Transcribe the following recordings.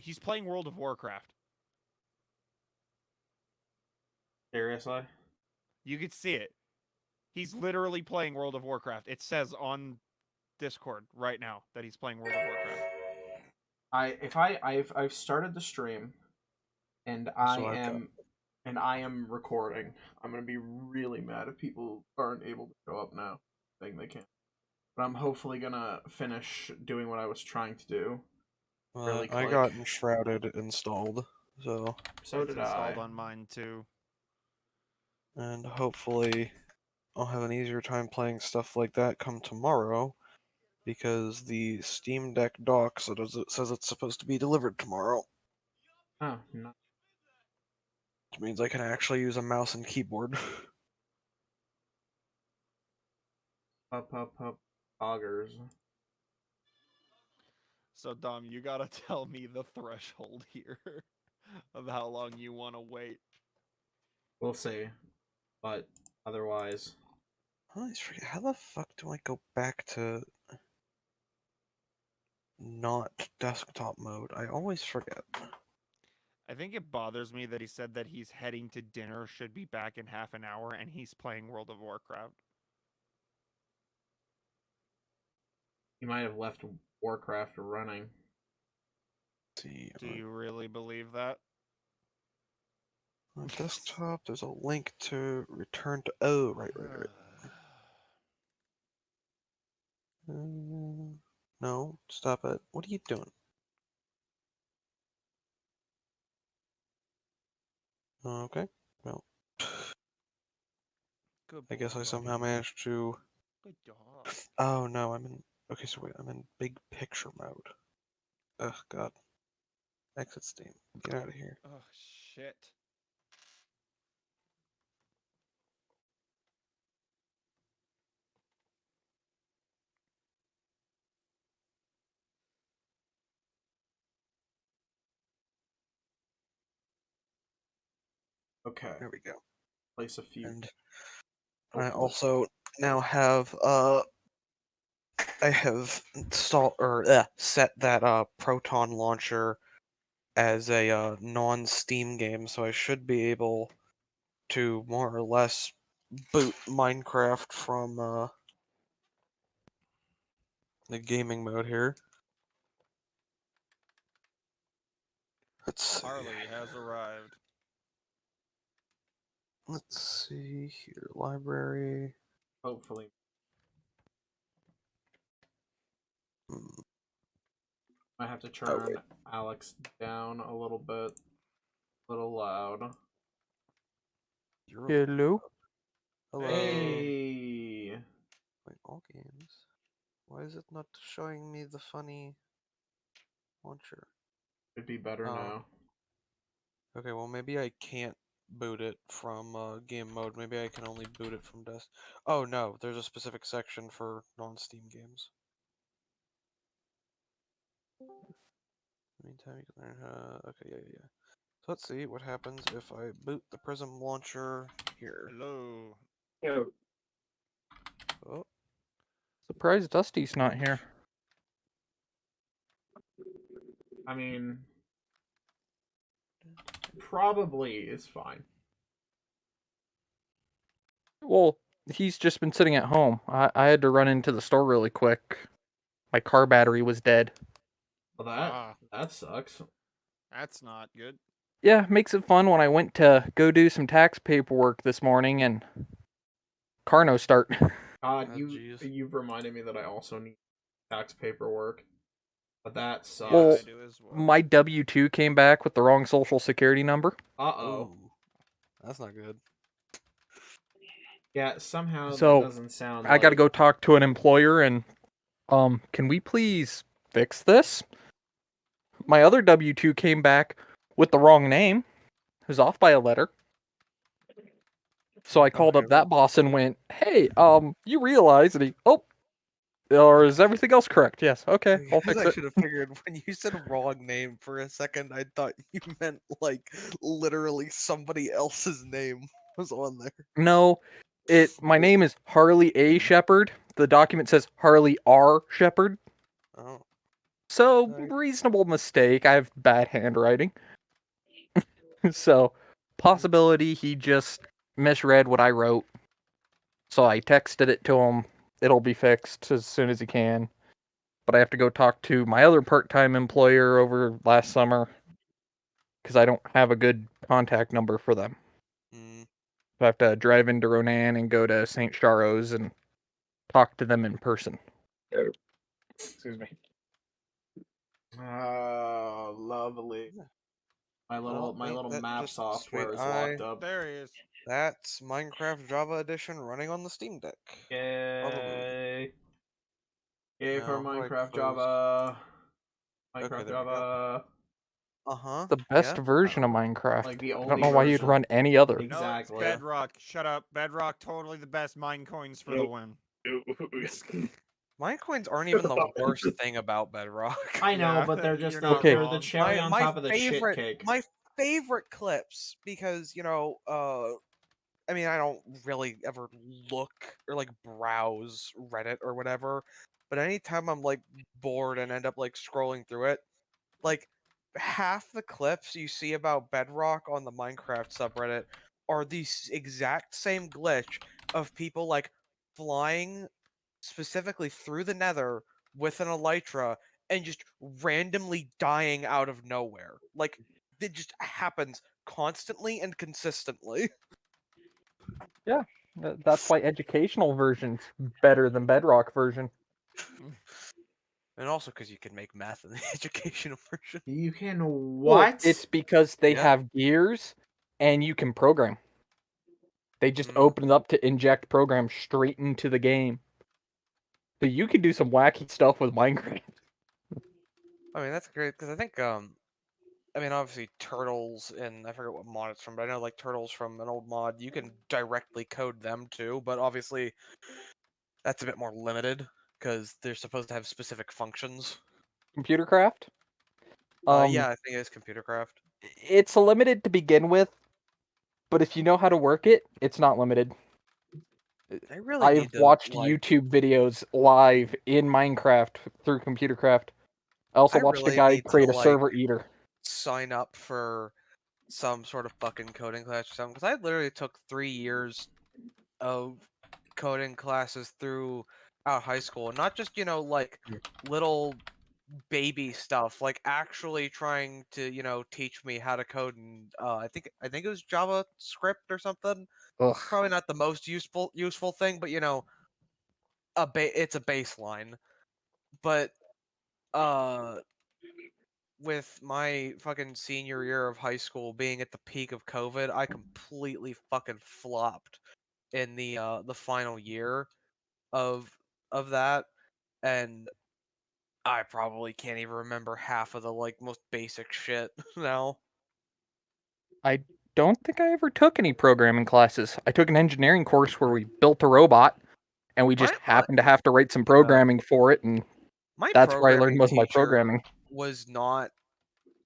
He's playing World of Warcraft. Seriously? You could see it. He's literally playing World of Warcraft. It says on Discord right now that he's playing World of Warcraft. I've started the stream and So I am recording. I'm gonna be really mad if people aren't able to show up now, saying they can't. But I'm hopefully gonna finish doing what I was trying to do. Really I quick. got Enshrouded installed, so So It's did installed I. on mine too. and hopefully I'll have an easier time playing stuff like that come tomorrow, because the Steam Deck dock says it's supposed to be delivered tomorrow, Oh, no. which means I can actually use a mouse and keyboard. Up, augers. So Dom, you gotta tell me the threshold here of how long you want to wait. We'll see. But otherwise, I always forget, how the fuck do I go back to not desktop mode? I always forget. I think it bothers me that he said that he's heading to dinner, should be back in half an hour, and he's playing World of Warcraft. you might have left Warcraft running. Let's see, Do you really believe that? on desktop, there's a link to return to. Oh, right. No, stop it. What are you doing? Okay, well, Good I guess boy, I somehow buddy. managed to. Good dog. Oh no, I'm in. Okay, so wait, I'm in big picture mode. Ugh, God. Exit Steam. Get out of here. Oh shit. Okay. There we go. Place a few. And Oh, I cool. also now have I have installed or set that Proton launcher as a non-Steam game, so I should be able to more or less boot Minecraft from the gaming mode here. Let's see. Harley has arrived. Let's see here. Library. Hopefully. Hmm. I have to turn Alex down a little bit. A little loud. Hello. Hello. Hey. Wait, all games. Why is it not showing me the funny launcher? It'd be better now. Okay, well maybe I can't boot it from game mode. Maybe I can only boot it from desk. Oh no, there's a specific section for non-Steam games. Meantime, you can learn how. Okay, yeah. So let's see what happens if I boot the Prism launcher here. Hello. Yo, Oh, surprised Dusty's not here. I mean, probably is fine. Well, he's just been sitting at home. I had to run into the store really quick. My car battery was dead. Well, that sucks. That's not good. Yeah, makes it fun when I went to go do some tax paperwork this morning and car no start. God, Oh, you've reminded me that I also need tax paperwork. But that sucks. Well, I do as well. My W-2 came back with the wrong social security number. Uh-oh. ooh, that's not good. Yeah, somehow So, that doesn't sound I got to like... go talk to an employer and can we please fix this? My other W-2 came back with the wrong name. It was off by a letter. So I called Okay, up that boss and went, "Hey, you realize?" And he, "Oh, or is everything else correct?" "Yes." "Okay, I'll fix I it." should have figured when you said wrong name for a second, I thought you meant like literally somebody else's name was on there. No, my name is Harley A. Shepard. The document says Harley R. Shepard. Oh. So, Right. reasonable mistake. I have bad handwriting. So, possibility he just misread what I wrote. So I texted it to him. It'll be fixed as soon as he can. But I have to go talk to my other part-time employer over last summer because I don't have a good contact number for them. Mm, So I have to drive into Ronan and go to St. Charles and talk to them in person. Excuse me. Lovely. Yeah. My well, little that map just software sweet. is locked up. There he is. That's Minecraft Java Edition running on the Steam Deck. Probably. Yay! Yay for Now, how do I Minecraft close? Java. Okay, Minecraft there we go. Java. Uh-huh. The best Yeah. version of Minecraft. Like the I don't only know why you'd version. run any other. No, it's Exactly. Bedrock. Shut up. Bedrock, totally the best mine coins for the win. Minecoins aren't even the worst thing about Bedrock. I know, Yeah, but they're just you're the, not Okay. they're the wrong. cherry on top of the shit cake. My favorite clips, because I mean, I don't really ever look or like browse Reddit or whatever, but anytime I'm like bored and end up like scrolling through it, like half the clips you see about Bedrock on the Minecraft subreddit are the exact same glitch of people like flying specifically through the Nether with an elytra and just randomly dying out of nowhere. Like it just happens constantly and consistently. That's why educational version's better than Bedrock version. And also because you can make math in the educational version. You can Well, what? it's because they Yeah. have gears and you can program. They just Mm. open it up to inject programs straight into the game. So you can do some wacky stuff with Minecraft. I mean, that's great because I think I mean, obviously turtles and I forget what mod it's from, but I know like turtles from an old mod you can directly code them too, but obviously that's a bit more limited because they're supposed to have specific functions. Computercraft? Yeah, I think it's Computercraft. It's limited to begin with, but if you know how to work it, it's not limited. I really I've need to watched like. YouTube videos live in Minecraft through Computercraft. I also I watched a really guy need to create a like server eater. sign up for some sort of fucking coding class or something because I literally took 3 years of coding classes throughout high school, not just like little baby stuff, like actually trying to teach me how to code and I think it was JavaScript or something. Ugh. Probably not the most useful thing, but it's a baseline. But uh with my fucking senior year of high school being at the peak of COVID, I completely fucking flopped in the final year of that, and I probably can't even remember half of the like most basic shit now. I don't think I ever took any programming classes. I took an engineering course where we built a robot and we just My happened to have to write some programming for it, and my that's where I learned programming most of my teacher programming. was not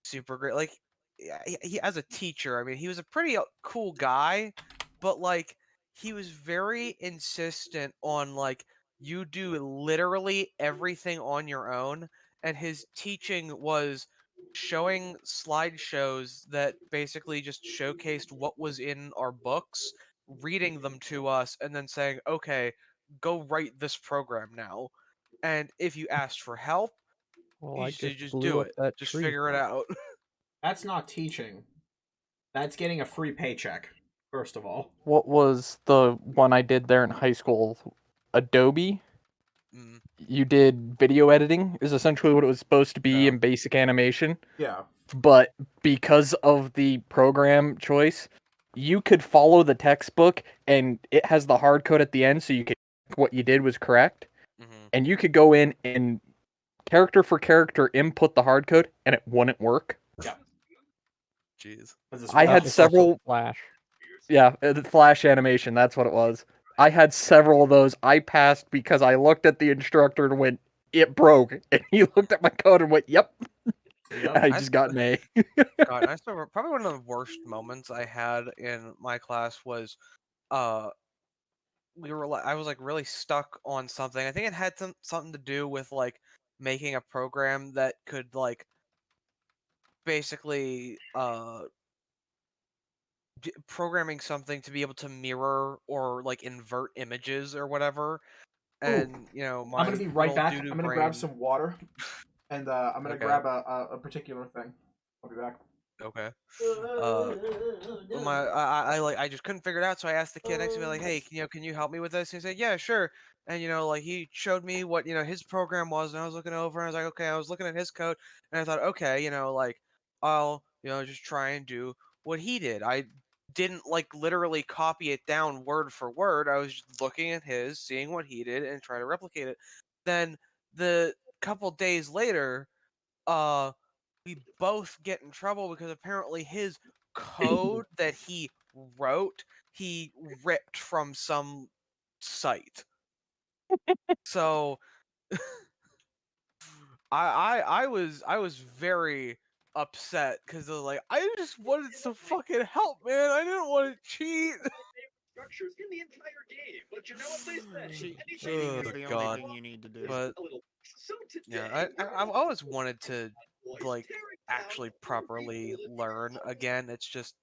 super great. Like, yeah, he as a teacher, I mean, he was a pretty cool guy, but like he was very insistent on like you do literally everything on your own, and his teaching was showing slideshows that basically just showcased what was in our books, reading them to us, and then saying, "Okay, go write this program now." And if you asked for help, Well, you I should just just blew do up it. that Just tree. figure it out. That's not teaching. That's getting a free paycheck, first of all. What was the one I did there in high school? Adobe? Mm, You did video editing, is essentially what it was supposed to be Yeah. in basic animation. Yeah. But because of the program choice, you could follow the textbook and it has the hard code at the end, so you could what you did was correct. hmm And you could go in and character for character input the hard code and it wouldn't work. Jeez. I had several Flash. Yeah, the flash animation, that's what it was. I had several of those. I passed because I looked at the instructor and went, "It broke." And he looked at my code and went, "Yep." Yep. I just got an A. God, I still probably one of the worst moments I had in my class was uh I was like really stuck on something. I think it had something to do with like making a program that could like basically programming something to be able to mirror or like invert images or whatever. And you know, I'm my gonna be right little back. doo-doo I'm gonna brain. grab some water, and I'm gonna Okay. grab a particular thing. I'll be back. Okay. I just couldn't figure it out, so I asked the kid next to me like, "Hey, can you help me with this?" And he said, "Yeah, sure." And like he showed me what his program was, and I was looking over, and I was like, "Okay." I was looking at his code, and I thought, "Okay, like I'll just try and do what he did." I didn't like literally copy it down word for word. I was just looking at his, seeing what he did, and trying to replicate it. Then the couple days later, we both get in trouble because apparently his code that he wrote, he ripped from some site. So I was very upset because like I just wanted some fucking help, man. I didn't want to cheat. Structures in the entire game, but you know what they say? Cheating is Oh, the only God. thing you need to do. But So yeah, today, I've always wanted to like actually properly learn again. It's just,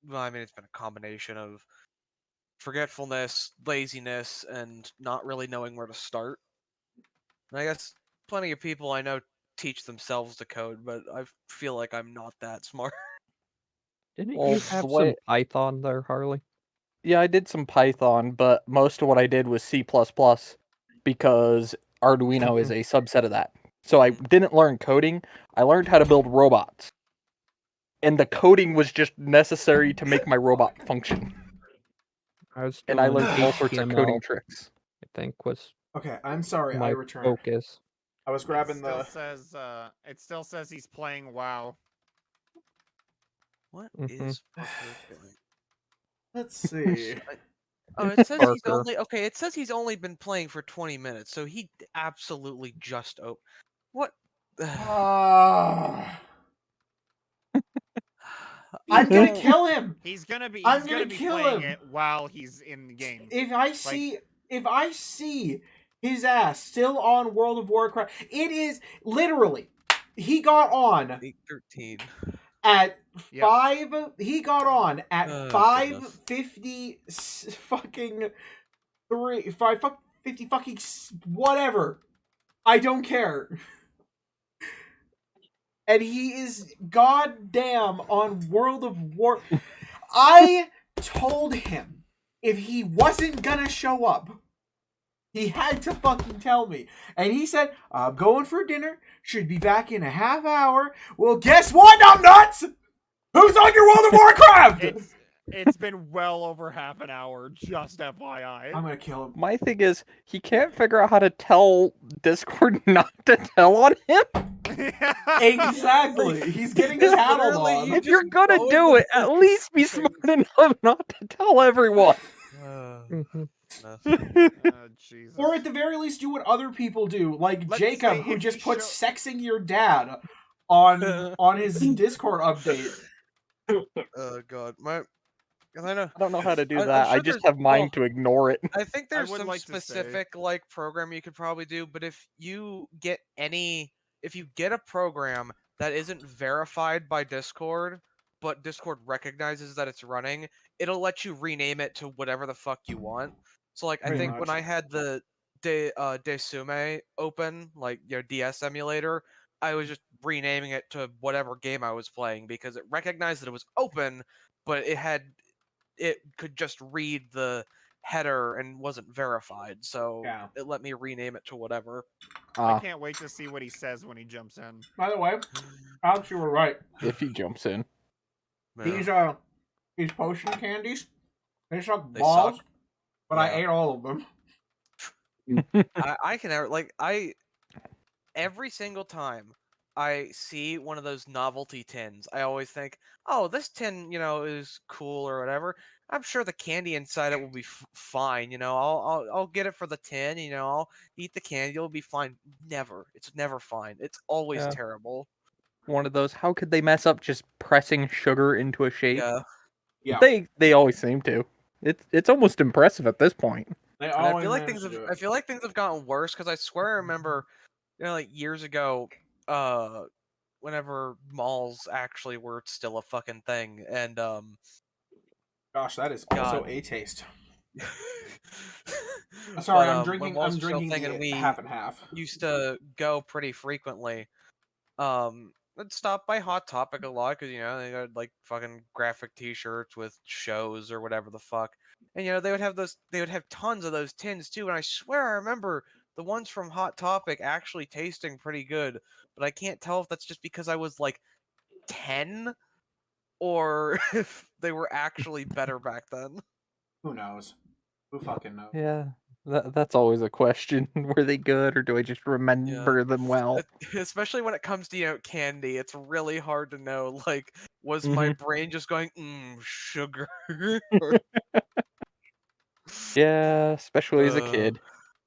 well, I mean, it's been a combination of forgetfulness, laziness, and not really knowing where to start. And I guess plenty of people I know teach themselves to code, but I feel like I'm not that smart. Didn't Well, you the have way- some Python there, Harley? Yeah, I did some Python, but most of what I did was C++ because Arduino is a subset of that. So I didn't learn coding. I learned how to build robots. And the coding was just necessary to make my robot function. I was And I doing learned all sorts of coding HTML, tricks. I think was Okay, I'm sorry. I my returned. focus. I was grabbing It still says he's playing WoW. What Mhm. is Parker doing? Let's see. Oh, it says he's Parker. only okay. It says he's only been playing for 20 minutes, so he absolutely just opened. What? I'm gonna People- kill him. He's gonna be I'm he's gonna gonna be kill playing him. it while he's in the game. If I see his ass still on World of Warcraft, it is literally he got on 8:13. at Yep. 5. He got on at Oh, 5:50 fucking 5:50 fucking whatever. I don't care. And he is goddamn on World of War. I told him if he wasn't gonna show up, he had to fucking tell me. And he said, "I'm going for dinner. Should be back in a half hour." Well, guess what? I'm nuts. Who's on your World of Warcraft? It's been well over half an hour, just FYI. I'm gonna kill him. My thing is, he can't figure out how to tell Discord not to tell on him. Exactly. He's getting his hat Literally, on. you If you're just gonna go do in it, at least be smart enough not to tell everyone. Mhm. Jesus. Or at the very least, do what other people do, like Let's Jacob, say who if just he puts "sexing your dad" on his Discord update. Oh God, I know. I don't know how to do I'm that. I sure just there's- have mind to ignore it. I think there's would some like to say- specific like program you could probably do, but if you get a program that isn't verified by Discord, but Discord recognizes that it's running, it'll let you rename it to whatever the fuck you want. So like I Pretty think when much. I had the Desume open, like your DS emulator, I was just renaming it to whatever game I was playing because it recognized that it was open, but it could just read the header and wasn't verified, so Yeah. it let me rename it to whatever. I can't wait to see what he says when he jumps in. By the way, Alex, you were right. If he jumps in. Yeah. These potion candies, they suck They balls, suck. but I Yeah. ate all of them. I can never like every single time I see one of those novelty tins, I always think, oh, this tin, is cool or whatever. I'm sure the candy inside it will be fine. I'll get it for the tin. I'll eat the candy. It'll be fine. Never. It's never fine. It's always Yeah. terrible. One of those, how could they mess up just pressing sugar into a shape? Yeah. Yeah. They always seem to. It's almost impressive at this point. They And I always feel like manage things to do have it. I feel like things have gotten worse because I swear I remember like years ago, whenever malls actually were still a fucking thing, and Gosh, that is God. also a taste. But, Sorry, I'm when drinking. malls I'm were still a drinking thing, and the we half and half. used to go pretty frequently. I'd stop by Hot Topic a lot because they got like fucking graphic T-shirts with shows or whatever the fuck, and they would have those. They would have tons of those tins too, and I swear I remember the ones from Hot Topic actually tasting pretty good, but I can't tell if that's just because I was like 10 or if they were actually better back then. Who knows? Who fucking knows? Yeah, that's always a question. Were they good, or do I just remember them well? Especially when it comes to candy, it's really hard to know. Like, was my brain just going, sugar? Or- Yeah, especially as a kid.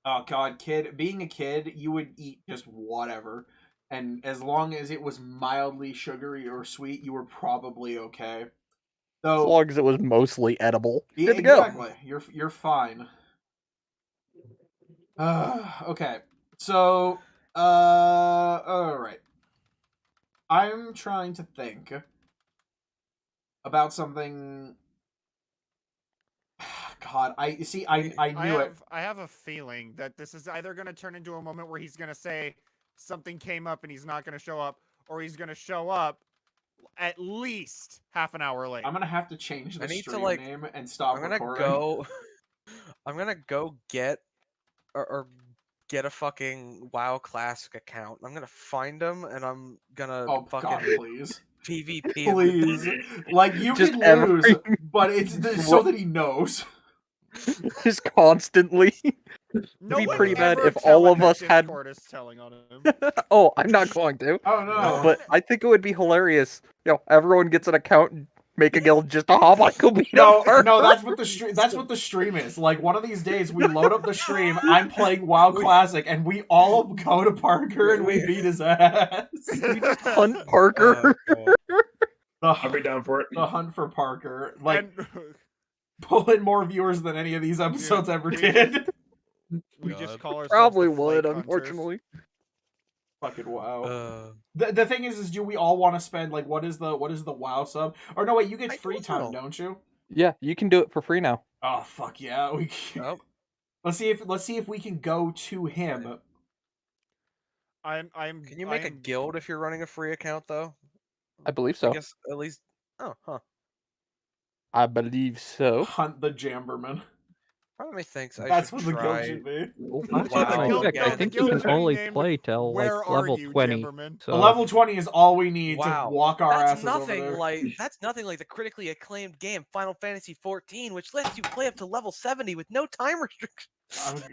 Oh god, being a kid, you would eat just whatever. And as long as it was mildly sugary or sweet, you were probably okay. As So long as it was mostly edible. yeah, Good to go. exactly. You're fine. Okay. So alright. I'm trying to think about something. God, I knew it. I have a feeling that this is either going to turn into a moment where he's going to say something came up and he's not going to show up, or he's going to show up at least half an hour late. I'm gonna have to change the I need to, stream like- name and stop I'm gonna recording. go. I'm gonna go get or get a fucking WoW Classic account. I'm gonna find him and I'm gonna Oh fucking god, please. PvP him. Please. Like, you Just can lose, every- but it's so What- that he knows. Just constantly. No be one pretty bad ever if tell all him of that us had- Discord is telling on him. Oh, I'm not going to. Oh no. But I think it would be hilarious. Everyone gets an account and make a guild just to hop on Kobito No, Parker. no, that's what the stream is. Like, one of these days we load up the stream, I'm playing WoW Classic, and we all go to Parker and we beat his ass. We just hunt Parker. I'll be down for it. The hunt for Parker. Like, And pull in more viewers than any of these episodes ever we did. we just call ourselves Probably the would, Flake Hunters. unfortunately. Fucking WoW. Uh, The thing is do we all want to spend, like, what is the WoW sub? Or no, wait, you get I free don't time, know. don't you? Yeah, you can do it for free now. Oh fuck yeah! oh, Let's see if we can go to him. I'm. can you make a guild if you're running a free account though? I believe I so. guess at least. Oh, huh. I believe so. Hunt the Jamberman. Part of me thinks I That's should what the guild try. should be. Well, Wow. last time I Guild- checked, I the think guild you is can being only named, play till Where like are level you, 20. Jamberman? So Level 20 is all we need Wow. to walk our That's asses over nothing there. like the critically acclaimed game Final Fantasy XIV, which lets you play up to level 70 with no time restrictions.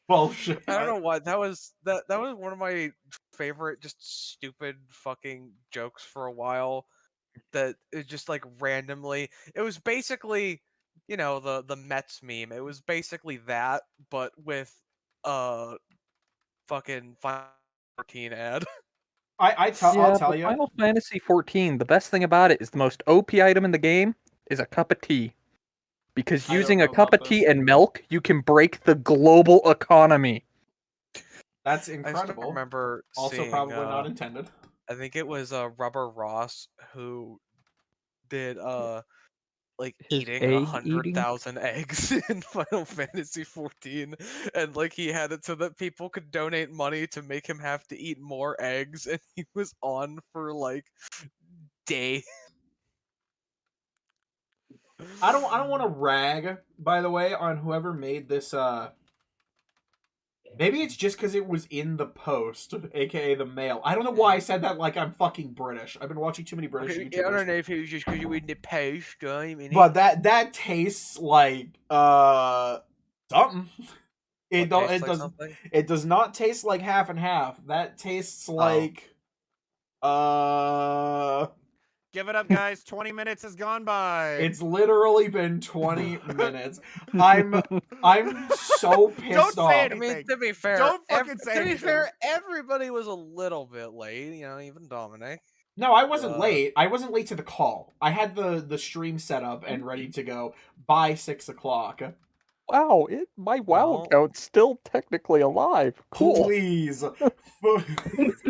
Bullshit. I don't know why that was one of my favorite just stupid fucking jokes for a while. That it just like randomly. It was basically, the Mets meme. It was basically that, but with fucking Final 14 ad. I'll tell but you. Final Fantasy XIV, the best thing about it is the most OP item in the game is a cup of tea. Because I don't using know a cup about of tea this. and milk, you can break the global economy. That's I just incredible. remember Also seeing, probably not intended. I think it was Rubber Ross who did like His eating egg 100,000 eggs in Final Fantasy 14, and like he had it so that people could donate money to make him have to eat more eggs, and he was on for like days. I don't want to rag, by the way, on whoever made this. Maybe it's just because it was in the post, aka the mail. I don't know why I said that like I'm fucking British. I've been watching too many British I YouTubers. don't know if it was just because you were in the post, But that tastes like something. It does not taste like half and half. That tastes like Give it up, guys. 20 minutes has gone by. it's literally been 20 minutes. I'm so pissed Don't say off. I anything. mean, to be fair, Don't fucking say to be anything. fair, everybody was a little bit late. Even Dominic. No, I wasn't late. I wasn't late to the call. I had the stream set up and ready to go by 6 o'clock. Wow, my WoW Well- account's still technically alive. Cool. Please.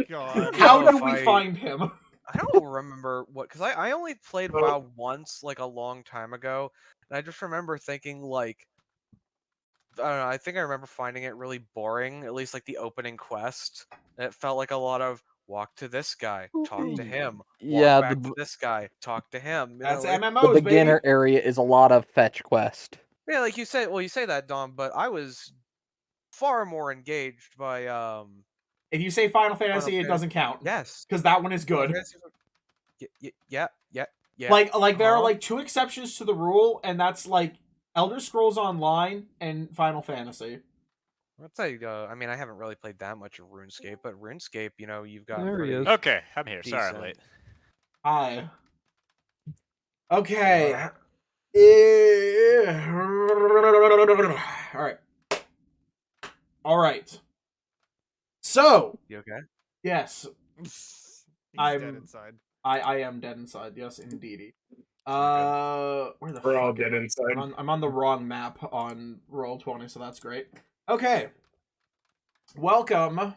God. How Well, do if we I- find him? I don't remember what, because I only played Oh. WoW once, like a long time ago, and I just remember thinking like, I don't know. I think I remember finding it really boring, at least like the opening quest. And it felt like a lot of walk to this guy, talk to him, walk Yeah, back the to this guy, talk to him. You That's know, like, MMOs, the beginner baby. area is a lot of fetch quest. yeah, like you say. Well, you say that, Dom, but I was far more engaged by If you say Final Fantasy, it Fantasy. doesn't count. Yes, Because that one is good. Fantasy. Yeah. Like there are uh-huh. like 2 exceptions to the rule, and that's like Elder Scrolls Online and Final Fantasy. I'd say, I mean, I haven't really played that much of RuneScape, but RuneScape, you know, you've got There he pretty is. Okay, I'm here. Sorry, I'm decent. late. Hi. Okay. Alright. Alright. So, You okay? yes, He's I'm- dead inside. I am dead inside. Yes, indeedy. Where the We're all fuck dead am I? inside. I'm on the wrong map on Roll20, so that's great. Okay. Welcome.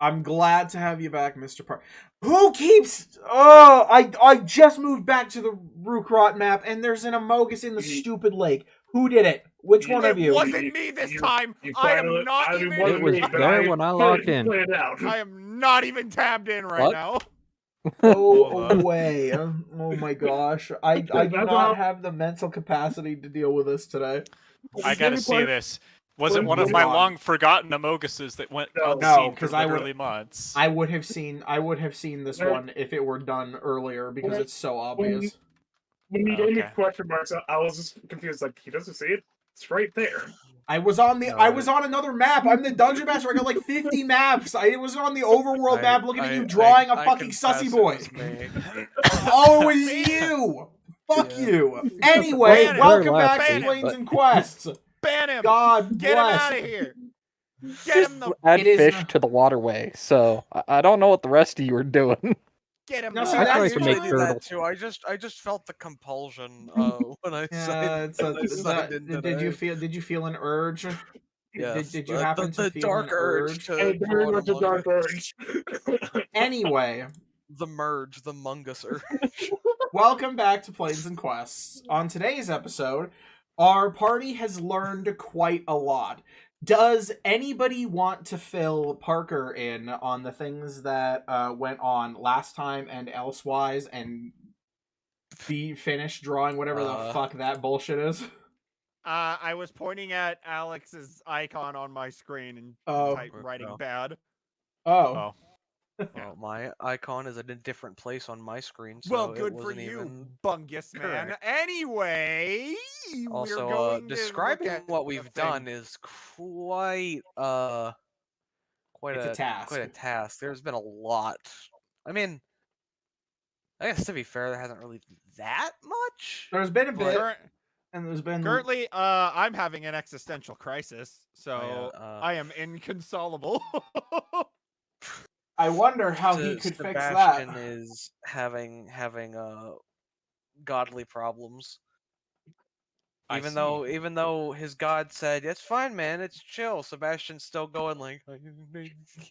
I'm glad to have you back, Mr. Park. Who keeps... Oh, I just moved back to the Rukrot map, and there's an Amogus in the stupid lake. Who did it? Which one of It you? wasn't me this time. I am not even. It was there when I logged in. Planned out. I am not even tabbed in right What? now. Oh, Hold on. away. Oh my gosh. I do That's not all. have the mental capacity to deal with this today. I gotta see this. Was it one of my long forgotten Amoguses that went No. unseen because for I would- literally months? I would have seen this one if it were done earlier because it's so obvious. When you gave me Okay. question marks, I was just confused. Like, he doesn't see it. It's right there. I was on another map. I'm the dungeon master. I got like 50 maps. I was on the overworld map looking at you drawing a fucking sussy boy. Oh, it was you. Fuck Yeah. you. Anyway, Ban him. welcome Very back to lucky, Planes but- and Quests. Ban him. God Get him bless. out of here. Get Just him the. add It is fish not- to the waterway. So I don't know what the rest of you are doing. Get him. No, the. see, I that's tried to usually make do that turtle. too. I just felt the compulsion when I Yeah, signed. it's a, when I signed in did you today. feel an urge? Yes, did you the- happen the to feel dark an urge to Hey, very pull out much a Among dark Us. urge. Anyway, The merge, the Mungus urge. welcome back to Planes and Quests. On today's episode, our party has learned quite a lot. Does anybody want to fill Parker in on the things that went on last time and elsewise and be finished drawing whatever the fuck that bullshit is? I was pointing at Alex's icon on my screen and Oh. writing No. bad. Oh. Well, my icon is in a different place on my screen, so Well, it good for wasn't you, even. Bungus man. correct. Anyway, we're Also, going to describing look at what the we've thing. done is quite It's a task. Quite a task. There's been a lot. I mean, I guess to be fair, there hasn't really been that much. There's been a But- bit, Current- and there's been Currently, I'm having an existential crisis, so yeah, I am inconsolable. I wonder how he to could fix Sebastian that. is having godly problems. I Even see. though his god said it's fine, man, it's chill. Sebastian's still going like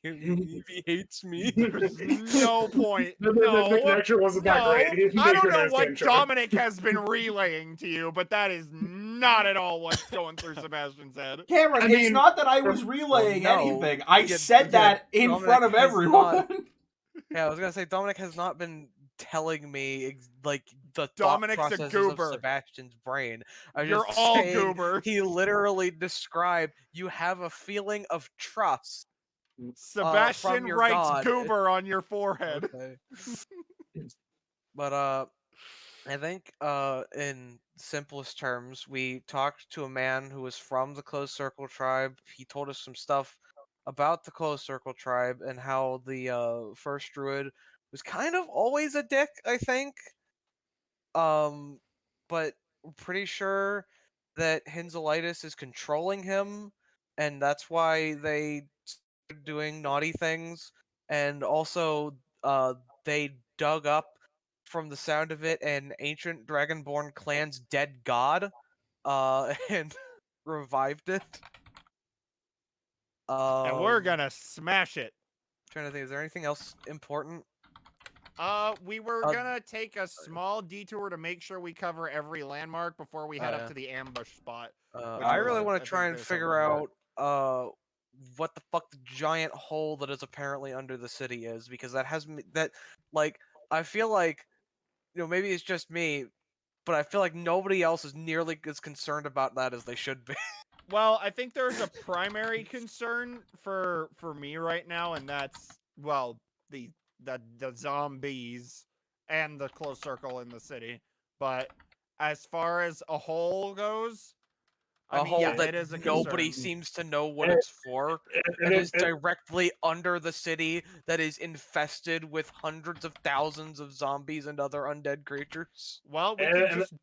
he hates me. No point. The No. connection wasn't that No, great. He I made don't sure know to what stand short. Dominic has been relaying to you, but that is not at all what's going through Sebastian's head. Cameron, I it's mean, not that I was relaying no. anything. I Yeah, said that in Dominic front of has everyone. not- Yeah, I was gonna say Dominic has not been telling me like the Dominic's a thought processes goober. of Sebastian's brain. I'm You're just all saying goobers. he literally described you have a feeling of trust. Sebastian your writes god. goober on your forehead. Okay. But I think in simplest terms, we talked to a man who was from the Closed Circle tribe. He told us some stuff about the Closed Circle tribe and how the first druid was kind of always a dick, I think. But we're pretty sure that Hinzelitis is controlling him, and that's why they started doing naughty things. And also, they dug up from the sound of it, an ancient Dragonborn clan's dead god, and revived it. And we're gonna smash it. Trying to think, is there anything else important? We were Uh, gonna take a small detour to make sure we cover every landmark before we head up yeah. to the ambush spot. which I really was, want I to try think and there's a figure landmark. out what the fuck the giant hole that is apparently under the city is, because that has that like I feel like, maybe it's just me, but I feel like nobody else is nearly as concerned about that as they should be. Well, I think there's a primary concern for me right now, and that's, well, the zombies and the close circle in the city. But as far as a whole goes, I A mean, hole yeah, that it is a nobody concern. seems to know what And- it's for. and That it- is directly under the city, that is infested with hundreds of thousands of zombies and other undead creatures. Well, we and- could and- just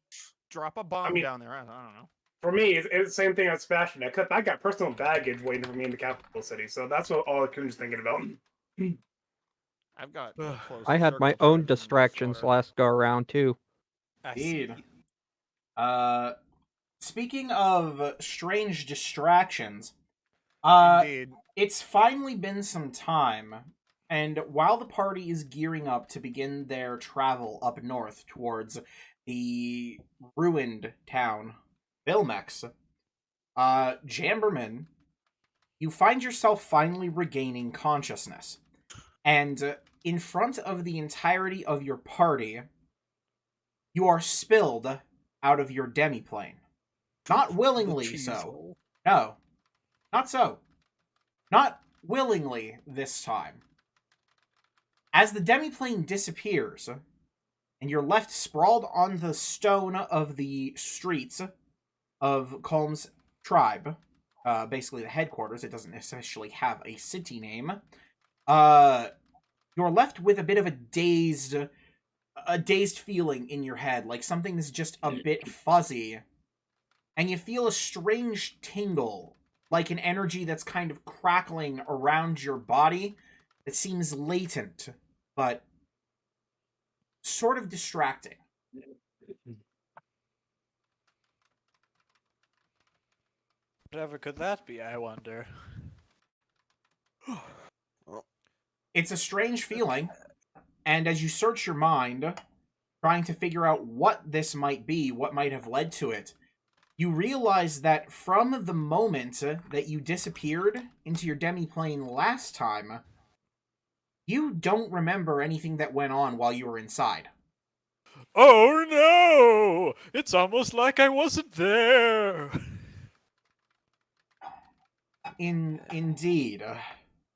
drop a bomb mean- down there. I don't know. For me, it's the same thing as Sebastian. Except I got personal baggage waiting for me in the capital city, so that's what all I'm just thinking about. I've got. Ugh. close I had my circle own friends in distractions Slaughter. last go around too. I see. Indeed. Speaking of strange distractions, Indeed. it's finally been some time, and while the party is gearing up to begin their travel up north towards the ruined town, Vilmex, Jamberman, you find yourself finally regaining consciousness. And in front of the entirety of your party, you are spilled out of your demiplane. Not willingly so. No. Not so. Not willingly this time. As the demiplane disappears, and you're left sprawled on the stone of the streets of Colm's tribe, basically the headquarters, it doesn't essentially have a city name, you're left with a bit of a dazed feeling in your head, like something is just a bit fuzzy, and you feel a strange tingle, like an energy that's kind of crackling around your body that seems latent, but sort of distracting. Whatever could that be, I wonder? It's a strange feeling, and as you search your mind, trying to figure out what this might be, what might have led to it, you realize that from the moment that you disappeared into your demiplane last time, you don't remember anything that went on while you were inside. Oh no! It's almost like I wasn't there. Indeed.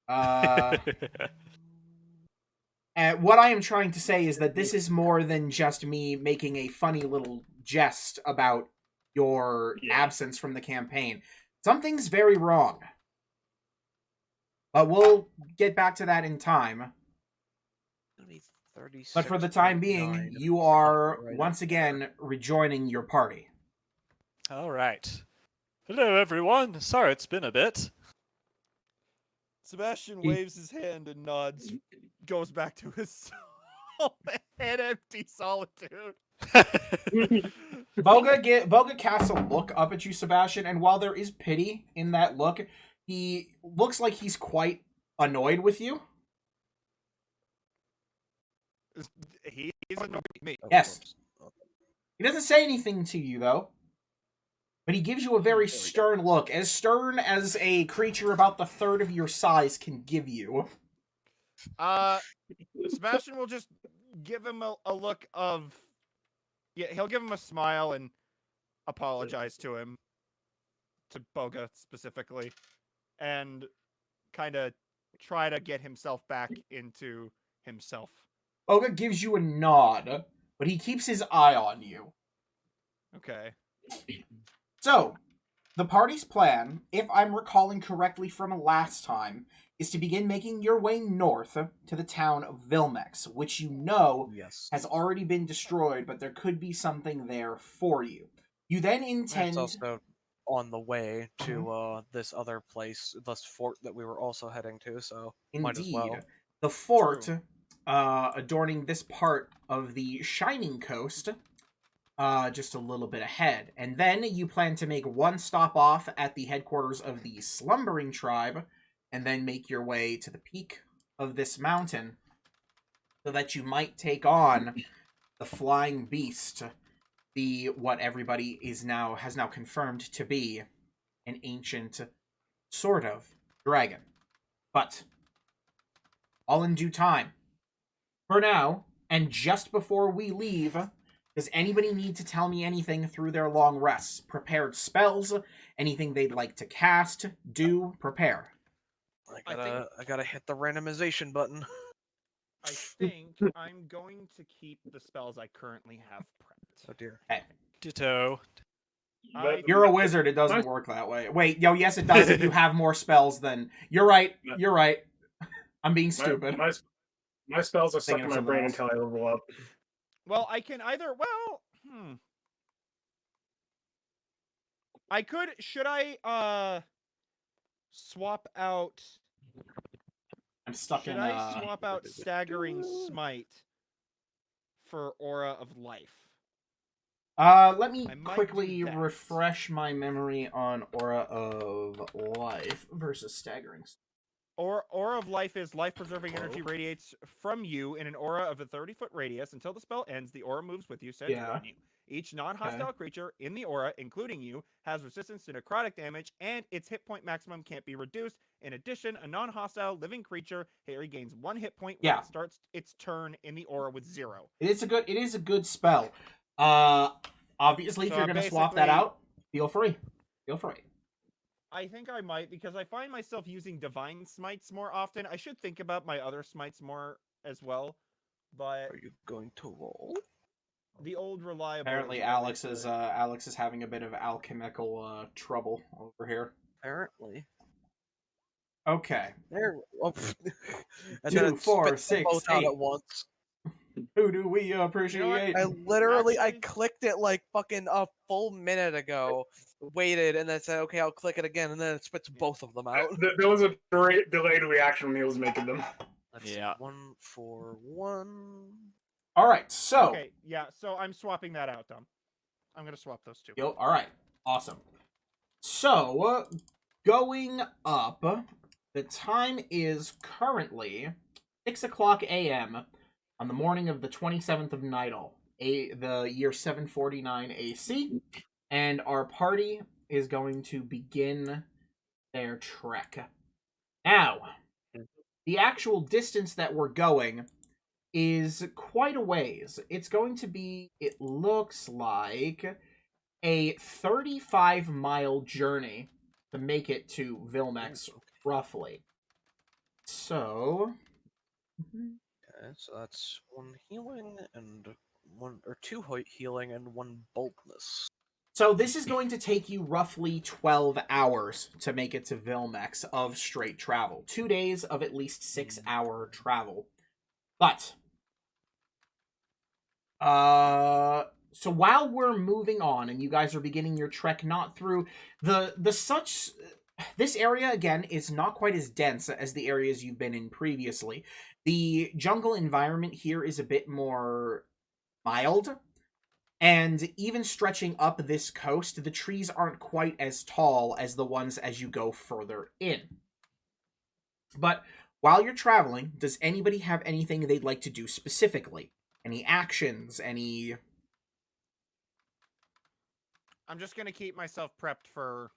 And what I am trying to say is that this is more than just me making a funny little jest about your absence from the campaign. Something's very wrong. But we'll get back to that in time. But for the time being, you are once again rejoining your party. All right. Hello, everyone. Sorry it's been a bit. Sebastian waves his hand and nods, goes back to his head empty solitude. Boga casts a look up at you, Sebastian, and while there is pity in that look, he looks like he's quite annoyed with you. He's annoyed with me. Yes. He doesn't say anything to you, though. But he gives you a very stern look, as stern as a creature about the third of your size can give you. Sebastian will just give him a look of... Yeah, he'll give him a smile and apologize to him. To Boga, specifically. And kind of try to get himself back into himself. Boga gives you a nod, but he keeps his eye on you. Okay. So, the party's plan, if I'm recalling correctly from last time, is to begin making your way north to the town of Vilmex, which you know has already been destroyed, but there could be something there for you. You then intend... It's also on the way to this other place, this fort that we were also heading to, so might as Indeed. well. The fort, True. adorning this part of the Shining Coast, just a little bit ahead. And then you plan to make one stop off at the headquarters of the Slumbering Tribe, and then make your way to the peak of this mountain, so that you might take on the Flying Beast, what everybody has now confirmed to be an ancient sort of dragon. But all in due time. For now, and just before we leave, does anybody need to tell me anything through their long rests? Prepared spells? Anything they'd like to cast? Do prepare. I gotta hit the randomization button. I think I'm going to keep the spells I currently have prepped. Oh dear. Ditto. But You're a wizard, it doesn't work that way. Wait, yes it does if you have more spells than... You're right. I'm being stupid. My spells are stuck Thinking in of my something brain else. until I level up. Well, I can either... I could... Should I, swap out... I'm stuck Should in... I swap out Staggering Smite for Aura of Life? Let me I might quickly do that. refresh my memory on Aura of Life versus Staggering. Aura of Life is life-preserving energy radiates from you in an aura of a 30-foot radius. Until the spell ends, the aura moves with you, centered on you. Each non-hostile creature in the aura, including you, has resistance to necrotic damage, and its hit point maximum can't be reduced. In addition, a non-hostile living creature regains 1 hit point when it starts its turn in the aura with 0. It is a good spell. Obviously, if So you're going to swap that out, feel free. I think I might, because I find myself using Divine Smites more often. I should think about my other smites more as well, but... Are you going to roll? The old reliable... Apparently, Alex is having a bit of alchemical trouble over here. Apparently. Okay. There. Oh, and 2, then it 4, spits them 6, both out 8. at once. Who do we appreciate? I literally, I Actually- clicked it like fucking a full minute ago, waited, and then said, okay, I'll click it again, and then it spits both of them out. There was a delayed reaction when he was making them. That's Yeah. 1 for 1. All right, so Okay, yeah, so I'm swapping that out, Dom. I'm gonna swap those two. all right, awesome. So going up, the time is currently 6:00 a.m. on the morning of the 27th of Nidal, the year 749 AC, and our party is going to begin their trek. Now, the actual distance that we're going is quite a ways. It's going to be, it looks like, a 35-mile journey to make it to Vilmex, roughly. So... Okay, so that's 1 healing and 2 healing and 1 boldness. So this is going to take you roughly 12 hours to make it to Vilmex of straight travel. 2 days of at least 6-hour travel. But, so while we're moving on and you guys are beginning your trek not through this area, again, is not quite as dense as the areas you've been in previously. The jungle environment here is a bit more mild. And even stretching up this coast, the trees aren't quite as tall as the ones as you go further in. But while you're traveling, does anybody have anything they'd like to do specifically? Any actions? Any... I'm just gonna keep myself prepped for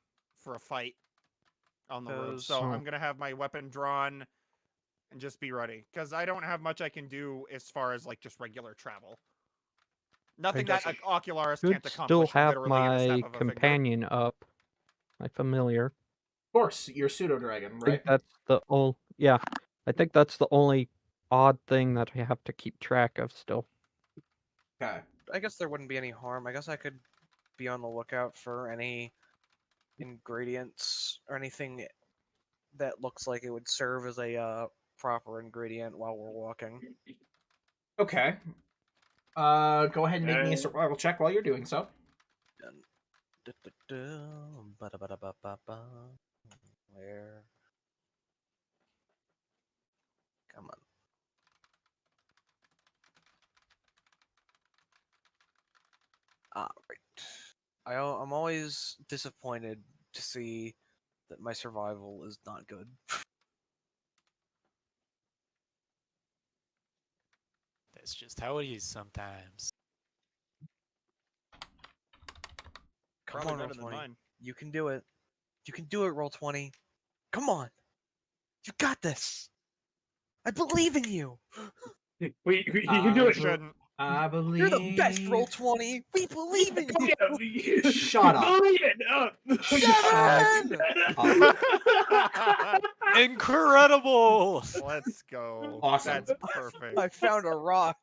a fight on the road. So I'm gonna have my weapon drawn and just be ready. Because I don't have much I can do as far as, like, just regular travel. Nothing that Ocularis Should can't accomplish. still have literally in a my snap of a finger. companion up, my familiar. Of course, your pseudo-dragon, I right? think that's the I think that's the only odd thing that I have to keep track of still. Okay. I guess there wouldn't be any harm. I guess I could be on the lookout for any ingredients or anything that looks like it would serve as a proper ingredient while we're walking. Okay. Go ahead and make me a survival check while you're doing so. Where? Come on. Right. I'm always disappointed to see that my survival is not good. That's just how it is sometimes. Come Probably on, roll better than 20. mine. You can do it. You can do it, roll 20. Come on. You got this. I believe in you. You can do You it. shouldn't. I You're the best, roll believe. 20. We believe in Come you. here. Shut up. Believe it. Seven! Incredible! Let's go. Awesome. That's perfect. I found a rock.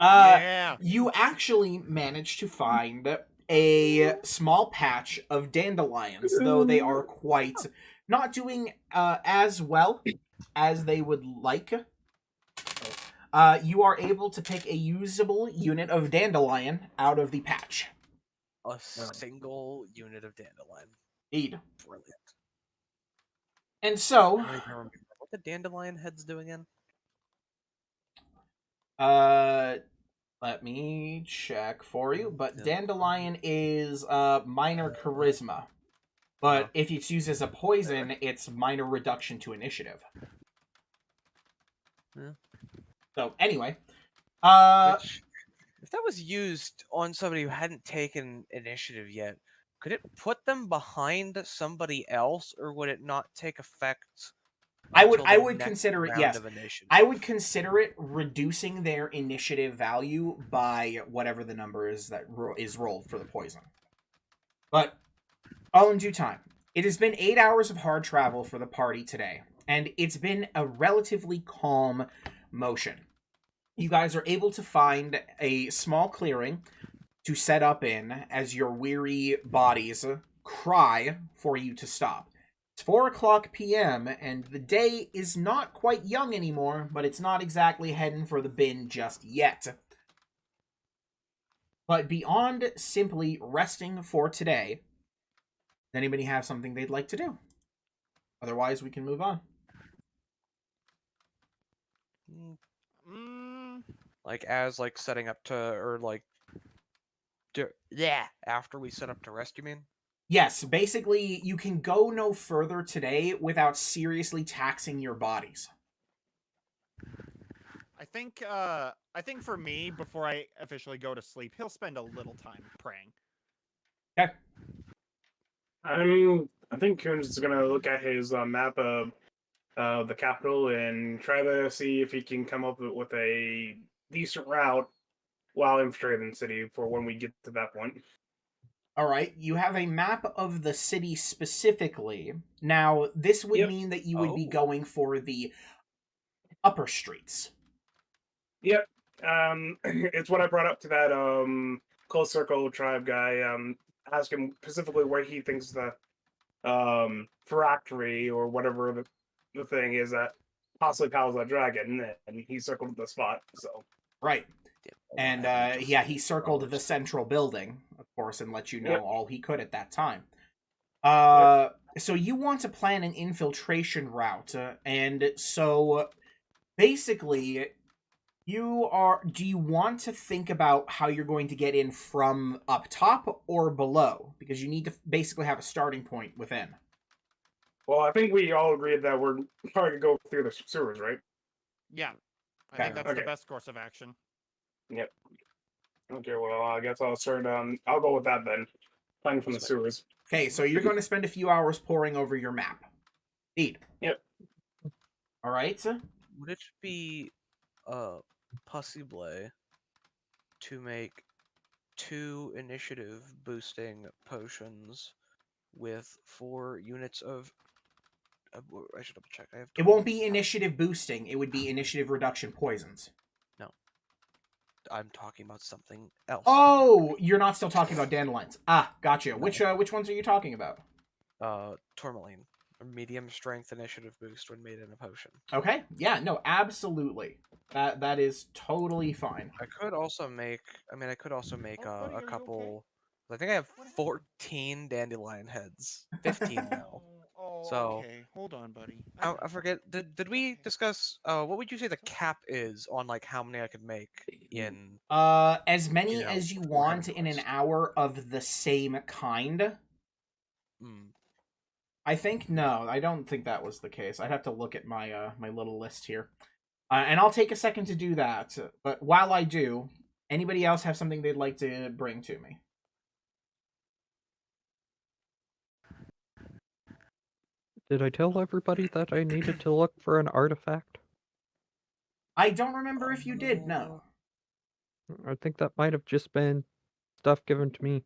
Yeah. You actually managed to find a small patch of dandelions, though they are quite not doing as well as they would like. You are able to pick a usable unit of dandelion out of the patch. A single unit of dandelion. Indeed. Brilliant. And so, I don't even remember what the dandelion heads do again. let me check for you. But dandelion is minor charisma. But if it's used as a poison, it's minor reduction to initiative. Yeah. So anyway, Which, if that was used on somebody who hadn't taken initiative yet, could it put them behind somebody else, or would it not take effect? I until the would next consider it, round yes. of initiative? I would consider it reducing their initiative value by whatever the number is that is rolled for the poison. But all in due time. It has been 8 hours of hard travel for the party today, and it's been a relatively calm motion. You guys are able to find a small clearing to set up in as your weary bodies cry for you to stop. It's 4 o'clock p.m., and the day is not quite young anymore, but it's not exactly heading for the bin just yet. But beyond simply resting for today, does anybody have something they'd like to do? Otherwise, we can move on. Like setting up to, or after we set up to rest, you mean? Yes, basically, you can go no further today without seriously taxing your bodies. I think for me, before I officially go to sleep, he'll spend a little time praying. Okay. I think Coons is gonna look at his map of the capital and try to see if he can come up with a decent route while infiltrating the city for when we get to that point. All right, you have a map of the city specifically. Now, this would mean that you would be going for the upper streets. Yep. It's what I brought up to that close circle tribe guy. Ask him specifically where he thinks the factory or whatever the thing is that possibly powers that dragon, and he circled the spot. So right. And he circled the central building, of course, and let you know all he could at that time. So you want to plan an infiltration route, and so basically, do you want to think about how you're going to get in from up top or below? Because you need to basically have a starting point within. Well, I think we all agreed that we're trying to go through the sewers, right? Yeah. I think that's the best course of action. Yep. Okay, well, I guess I'll start. I'll go with that then. Planning from the sewers. Okay, so you're going to spend a few hours poring over your map. Indeed. Yep. All right. Would it be possible to make 2 initiative boosting potions with 4 units of? I should double check. It won't be initiative boosting. It would be initiative reduction poisons. No. I'm talking about something else. Oh, you're not still talking about dandelions. Ah, gotcha. No. Which ones are you talking about? Tourmaline. A medium strength initiative boost when made in a potion. Okay. Yeah, no, absolutely. That is totally fine. I could also make a couple. I think I have 14 dandelion heads. 15 now. So- okay, hold on, buddy. I forget. Did we discuss? What would you say the cap is on like how many I could make in? As many know, as you Warhammer want in an Quest. hour of the same kind. Mm, I think no, I don't think that was the case. I'd have to look at my my little list here, and I'll take a second to do that. But while I do, anybody else have something they'd like to bring to me? Did I tell everybody that I needed to look for an artifact? I don't remember if you did. No. I think that might have just been stuff given to me.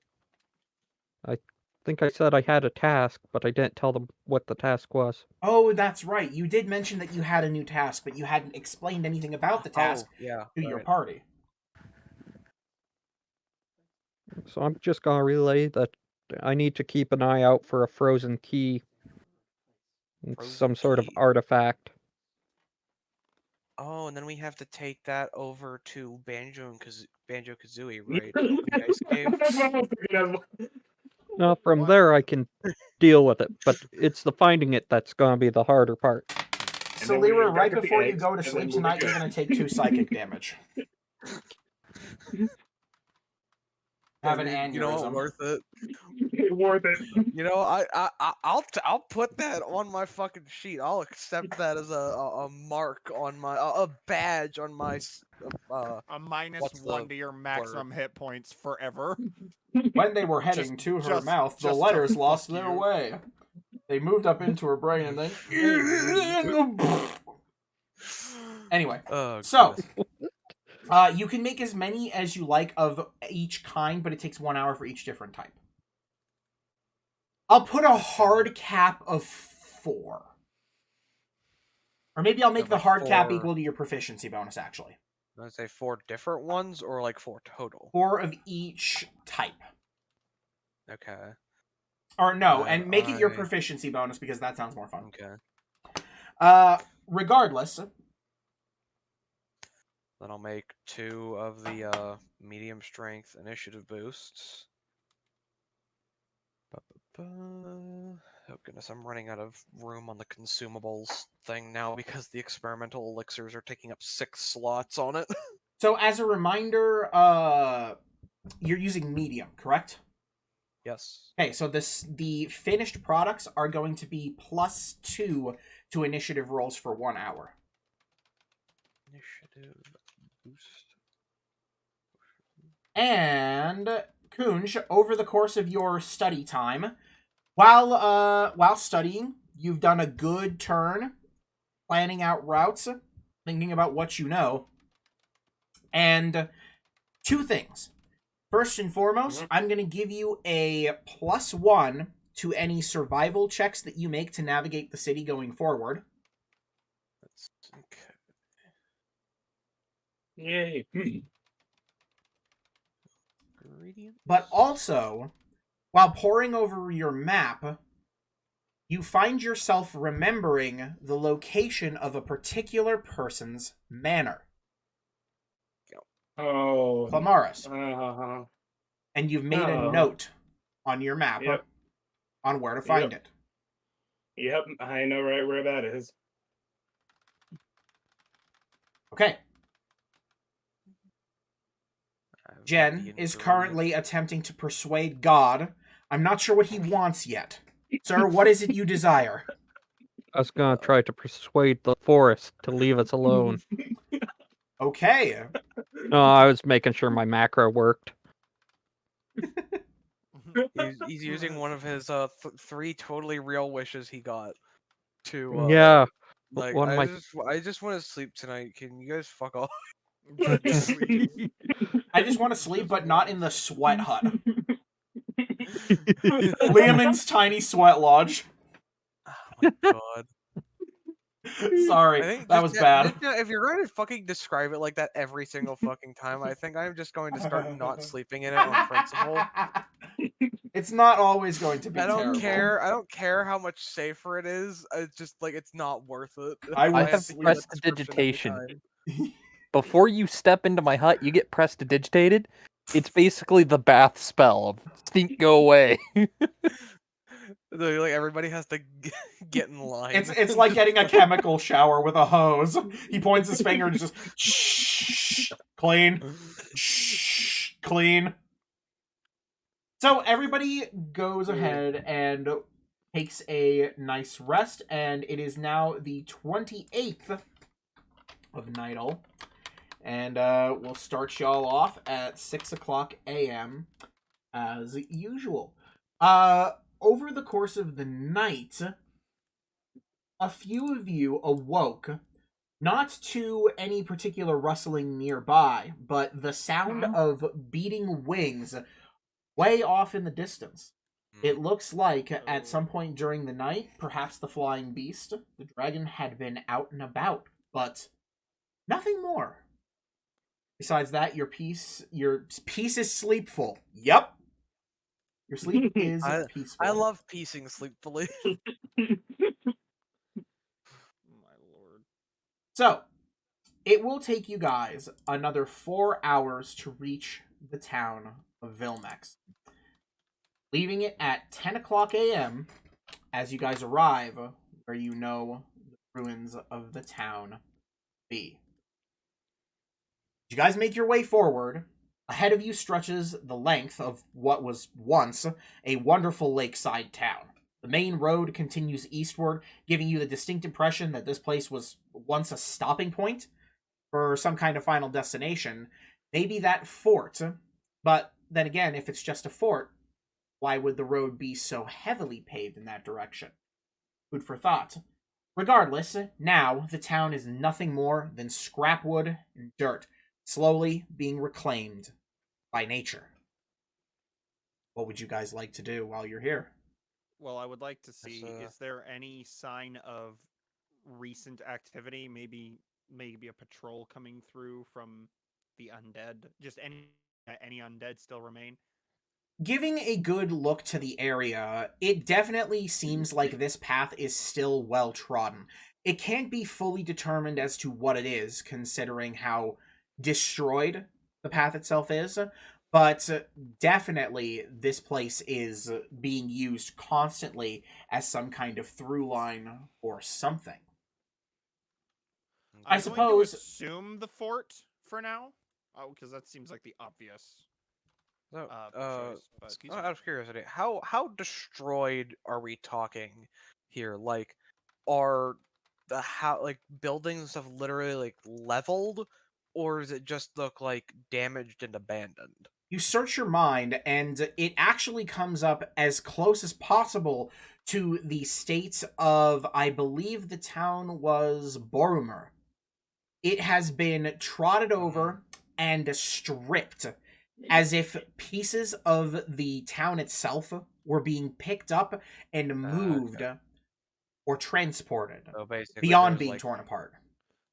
I think I said I had a task, but I didn't tell them what the task was. Oh, that's right. You did mention that you had a new task, but you hadn't explained anything about the task Oh, yeah. to your right. party. So I'm just gonna relay that I need to keep an eye out for a frozen key. Frozen Some sort of key. artifact. Oh, and then we have to take that over to Banjo Kazooie, right? The ice cave. Now from there I can deal with it, but it's the finding it that's gonna be the harder part. So, then we Lyra, gotta right get the before you eggs, go to and then sleep we'll tonight, be you're good. going to take 2 psychic damage. Have an aneurysm. You know what? Worth it. Worth it. You know, I'll put that on my fucking sheet. I'll accept that as a mark on my a badge on my A What's -1 the to your maximum hit points forever. When they were heading to her just- mouth, the just to letters lost fuck their you. way. They moved up into her brain and then. Anyway, Oh, so goodness. you can make as many as you like of each kind, but it takes 1 hour for each different type. I'll put a hard cap of 4. Or maybe I'll make So, the like, hard cap 4 equal to your proficiency bonus, actually. Did I say 4 different ones or like 4 total? 4 of each type. Okay. Or no, Then and make it your I- proficiency bonus because that sounds more fun. Okay. Regardless, Then I'll make 2 of the medium strength initiative boosts. Oh goodness, I'm running out of room on the consumables thing now because the experimental elixirs are taking up 6 slots on it. so as a reminder, you're using medium, correct? Yes. Okay, so the finished products are going to be +2 to initiative rolls for 1 hour. Initiative boost. And Kunj, over the course of your study time, while studying, you've done a good turn planning out routes, thinking about what you know. And 2 things. First and foremost, I'm going to give you a +1 to any survival checks that you make to navigate the city going forward. That's okay. Yay. Ingredients. But also, while poring over your map, you find yourself remembering the location of a particular person's manor, Oh. Clamaris. And And you've made a note on your map Yep. on where to find it. Yep, I know right where that is. Okay. I've got Jen the is ingredients. currently attempting to persuade God. I'm not sure what he wants yet. Sir, what is it you desire? I was gonna try to persuade the forest to leave us alone. Okay. No, I was making sure my macro worked. He's using one of his 3 totally real wishes he got to Yeah. like one of my- I just want to sleep tonight. Can you guys fuck off? I just want to sleep, but not in the sweat hut. Liamon's tiny sweat lodge. Oh my god. Sorry, I think that just was bad. If you're going to fucking describe it like that every single fucking time, I think I'm just going to start not sleeping in it on principle. It's not always going to be I don't terrible. care. I don't care how much safer it is. It's just like it's not worth it. I will have to sleep- read the description every Prestidigitation. time. Before you step into my hut, you get prestidigitated. It's basically the bath spell of stink, go away. Like everybody has to get in line. It's like getting a chemical shower with a hose. He points his finger and just shh, clean, shh, clean. So everybody goes ahead and takes a nice rest, and it is now the 28th of Nidal. And we'll start y'all off at 6 o'clock a.m. as usual. Over the course of the night, a few of you awoke, not to any particular rustling nearby, but the sound of beating wings way off in the distance. It looks like at some point during the night, perhaps the flying beast, the dragon, had been out and about, but nothing more. Besides that, your peace is sleepful. Yep. Your sleep is peaceful. I love piecing sleepfully. My lord. So, it will take you guys another 4 hours to reach the town of Vilmex. Leaving it at 10 o'clock a.m. as you guys arrive where you know the ruins of the town be. You guys make your way forward. Ahead of you stretches the length of what was once a wonderful lakeside town. The main road continues eastward, giving you the distinct impression that this place was once a stopping point for some kind of final destination. Maybe that fort, but then again, if it's just a fort, why would the road be so heavily paved in that direction? Food for thought. Regardless, now the town is nothing more than scrap wood and dirt, slowly being reclaimed by nature. What would you guys like to do while you're here? Well, I would like to see, Yes, is there any sign of recent activity? Maybe a patrol coming through from the undead? Just any undead still remain? Giving a good look to the area, it definitely seems like this path is still well trodden. It can't be fully determined as to what it is, considering how destroyed the path itself is, but definitely this place is being used constantly as some kind of through line or something. I I'm going to suppose- assume the fort for now. Oh, because that seems like the obvious So, choice. But out of curiosity, how destroyed are we talking here? Like, are the buildings and stuff literally like leveled, or does it just look like damaged and abandoned? You search your mind, and it actually comes up as close as possible to the state of, I believe the town was Borumir. It has been trotted over and stripped, as if pieces of the town itself were being picked up and moved or transported So basically, beyond there's, being like, torn apart.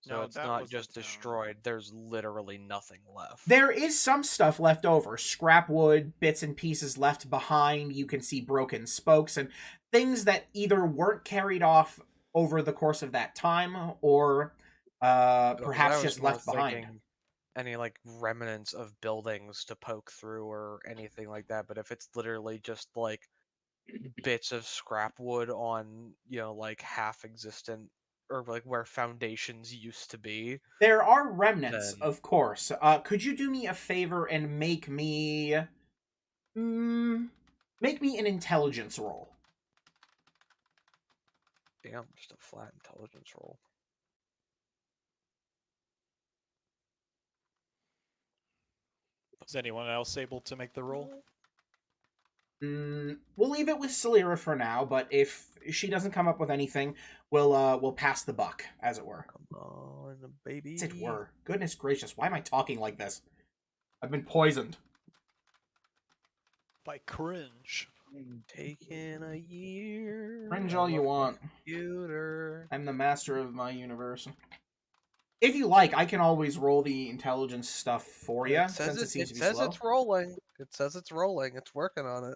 So No, it's that not was the just town. destroyed. There's literally nothing left. There is some stuff left over. Scrap wood, bits and pieces left behind. You can see broken spokes and things that either weren't carried off over the course of that time or Because I perhaps was just more left behind. thinking any like remnants of buildings to poke through or anything like that. But if it's literally just like bits of scrap wood on, like half existent or like where foundations used to be. There are remnants, Then- of course. Could you do me a favor and make me an intelligence roll? Damn, just a flat intelligence roll. Is anyone else able to make the roll? We'll leave it with Celira for now, but if she doesn't come up with anything, we'll pass the buck, as it were. Come on, baby. As it were. Goodness gracious, why am I talking like this? I've been poisoned. By cringe. Taking a year. Cringe all you want. Computer. I'm the master of my universe. If you like, I can always roll the intelligence stuff for you, since it seems to be slow. it's rolling. It says it's rolling. It's working on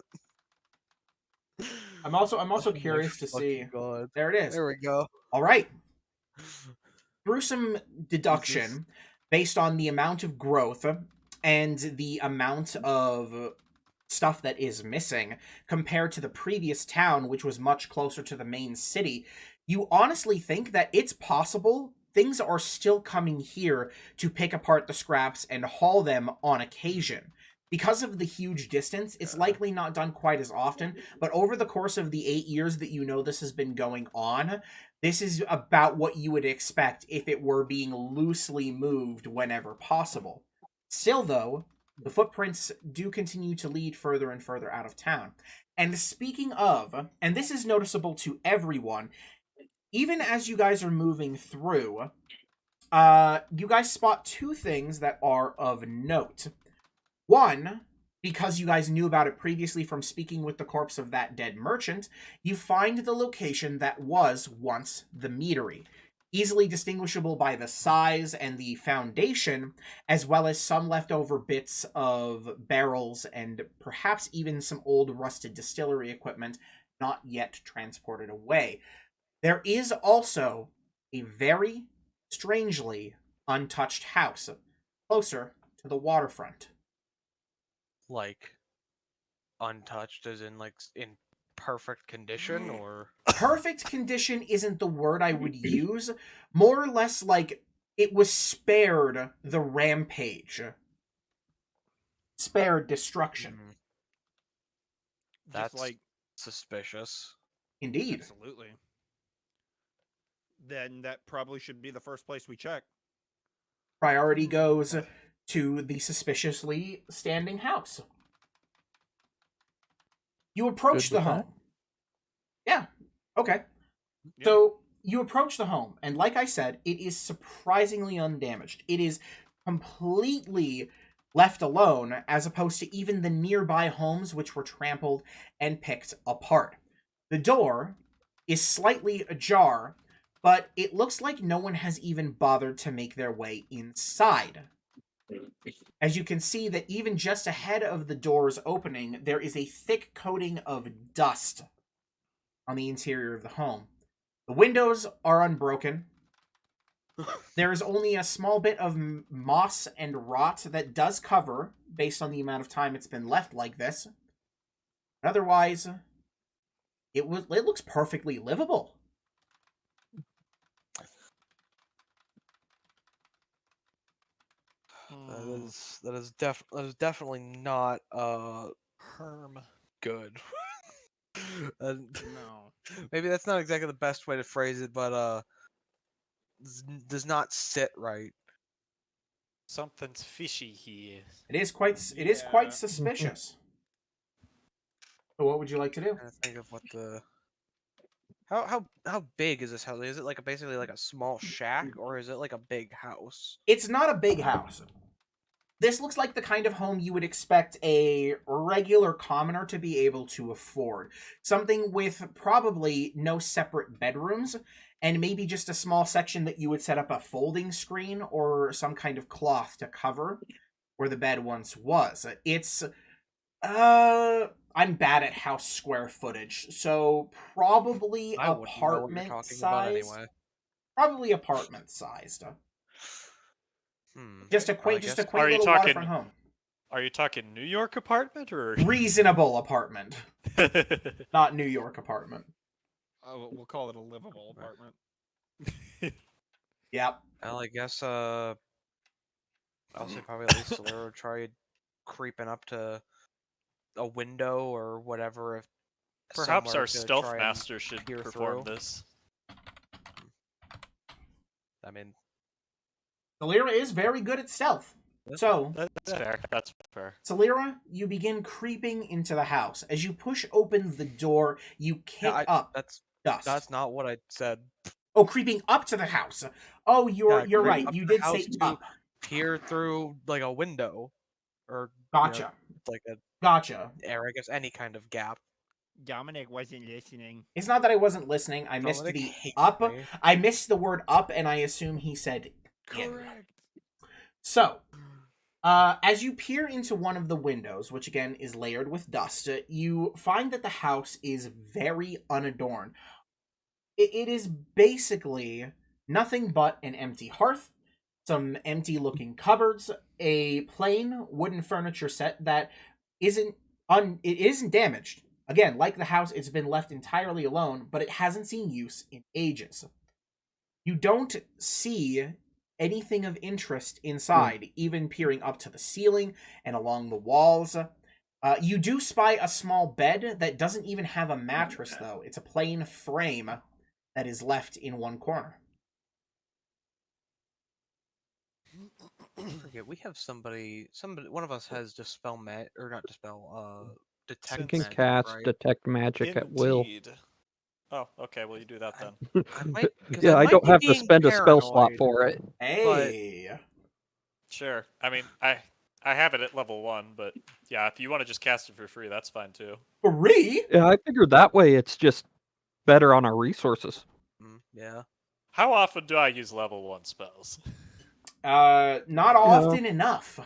it. I'm also Oh my curious to see. fucking God. There it is. There we go. All right. Through some deduction, based on the amount of growth and the amount of stuff that is missing compared to the previous town, which was much closer to the main city, you honestly think that it's possible things are still coming here to pick apart the scraps and haul them on occasion. Because of the huge distance, it's likely not done quite as often, but over the course of the 8 years that you know this has been going on, this is about what you would expect if it were being loosely moved whenever possible. Still, though, the footprints do continue to lead further and further out of town. And speaking of, and this is noticeable to everyone, even as you guys are moving through, you guys spot two things that are of note. One, because you guys knew about it previously from speaking with the corpse of that dead merchant, you find the location that was once the meadery, easily distinguishable by the size and the foundation, as well as some leftover bits of barrels and perhaps even some old rusted distillery equipment not yet transported away. There is also a very strangely untouched house closer to the waterfront. Like, untouched as in, like, in perfect condition, or? Perfect condition isn't the word I would use. More or less like it was spared the rampage. Spared destruction. Just That's like suspicious. Indeed. absolutely. Then that probably should be the first place we check. Priority goes to the suspiciously standing house. You approach Good the with that? home. Yeah. Okay. Yeah. So you approach the home, and like I said, it is surprisingly undamaged. It is completely left alone, as opposed to even the nearby homes which were trampled and picked apart. The door is slightly ajar, but it looks like no one has even bothered to make their way inside. As you can see that even just ahead of the door's opening, there is a thick coating of dust on the interior of the home. The windows are unbroken. There is only a small bit of moss and rot that does cover, based on the amount of time it's been left like this. Otherwise, it looks perfectly livable. That is definitely not Herm. good. And No. maybe that's not exactly the best way to phrase it, but does not sit right. Something's fishy here. It is quite Yeah. suspicious. So what would you like to do? I'm trying to think of what the how big is this house? Is it like basically like a small shack, or is it like a big house? It's not a big house. This looks like the kind of home you would expect a regular commoner to be able to afford. Something with probably no separate bedrooms, and maybe just a small section that you would set up a folding screen or some kind of cloth to cover where the bed once was. It's, I'm bad at house square footage, so probably I wouldn't know what you're apartment talking about size. anyway. Probably apartment sized. Just a quaint, guess- quaint Are you little talking- waterfront home. Are you talking New York apartment or? Reasonable apartment, not New York apartment. We'll call it a livable apartment. Yep. Well, I guess I'll say probably at least Solero tried creeping up to a window or whatever. If Perhaps somewhere our to stealth try and master should peer perform through. this. I mean, Solera is very good at stealth. So, That's fair. That's fair. Solera, you begin creeping into the house. As you push open the door, you kick up that's dust. not what I said. Oh, creeping up to the house. Oh, you're creep right. up You to the did say house to up. Peer through like a window, or Gotcha. like a Gotcha. air. I guess any kind of gap. Dominic wasn't listening. It's not that I wasn't listening. I missed Dominic the hates up. me. I missed the word up, and I assume he said in. Correct. So, as you peer into one of the windows, which again is layered with dust, you find that the house is very unadorned. It is basically nothing but an empty hearth, some empty looking cupboards, a plain wooden furniture set that isn't It isn't damaged. Again, like the house, it's been left entirely alone, but it hasn't seen use in ages. You don't see anything of interest inside, even peering up to the ceiling and along the walls. You do spy a small bed that doesn't even have a mattress, though. It's a plain frame that is left in one corner. Forget, we have somebody. One of us has dispel or not dispel. Detect You can Since- cast right? detect magic at will. Indeed. Oh, okay. Well, you do that then. I might, 'cause Yeah, I might don't be have to being spend a spell slot paranoid. for it. Hey! Sure. I mean, I have it at level 1, but yeah, if you want to just cast it for free, that's fine too. Free? Yeah, I figured that way it's just better on our resources. Yeah. How often do I use level 1 spells? Not Yeah. often enough.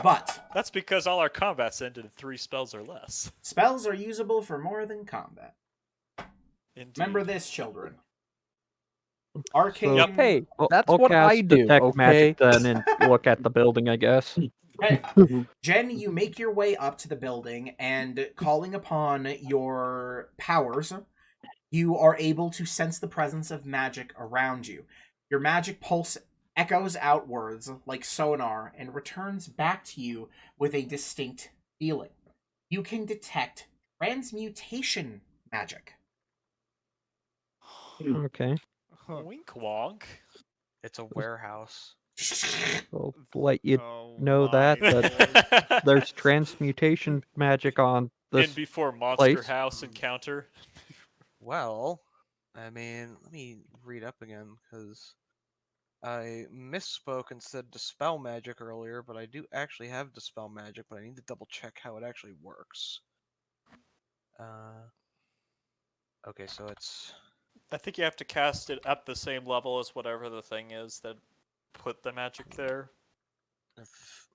But That's because all our combats end in 3 spells or less. spells are usable for more than combat. Indeed. Remember this, children. Arcane. Yep. Hey, that's I'll what cast I do. detect Okay. magic then and look at the building, I guess. Hey, Jen, you make your way up to the building, and calling upon your powers, you are able to sense the presence of magic around you. Your magic pulse echoes outwards like sonar and returns back to you with a distinct feeling. You can detect transmutation magic. Okay. Wink wonk. It's a warehouse. I'll let you Oh know my that lord. there's transmutation magic on In this. before Monster place. House encounter. Well, I mean, let me read up again because I misspoke and said dispel magic earlier, but I do actually have dispel magic, but I need to double check how it actually works. Okay, so it's I think you have to cast it at the same level as whatever the thing is that put the magic there.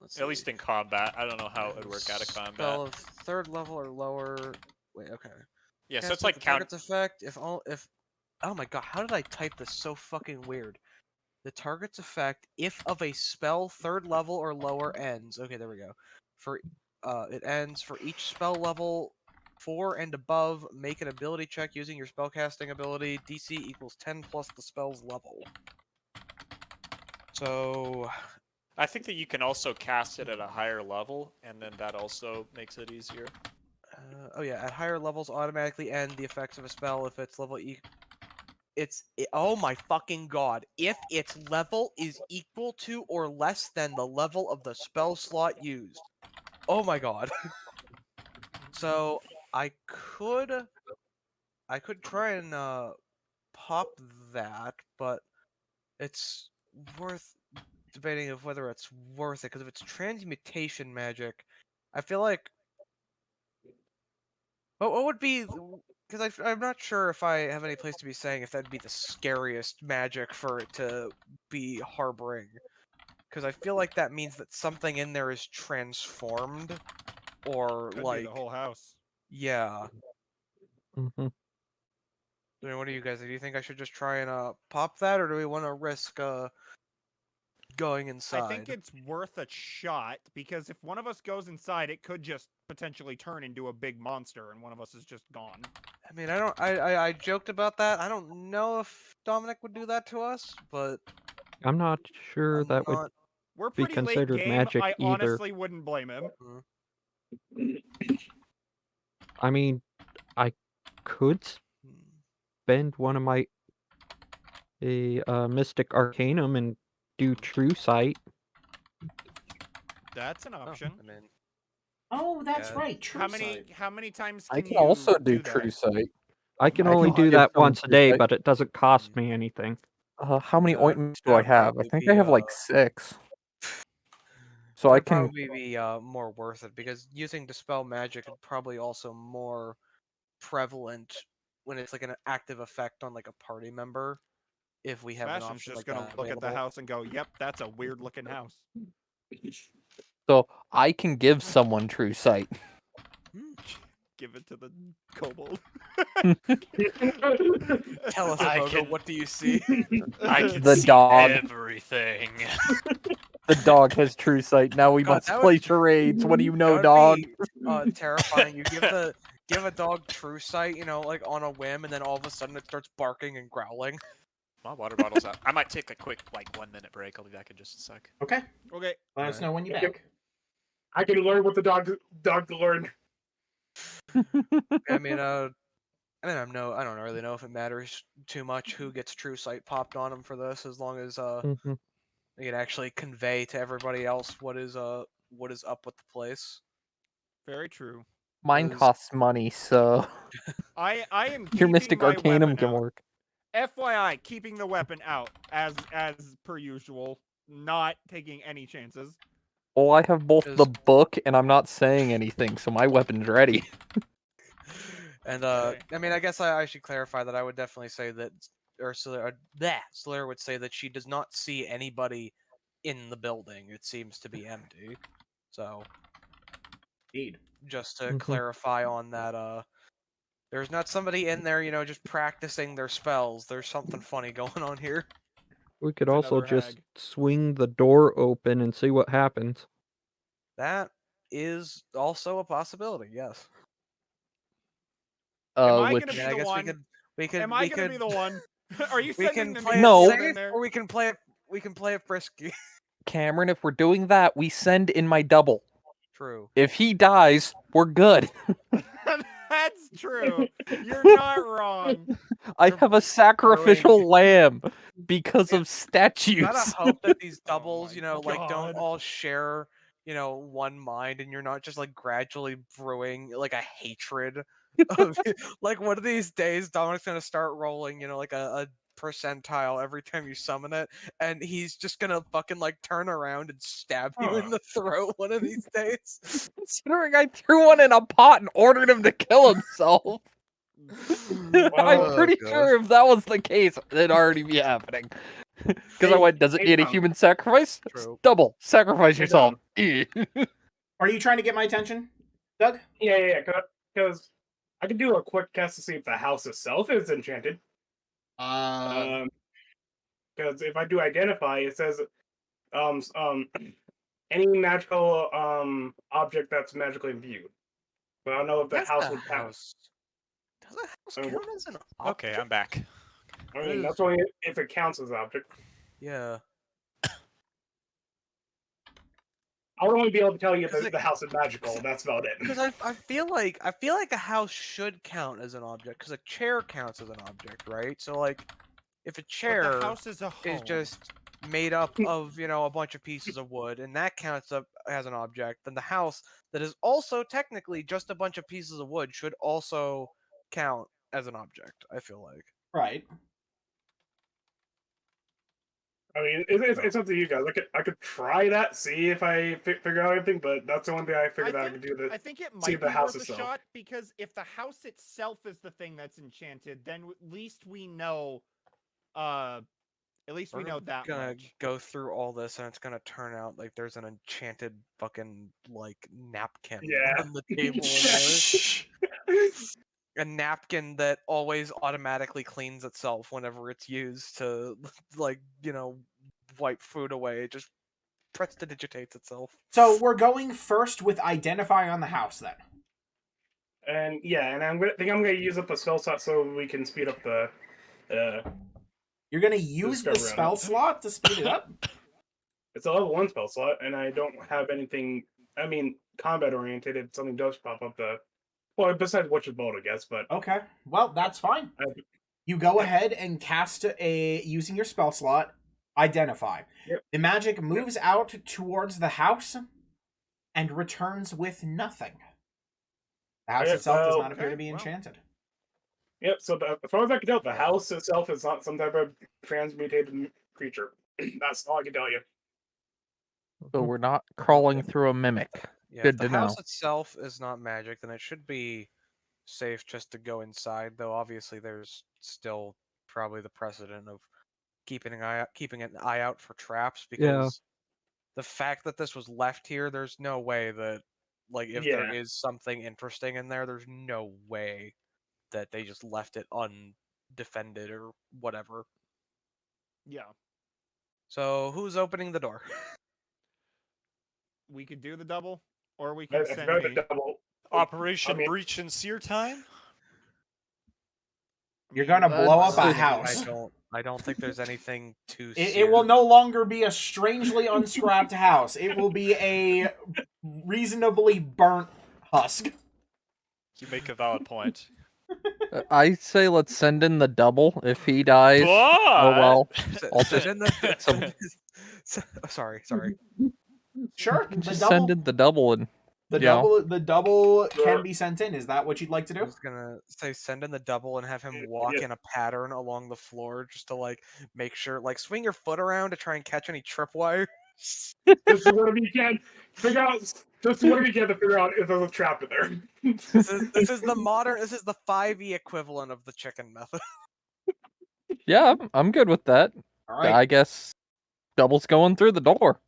let's At least in combat. I don't know how it would work out of Spell combat. of 3rd level or lower. Wait, okay. Yeah, so Cast it's at like the count. target's effect if oh my god, how did I type this so fucking weird? The target's effect if of a spell 3rd level or lower ends. Okay, there we go. For it ends for each spell level 4 and above, make an ability check using your spellcasting ability. DC equals 10 plus the spell's level. So I think that you can also cast it at a higher level, and then that also makes it easier. oh yeah, at higher levels automatically end the effects of a spell if its level oh my fucking god. If its level is equal to or less than the level of the spell slot used. Oh my god. So I could try and pop that, but it's worth debating of whether it's worth it, because if it's transmutation magic, I feel like what would be, because I'm not sure if I have any place to be saying if that'd be the scariest magic for it to be harboring, because I feel like that means that something in there is transformed, or Could like be the whole house. yeah. Mhm. I mean, what do you guys? Do you think I should just try and pop that, or do we want to risk going inside? I think it's worth a shot because if one of us goes inside, it could just potentially turn into a big monster, and one of us is just gone. I mean, I don't. I joked about that. I don't know if Dominic would do that to us, but I'm not sure I'm that would not. We're be pretty late considered game. magic I either. honestly wouldn't blame him. I mean, I could spend one of my Mystic Arcanum and do True Sight. That's an option. I mean, Oh, that's Yeah. right. True How many sight. how many times I can can you also do that? True Sight. I can I only can do give that someone once a True day, Sight. but it doesn't cost me anything. How many Yeah, ointments do I that'd have? I probably think be, I have like 6. So I that'd can. probably be more worth it, because using dispel magic is probably also more prevalent when it's like an active effect on like a party member. If we have an Sebastian's option just like gonna that look at the available. house and go, "Yep, that's a weird looking house." So I can give someone True Sight. Give it to the kobold. Tell us, I Abogo, can- what do you see? I can The see dog. everything. The dog has true sight. Now we God, must that would- play charades. What do you know, That dog? would be terrifying. You give a dog true sight, you know, like on a whim, and then all of a sudden it starts barking and growling. My water bottle's out. I might take a quick 1 minute break. I'll be back in just a sec. Okay. Okay. Let us know when you're Yep. back. I can learn what the dog to learn. I mean, I don't really know if it matters too much who gets true sight popped on him for this, as long as Mhm. they can actually convey to everybody else what is up with the place. Very true. Mine Is- costs money, so I am your keeping Mystic my Arcanum weapon can out. work. FYI, keeping the weapon out as per usual, not taking any chances. Well, I have both the Is- book and I'm not saying anything, so my weapon's ready. And Okay. I mean, I guess I should clarify that I would definitely say that Ursula, Slayer would say that she does not see anybody in the building. It seems to be empty. So Indeed. just to Mhm. clarify on that, there's not somebody in there, you know, just practicing their spells. There's something funny going on here. We could It's also another just hag. swing the door open and see what happens. That is also a possibility. Yes. Am I Which gonna I be mean, I the guess one? we could Am I we gonna could be the one? Are you we sending can the play No. it news in safe, there? or we can play it frisky. Cameron, if we're doing that, we send in my double. True. If he dies, we're good. That's true. You're not wrong. I have a sacrificial lamb because of You statues. gotta hope that these Oh doubles, my you know, like don't God. all share, you know, one mind, and you're not just like gradually brewing like a hatred of like one of these days Dominic's gonna start rolling, you know, like a percentile every time you summon it, and he's just gonna fucking like turn around and stab you in the throat one of these days. Considering I threw one in a pot and ordered him to kill himself. I'm Well, pretty God. sure if that was the case, it'd already be happening. Because I went, does it Hey, need a Tom. human sacrifice? True. Double. Sacrifice Hey, yourself. Are you trying to get my attention, Doug? Yeah. Because I could do a quick test to see if the house itself is enchanted. Because if I do identify, it says any magical object that's magically imbued. But I don't know if the Does house the would count. house does the house I mean, count as an Okay, object? I'm back. I It mean, is- that's only if it counts as an object. Yeah. I would only be able to tell you Because if the house is magical. That's about it. Because I feel like a house should count as an object, because a chair counts as an object, right? So like, if a But chair the house is a home. is just made up of, you know, a bunch of pieces of wood, and that counts up as an object, then the house that is also technically just a bunch of pieces of wood should also count as an object. I feel like. Right. I mean, it's up to you guys. I could try that, see if I figure out anything, but that's the one thing I figured out I could do. I think it see might the be house worth itself. a shot because if the house itself is the thing that's enchanted, then at least we know. At least we We're know that gonna much. go through all this, and it's gonna turn out like there's an enchanted fucking like napkin Yeah. on the table in there. A napkin that always automatically cleans itself whenever it's used to, like, you know, wipe food away. It just prestidigitates itself. So we're going first with identify on the house then. And yeah, and I'm gonna use up a spell slot so we can speed up the. You're gonna use the discover on spell it. slot to speed it up. It's a level 1 spell slot, and I don't have anything. I mean, combat oriented. If something does pop up, well, besides Witch's Bolt, I guess. But Okay. Well, that's fine. You go ahead and cast using your spell slot, identify. Yep. The magic moves out towards the house and returns with nothing. The house Okay, itself does so- not appear to be okay, well. enchanted. Yep. So as far as I can tell, the house itself is not some type of transmutated creature. That's all I can tell you. So we're not crawling through a mimic. Yeah, Good if the to know. house itself is not magic, then it should be safe just to go inside. Though obviously, there's still probably the precedent of keeping an eye out for traps, because the fact that this was left here, there's no way that, like, if there Yeah. is something interesting in there, there's no way that they just left it undefended or whatever. Yeah. So who's opening the door? we could do the double, or we I can forgot send the me. double. Operation I mean- Breach and Sear time? You're gonna Uh, blow up so a I house. I don't think there's anything to. It will no longer be a strangely unscrapped house. It will be a reasonably burnt husk. You make a valid point. I say let's send in the double. If he dies, But oh well. I'll Send just in the. some- Sorry. Sure, can the just double, send in the double and the you know. double Sure. can be sent in. Is that what you'd like to I do? was gonna say send in the double and have him Yeah, walk yeah. in a pattern along the floor just to like make sure, like swing your foot around to try and catch any tripwire. This is what we can figure out. This is what we can to figure out if there's a trap in there. This is the modern. This is the 5e equivalent of the chicken method. Yeah, I'm good with that. All right. I guess double's going through the door.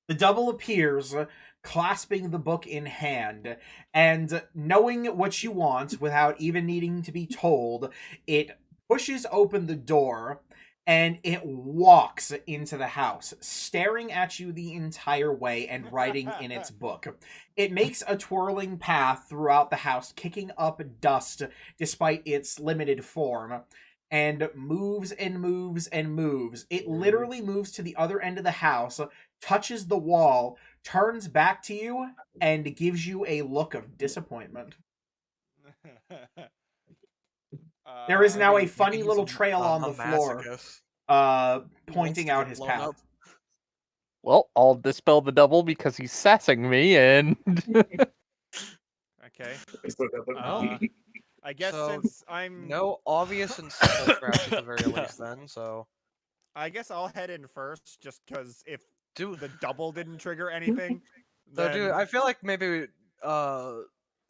The double appears, clasping the book in hand, and knowing what you want without even needing to be told, it pushes open the door and it walks into the house, staring at you the entire way and writing in its book. It makes a twirling path throughout the house, kicking up dust despite its limited form, and moves and moves and moves. It literally moves to the other end of the house, touches the wall, turns back to you, and gives you a look of disappointment. There is now a funny Maybe little he's trail on the floor, masochist. pointing to out get his blown path. up. Well, I'll dispel the double because he's sassing me and Okay. So that- Uh, I guess So, since I'm No obvious and simple traps at the very least. Then so I guess I'll head in first, just because if do the double didn't trigger anything, So, then dude, I feel like maybe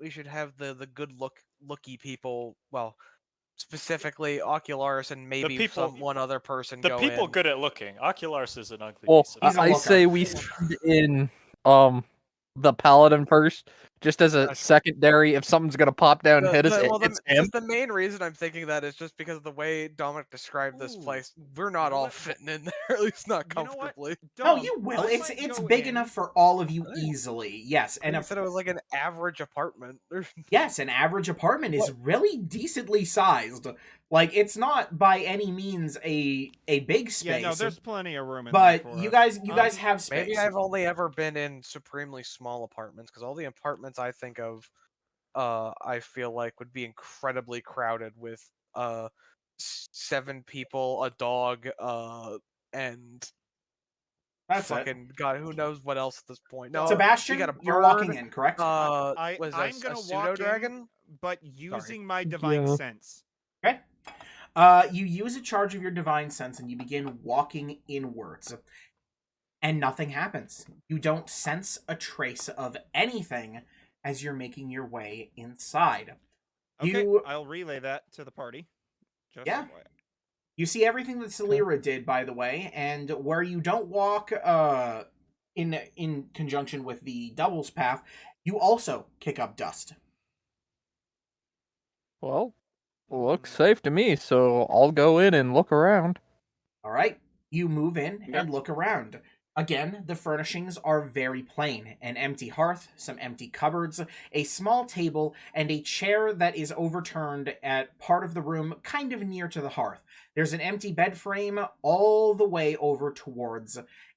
we should have the good looky people. Well, specifically Ocularis and maybe people- one other person The go people in. good at looking. Ocularis is an ugly well, piece of He's a I looker. say we send in the paladin first, just as a Gotcha. secondary. If something's gonna pop down and hit us, it's him. Just the main reason I'm thinking that is just because of the way Dominic described this Ooh, place. We're not you know all what? fitting in there, at least not You know what? comfortably. No, Dom, you will. I It's might go big in- enough for all of you Right. easily. Yes, And and I said it was like an average apartment. yes, an average apartment is really decently sized. Like it's not by any means a big space. Yeah, no, there's plenty of room in but there for you us. guys have space. Maybe I've only ever been in supremely small apartments because all the apartments I think of, I feel like would be incredibly crowded with 7 people, a dog, and That's fucking God, who knows what else at this point? No, Sebastian, we got a you're walking bird, in, correct? was I'm a gonna pseudo walk dragon? in, but using my divine Yeah. sense. Okay. You use a charge of your divine sense and you begin walking inwards. And nothing happens. You don't sense a trace of anything as you're making your way inside. Okay, You- I'll relay that to the party. Just Yeah. FYI. You see everything that Celira did, by the way, and where you don't walk in conjunction with the doubles path, you also kick up dust. Well, looks safe to me, so I'll go in and look around. All right, you move in Yeah. and look around. Again, the furnishings are very plain. An empty hearth, some empty cupboards, a small table, and a chair that is overturned at part of the room kind of near to the hearth. There's an empty bed frame all the way over towards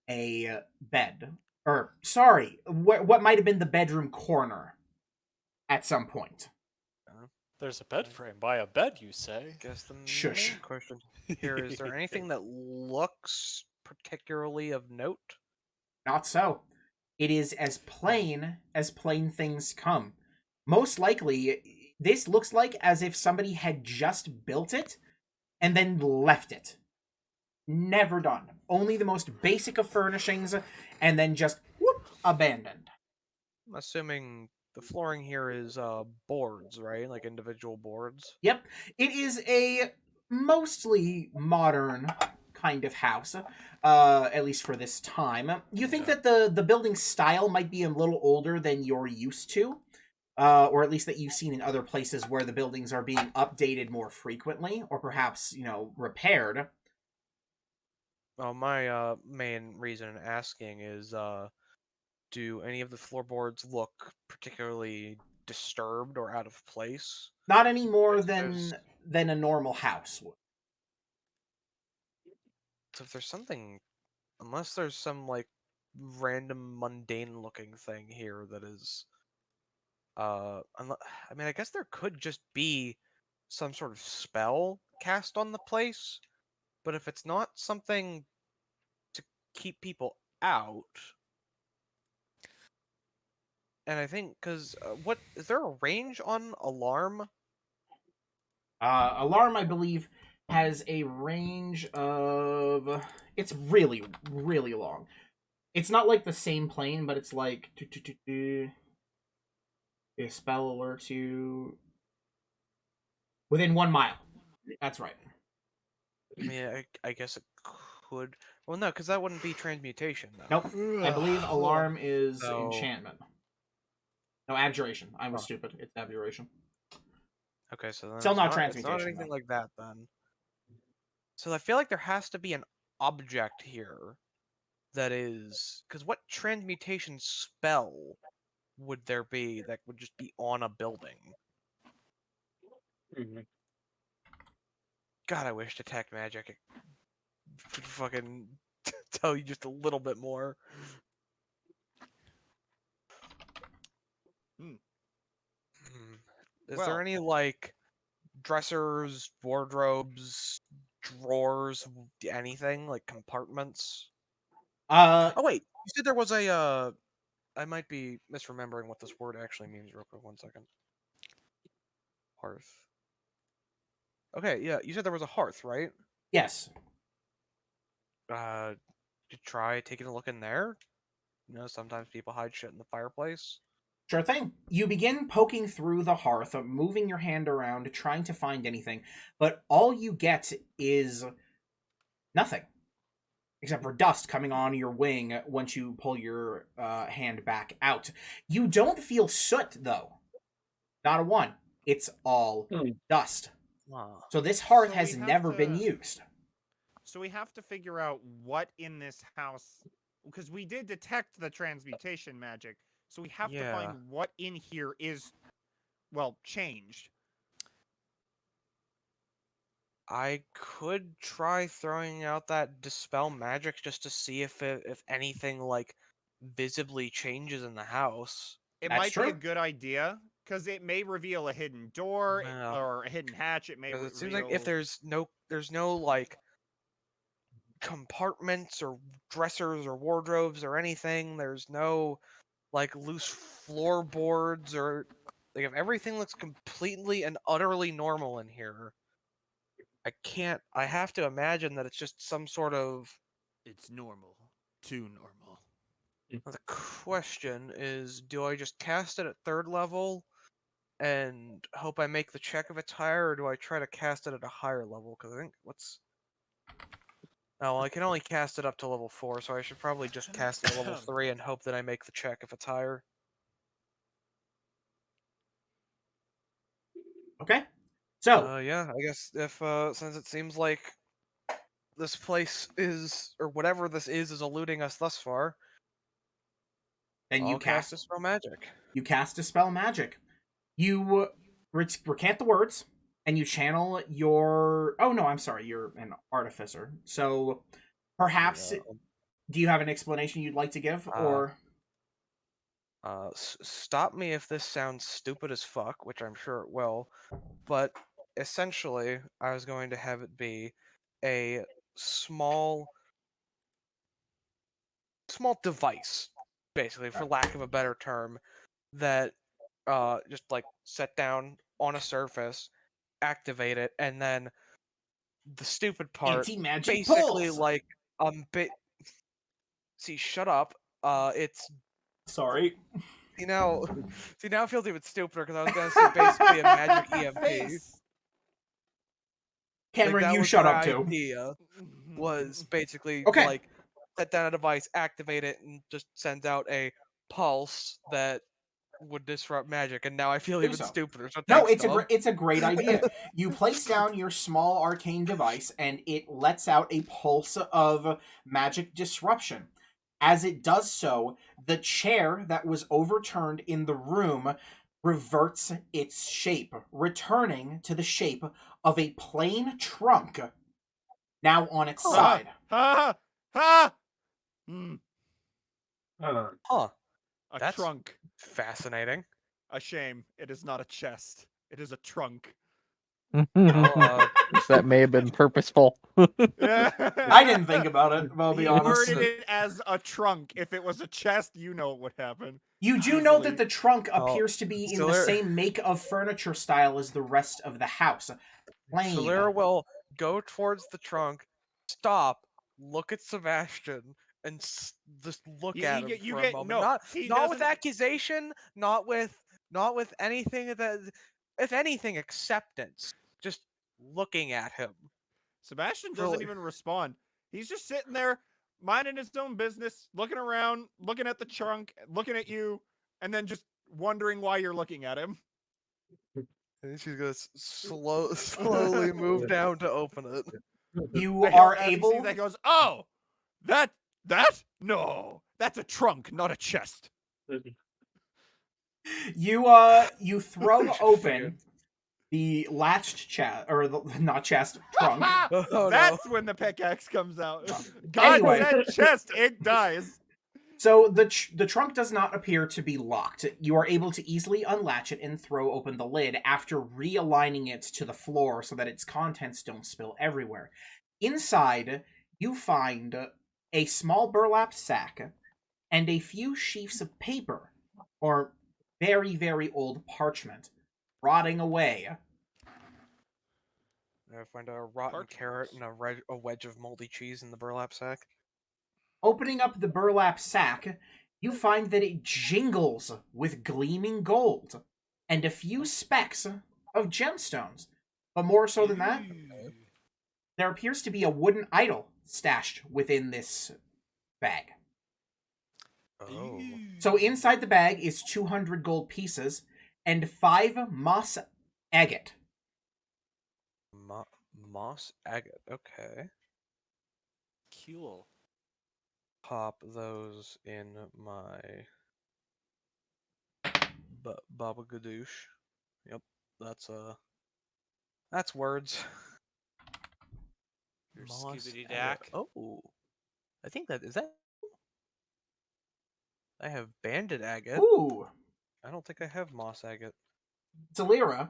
a bed. Or, sorry, what might have been the bedroom corner at some point. There's a bed frame by a bed, you say? Guess the Shush. main question here is: there anything that looks particularly of note? Not so. It is as plain things come. Most likely, this looks like as if somebody had just built it and then left it. Never done. Only the most basic of furnishings and then just whoop, abandoned. I'm assuming the flooring here is boards, right? Like individual boards. Yep. It is a mostly modern kind of house, at least for this time. You think that the building style might be a little older than you're used to, or at least that you've seen in other places where the buildings are being updated more frequently, or perhaps, repaired. Well, my main reason in asking is do any of the floorboards look particularly disturbed or out of place? Not any more If there's- than a normal house would. So if there's something, unless there's some like random mundane looking thing here that is, I mean, I guess there could just be some sort of spell cast on the place, but if it's not something to keep people out, and I think because what is there a range on alarm? Alarm, I believe, has a range of. It's really, really long. It's not like the same plane, but it's like a spell alert you within 1 mile. That's right. I mean, I guess it could. Well, no, because that wouldn't be transmutation, though. Nope. I believe alarm is So- enchantment. No, abjuration. I was Oh. stupid. It's abjuration. Okay, so then Still it's not It's transmutation, not anything though. like that then. So I feel like there has to be an object here that is because what transmutation spell would there be that would just be on a building? God, I wish Detect Magic could fucking tell you just a little bit more. Is Well- there any like dressers, wardrobes, drawers, anything like compartments? Oh wait, you said there was a. I might be misremembering what this word actually means. Real quick, 1 second. Hearth. Okay, yeah, you said there was a hearth, right? Yes. Did you try taking a look in there? You know, sometimes people hide shit in the fireplace. Sure thing. You begin poking through the hearth, moving your hand around, trying to find anything, but all you get is nothing. Except for dust coming on your wing once you pull your hand back out. You don't feel soot, though. Not a one. It's all dust. Wow. So this hearth So has we have never been to- used. So we have to figure out what in this house, because we did detect the transmutation magic. So we have to Yeah. find what in here is, well, changed. I could try throwing out that dispel magic just to see if anything like visibly changes in the house. It That's might be a true. good idea because it may reveal a hidden door Yeah. or a hidden hatch. It may Because reveal. it seems like if there's no like compartments or dressers or wardrobes or anything, there's no like loose floorboards or like if everything looks completely and utterly normal in here, I have to imagine that it's just some sort of. It's normal. Too normal. The question is, do I just cast it at 3rd level and hope I make the check if it's higher, or do I try to cast it at a higher level? Because I think oh, well, I can only cast it up to level 4, so I should probably just cast it at level 3 and hope that I make the check if it's higher. Okay. So, Yeah, I guess if since it seems like this place is, or whatever this is eluding us thus far, then you I'll cast Dispel Magic. You cast Dispel Magic. You recant the words, and you channel your... Oh, no, I'm sorry. You're an artificer. So, perhaps... Do you have an explanation you'd like to give, or... Stop me if this sounds stupid as fuck, which I'm sure it will, but essentially, I was going to have it be a small device, basically, for lack of a better term, that just like set down on a surface, activate it, and then the stupid part, Anti-magic basically pulse! like bit. See, shut up. It's Sorry. see now it feels even stupider because I was gonna say basically a magic EMP. Face. Cameron, that you was shut my up too. idea, was basically Okay. like set down a device, activate it, and just sends out a pulse that would disrupt magic. And now I feel Do even so. stupider. So No, thanks, Tom. it's a great idea. You place down your small arcane device, and it lets out a pulse of magic disruption. As it does so, the chair that was overturned in the room reverts its shape, returning to the shape of a plain trunk, now on its side. Ha! Ha! Hmm. Huh. Huh. A That's- trunk. Fascinating. A shame. It is not a chest. It is a trunk. Well, That may have been purposeful. Yeah. I didn't think about it, I'll be He honest. worded it as a trunk. If it was a chest, you know what would happen. You do know Easily. that the trunk Oh, appears to be in the Solera- same make of furniture style as the rest of the house. Plain. Solera will go towards the trunk, stop, look at Sebastian, and just look You- at you him get- you for get- a moment. no, not he not with doesn't- accusation, not with anything that, if anything, acceptance. Just looking at him. Sebastian doesn't Really? even respond. He's just sitting there, minding his own business, looking around, looking at the trunk, looking at you, and then just wondering why you're looking at him. And she's gonna slowly move down to open it. You And are as he able. sees that, goes, "Oh, that? No, that's a trunk, not a chest." You throw Should've open figured. the latched chest, or the not chest, trunk. Oh no. That's when the pickaxe comes out. God Anyway. said chest, it dies. So the trunk does not appear to be locked. You are able to easily unlatch it and throw open the lid after realigning it to the floor so that its contents don't spill everywhere. Inside, you find a small burlap sack and a few sheafs of paper, or very, very old parchment, rotting away. I find a rotten Parchments. carrot and a wedge of moldy cheese in the burlap sack. Opening up the burlap sack, you find that it jingles with gleaming gold and a few specks of gemstones. But more so than that, there appears to be a wooden idol stashed within this bag. Oh. So inside the bag is 200 gold pieces and 5 moss agate. Moss agate. Okay. Cool. Pop those in my Baba Gadoosh. Yep, that's words. Your Moss Scooby-Doo agate. Dack. Oh, I think that is that. I have banded agate. Ooh, I don't think I have moss agate. Zelira,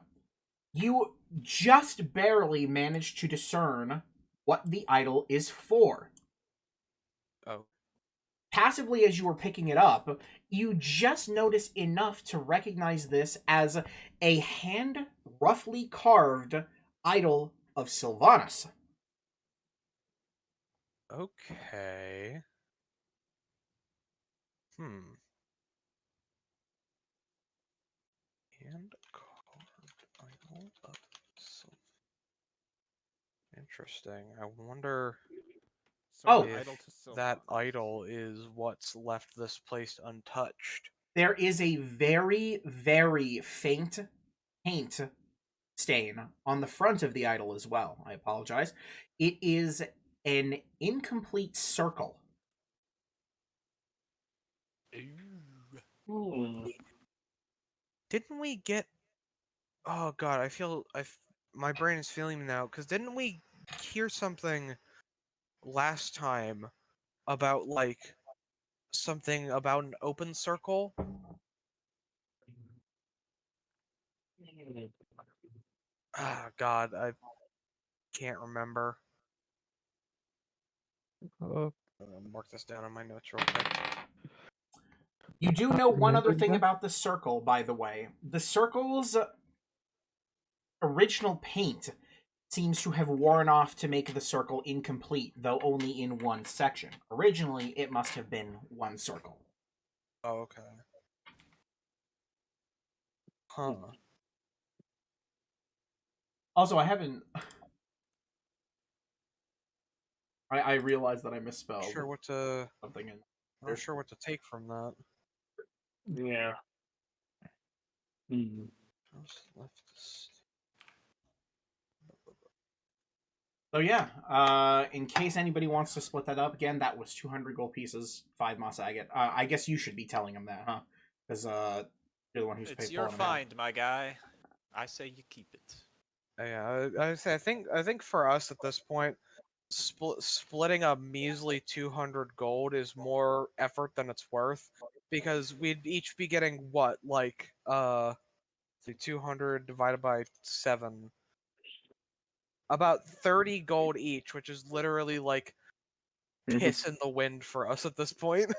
you just barely managed to discern what the idol is for. Oh, Passively, as you were picking it up, you just notice enough to recognize this as a hand roughly carved idol of Sylvanas. okay. Hand carved idol of Interesting. I wonder So Oh. an if idol to that Sylvanas. idol is what's left this place untouched. There is a very, very faint paint stain on the front of the idol as well. I apologize. It is an incomplete circle. Didn't we get? Oh God, my brain is feeling me now. Cause didn't we hear something last time about something about an open circle? Ah, God, I can't remember. Uh, I'm gonna mark this down on my notes real quick. You do know one other Remembering thing that? about the circle, by the way. The circle's original paint seems to have worn off to make the circle incomplete, though only in one section. Originally, it must have been one circle. Oh, okay. Huh. Also, I haven't... I realized that I misspelled Sure what to. something in... Not sure what to take from that. Yeah. Just left this. So yeah, in case anybody wants to split that up, again, that was 200 gold pieces, 5 moss agate. I guess you should be telling him that, huh? Because you're the one who's It's pulling your him out. find, my guy. I say you keep it. Yeah, I think for us at this point, splitting a measly 200 gold is more effort than it's worth, because we'd each be getting what, like, 200 divided by 7, about 30 gold each, which is literally like piss in the wind for us at this point.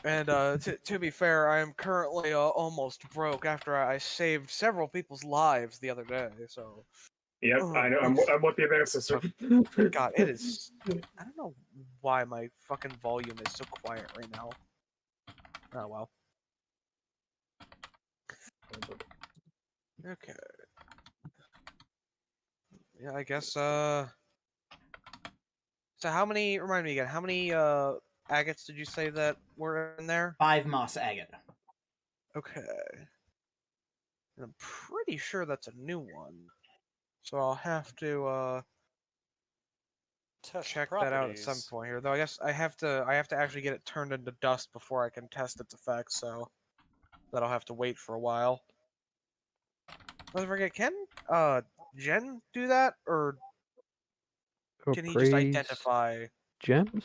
And to be fair, I am currently almost broke after I saved several people's lives the other day. So Yep, I know. I'm with you there, sister. God, it is. I don't know why my fucking volume is so quiet right now. Oh well. Okay. Yeah, I guess. So how many? Remind me again. How many agates did you say that were in there? 5 moss agate. Okay. And I'm pretty sure that's a new one. So I'll have to Test check that out at some properties. point here. Though I guess I have to actually get it turned into dust before I can test its effects, so that'll have to wait for a while. Let's forget, can Jen do that, or can he just Appraise identify? gems?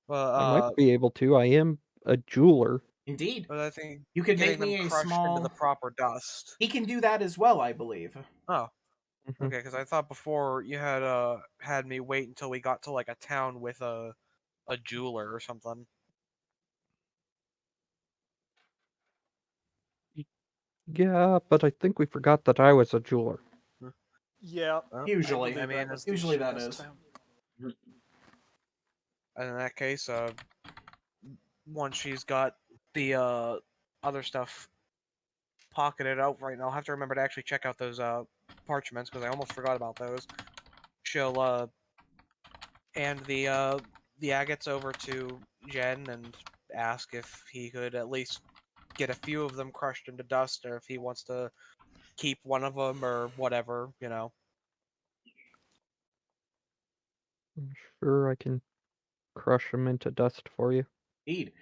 Well, I might be able to. I am a jeweler. Indeed. but I think You could getting make them me a crushed into the small... proper dust. He can do that as well, I believe. Oh, Mhm. okay. Because I thought before you had me wait until we got to like a town with a jeweler or something. Yeah, but I think we forgot that I was a jeweler. Yeah. Well, Usually. believe I mean, that was the Usually issue that last is. time. and in that case, once she's got the other stuff pocketed out right now, I'll have to remember to actually check out those parchments because I almost forgot about those. She'll hand the agates over to Jen and ask if he could at least get a few of them crushed into dust, or if he wants to keep one of them or whatever, you know. I'm sure I can crush them into dust for you. Indeed.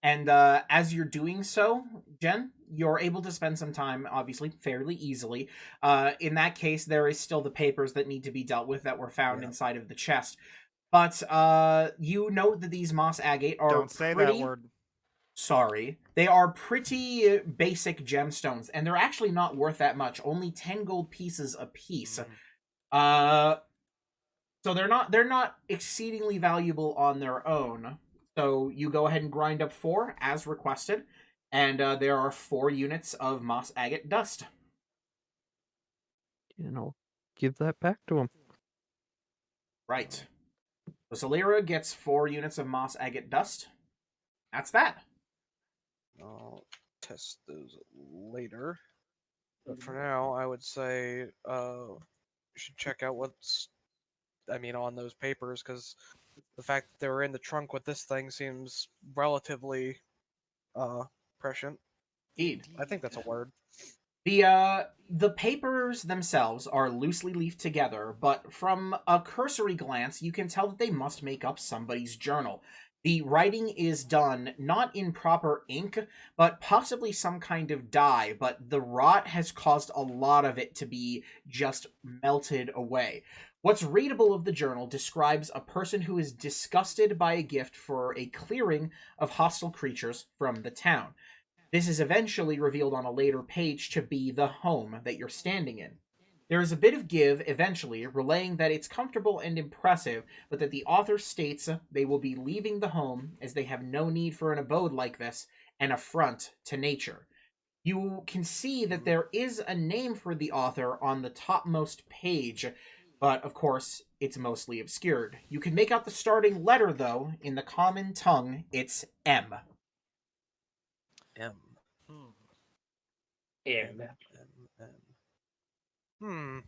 And as you're doing so, Jen, you're able to spend some time, obviously, fairly easily. In that case, there is still the papers that need to be dealt with that were found Yeah. inside of the chest. But you note that these moss agate are Don't say pretty... that word. Sorry. They are pretty basic gemstones, and they're actually not worth that much. Only 10 gold pieces apiece. So they're not exceedingly valuable on their own. So you go ahead and grind up 4 as requested, and there are 4 units of moss agate dust. And I'll give that back to him. Right. So Salira gets 4 units of moss agate dust. That's that. I'll test those later. But for now, I would say you should check out what's, on those papers, because the fact that they were in the trunk with this thing seems relatively prescient. Indeed. I think that's a word. The papers themselves are loosely leafed together, but from a cursory glance, you can tell that they must make up somebody's journal. The writing is done not in proper ink, but possibly some kind of dye, but the rot has caused a lot of it to be just melted away. What's readable of the journal describes a person who is disgusted by a gift for a clearing of hostile creatures from the town. This is eventually revealed on a later page to be the home that you're standing in. There is a bit of give eventually, relaying that it's comfortable and impressive, but that the author states they will be leaving the home as they have no need for an abode like this, an affront to nature. You can see that there is a name for the author on the topmost page, but of course, it's mostly obscured. You can make out the starting letter, though. In the common tongue, it's M. M. And Hmm.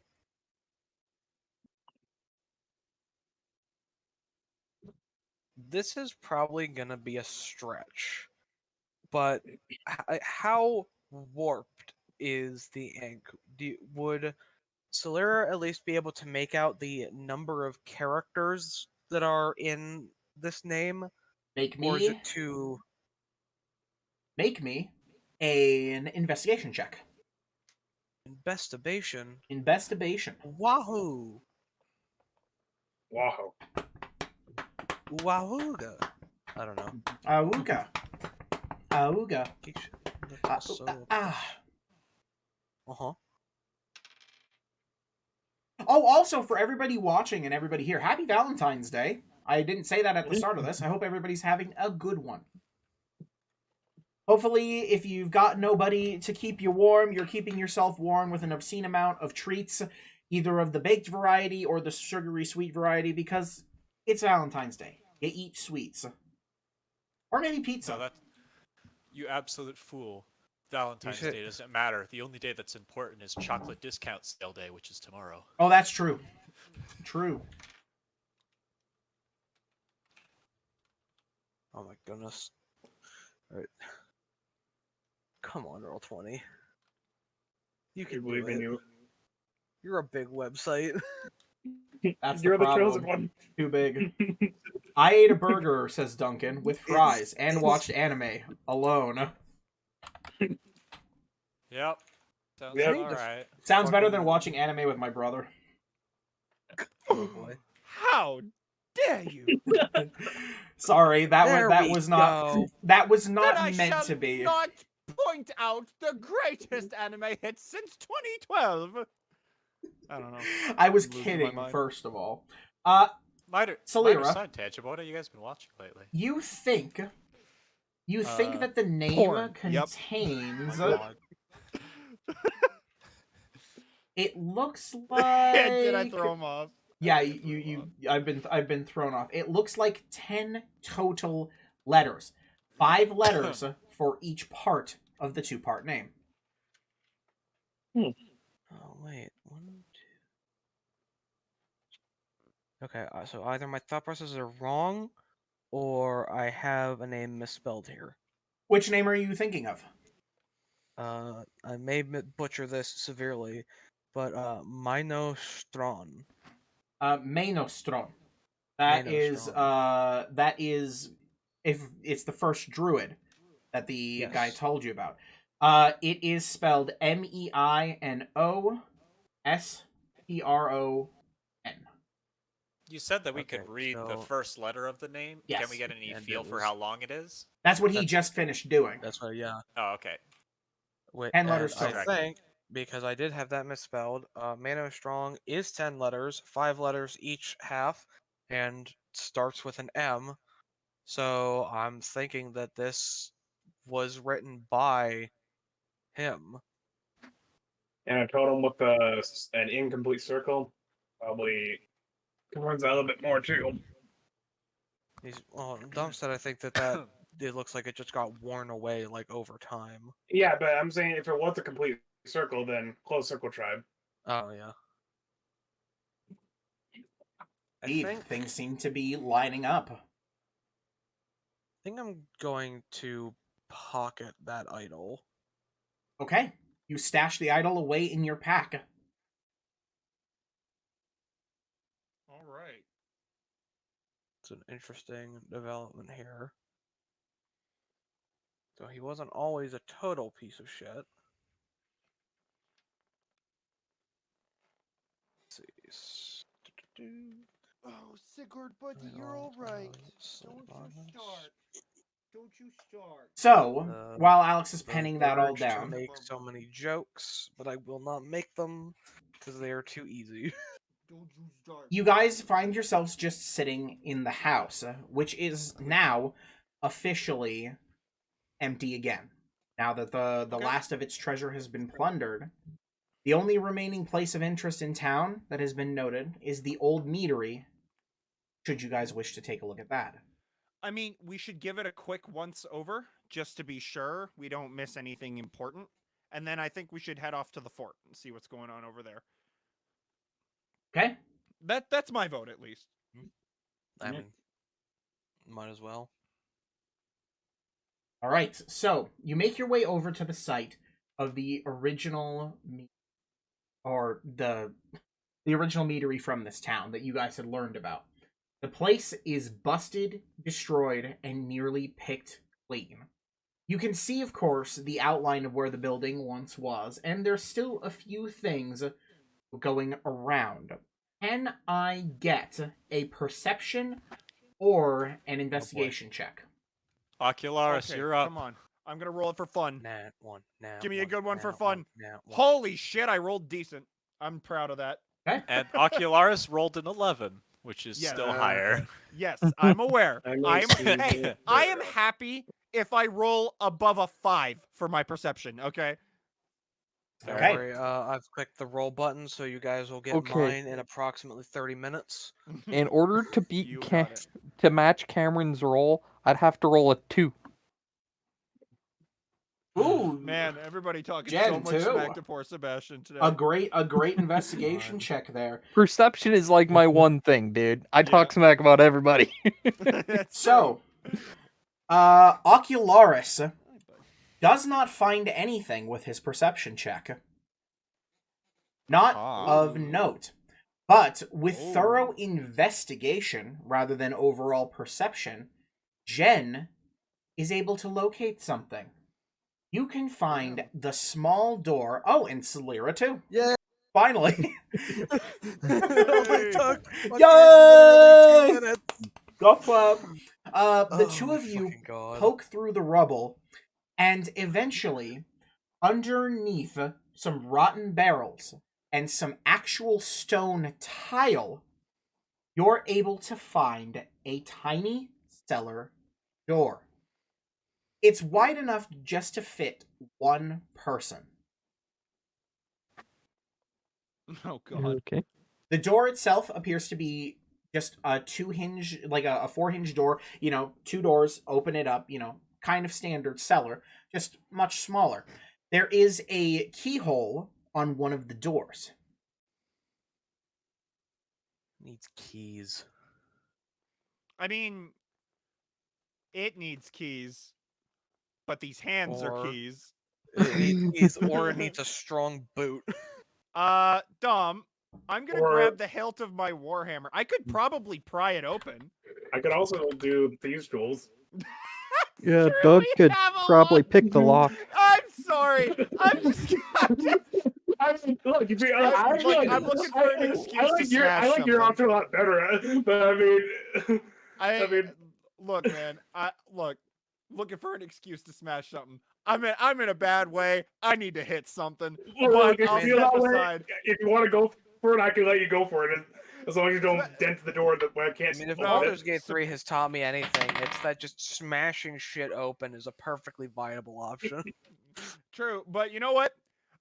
This is probably gonna be a stretch. but how warped is the ink? Would Solera at least be able to make out the number of characters that are in this name, Make or is me it too? an investigation check. Investigation? Investigation. Wahoo! Wow. Wahooga! I don't know. Auga. Auga. Uh-huh. Oh, also for everybody watching and everybody here, happy Valentine's Day. I didn't say that at the start of this. I hope everybody's having a good one. Hopefully, if you've got nobody to keep you warm, you're keeping yourself warm with an obscene amount of treats, either of the baked variety or the sugary sweet variety, because it's Valentine's Day. You eat sweets. Or maybe pizza. No, you absolute fool. Valentine's Day doesn't matter. The only day that's important is chocolate discount sale day, which is tomorrow. Oh, that's true. True. Oh my goodness. Alright. Come on, Roll20. You can believe in you. You're a big website. That's You're the the chosen problem. one. Too big. I ate a burger, says Duncan, with fries, and watched anime alone. Yep. Sounds Yep. alright. Sounds better than watching anime with my brother. Oh boy. How dare you? Sorry, that There was we was not go. that was Then I not meant shall to be. not point out the greatest anime hit since 2012. I don't know. I was Losing my kidding, mind. first of all. Minor Solera. side tangent. What have you guys been watching lately? You think that the name porn. Yep. contains Oh my God. it looks like Did I throw him off? Yeah, I did throw him off. I've been thrown off. It looks like 10 total letters. 5 letters for each part of the two-part name. Oh wait, 1, 2. Okay, so either my thought processes are wrong, or I have a name misspelled here. Which name are you thinking of? I may butcher this severely, but Minostron. Mainostron. That Mainostron. is if it's the first druid that the guy Yes. told you about. It is spelled Meinostron. You said that we Okay, could read the so- first letter of the name. Yes. Can we get any And feel it for was- how long it is? That's what he just finished doing. That's why, yeah. Oh, okay. Wait, 10 letters and I total. think, because I did have that misspelled, Strong is 10 letters, 5 letters each half, and starts with an M. So I'm thinking that this was written by him. And a totem with an incomplete circle probably confirms that a little bit more too. Dom said I think that it looks like it just got worn away like over time. Yeah, but I'm saying if it was a complete circle, then close circle tribe. Oh yeah. I Indeed, think things seem to be lining up. I'm going to pocket that idol. Okay. You stash the idol away in your pack. All right. It's an interesting development here. So he wasn't always a total piece of shit. Let's see. Oh, Sigurd, buddy, you're all right. Don't you start. Don't you start. So, while Alex is The penning that all urge to down, make so many jokes, but I will not make them because they are too easy. Don't you start. you guys find yourselves just sitting in the house, which is now officially empty again. Now that the Okay. last of its treasure has been plundered, the only remaining place of interest in town that has been noted is the old meadery, should you guys wish to take a look at that. I mean, we should give it a quick once over, just to be sure we don't miss anything important. And then I think we should head off to the fort and see what's going on over there. Okay? That's my vote, at least. I mean, might as well. All right, so you make your way over to the site of the original or the original meadery from this town that you guys had learned about. The place is busted, destroyed, and nearly picked clean. You can see, of course, the outline of where the building once was, and there's still a few things going around. Can I get a perception or an investigation check? Ocularis, Okay, you're up. come on. I'm gonna roll it for fun. Nat one. Nat Give me a one, good one for nat fun. nat one. Holy shit, I rolled decent. I'm proud of that. Okay. And Ocularis rolled an 11, which is Yes. still higher. Yes, I'm aware. I know I'm it's hey, easy. I am happy if I roll above a 5 for my perception, okay? Don't Okay. worry, I've clicked the roll button, so you guys will get Okay. mine in approximately 30 minutes. In order to beat You got it. to match Cameron's roll, I'd have to roll a 2. Ooh, Man, everybody talking so Jen, much too. smack to poor Sebastian today. a great investigation check there. Perception is like my one thing, dude. I talk smack about everybody. That's So, Ocularis does not find anything with his perception check. Not of note. But with thorough investigation, rather than overall perception, Jen is able to locate something. You can find the small door. Oh, and Celera too. Yeah. Finally. It took fucking Yay! literally 2 minutes. Golf club. The Oh two my of you fucking God. poke through the rubble, and eventually, underneath some rotten barrels and some actual stone tile, you're able to find a tiny cellar door. It's wide enough just to fit one person. Oh god. Okay. The door itself appears to be just a 2-hinge, like a 4-hinge door. 2 doors, open it up, kind of standard cellar, just much smaller. There is a keyhole on one of the doors. Needs keys. I mean, it needs keys, but these hands are Or- keys. It needs keys, or it needs a strong boot. Dom, I'm gonna Or- grab the hilt of my warhammer. I could probably pry it open. I could also do thieves' tools. Yeah, Sure, Doug we could have a probably lot. pick the lock. I'm sorry. I'm just I mean, look, if you, I'm- I look, like, I'm looking for an excuse to smash I like your something. option a lot better, but I mean, I mean, look, man. Looking for an excuse to smash something. I'm in a bad way. I need to hit something. look, But if I'll you feel step that way, aside. if you want to go for it, I can let you go for it, as long as you don't dent the door that way I I can't. mean, if No, Baldur's it's- Gate 3 has taught me anything, it's that just smashing shit open is a perfectly viable option. True, but you know what?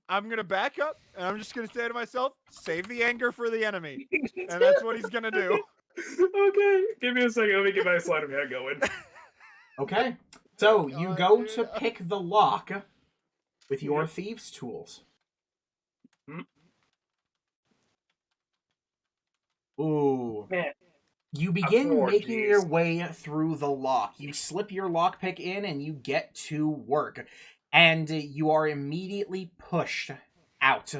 I'm gonna back up, and I'm just gonna say to myself, "Save the anger for the enemy," and that's what he's gonna do. Okay, give me a second. Let me get my sleight of hand going. Okay. So you God, go dude. to pick the lock with your Yep. thieves' tools. Hmm. Ooh. Man, You begin 4, making geez. your way through the lock. You slip your lockpick in and you get to work. And you are immediately pushed out.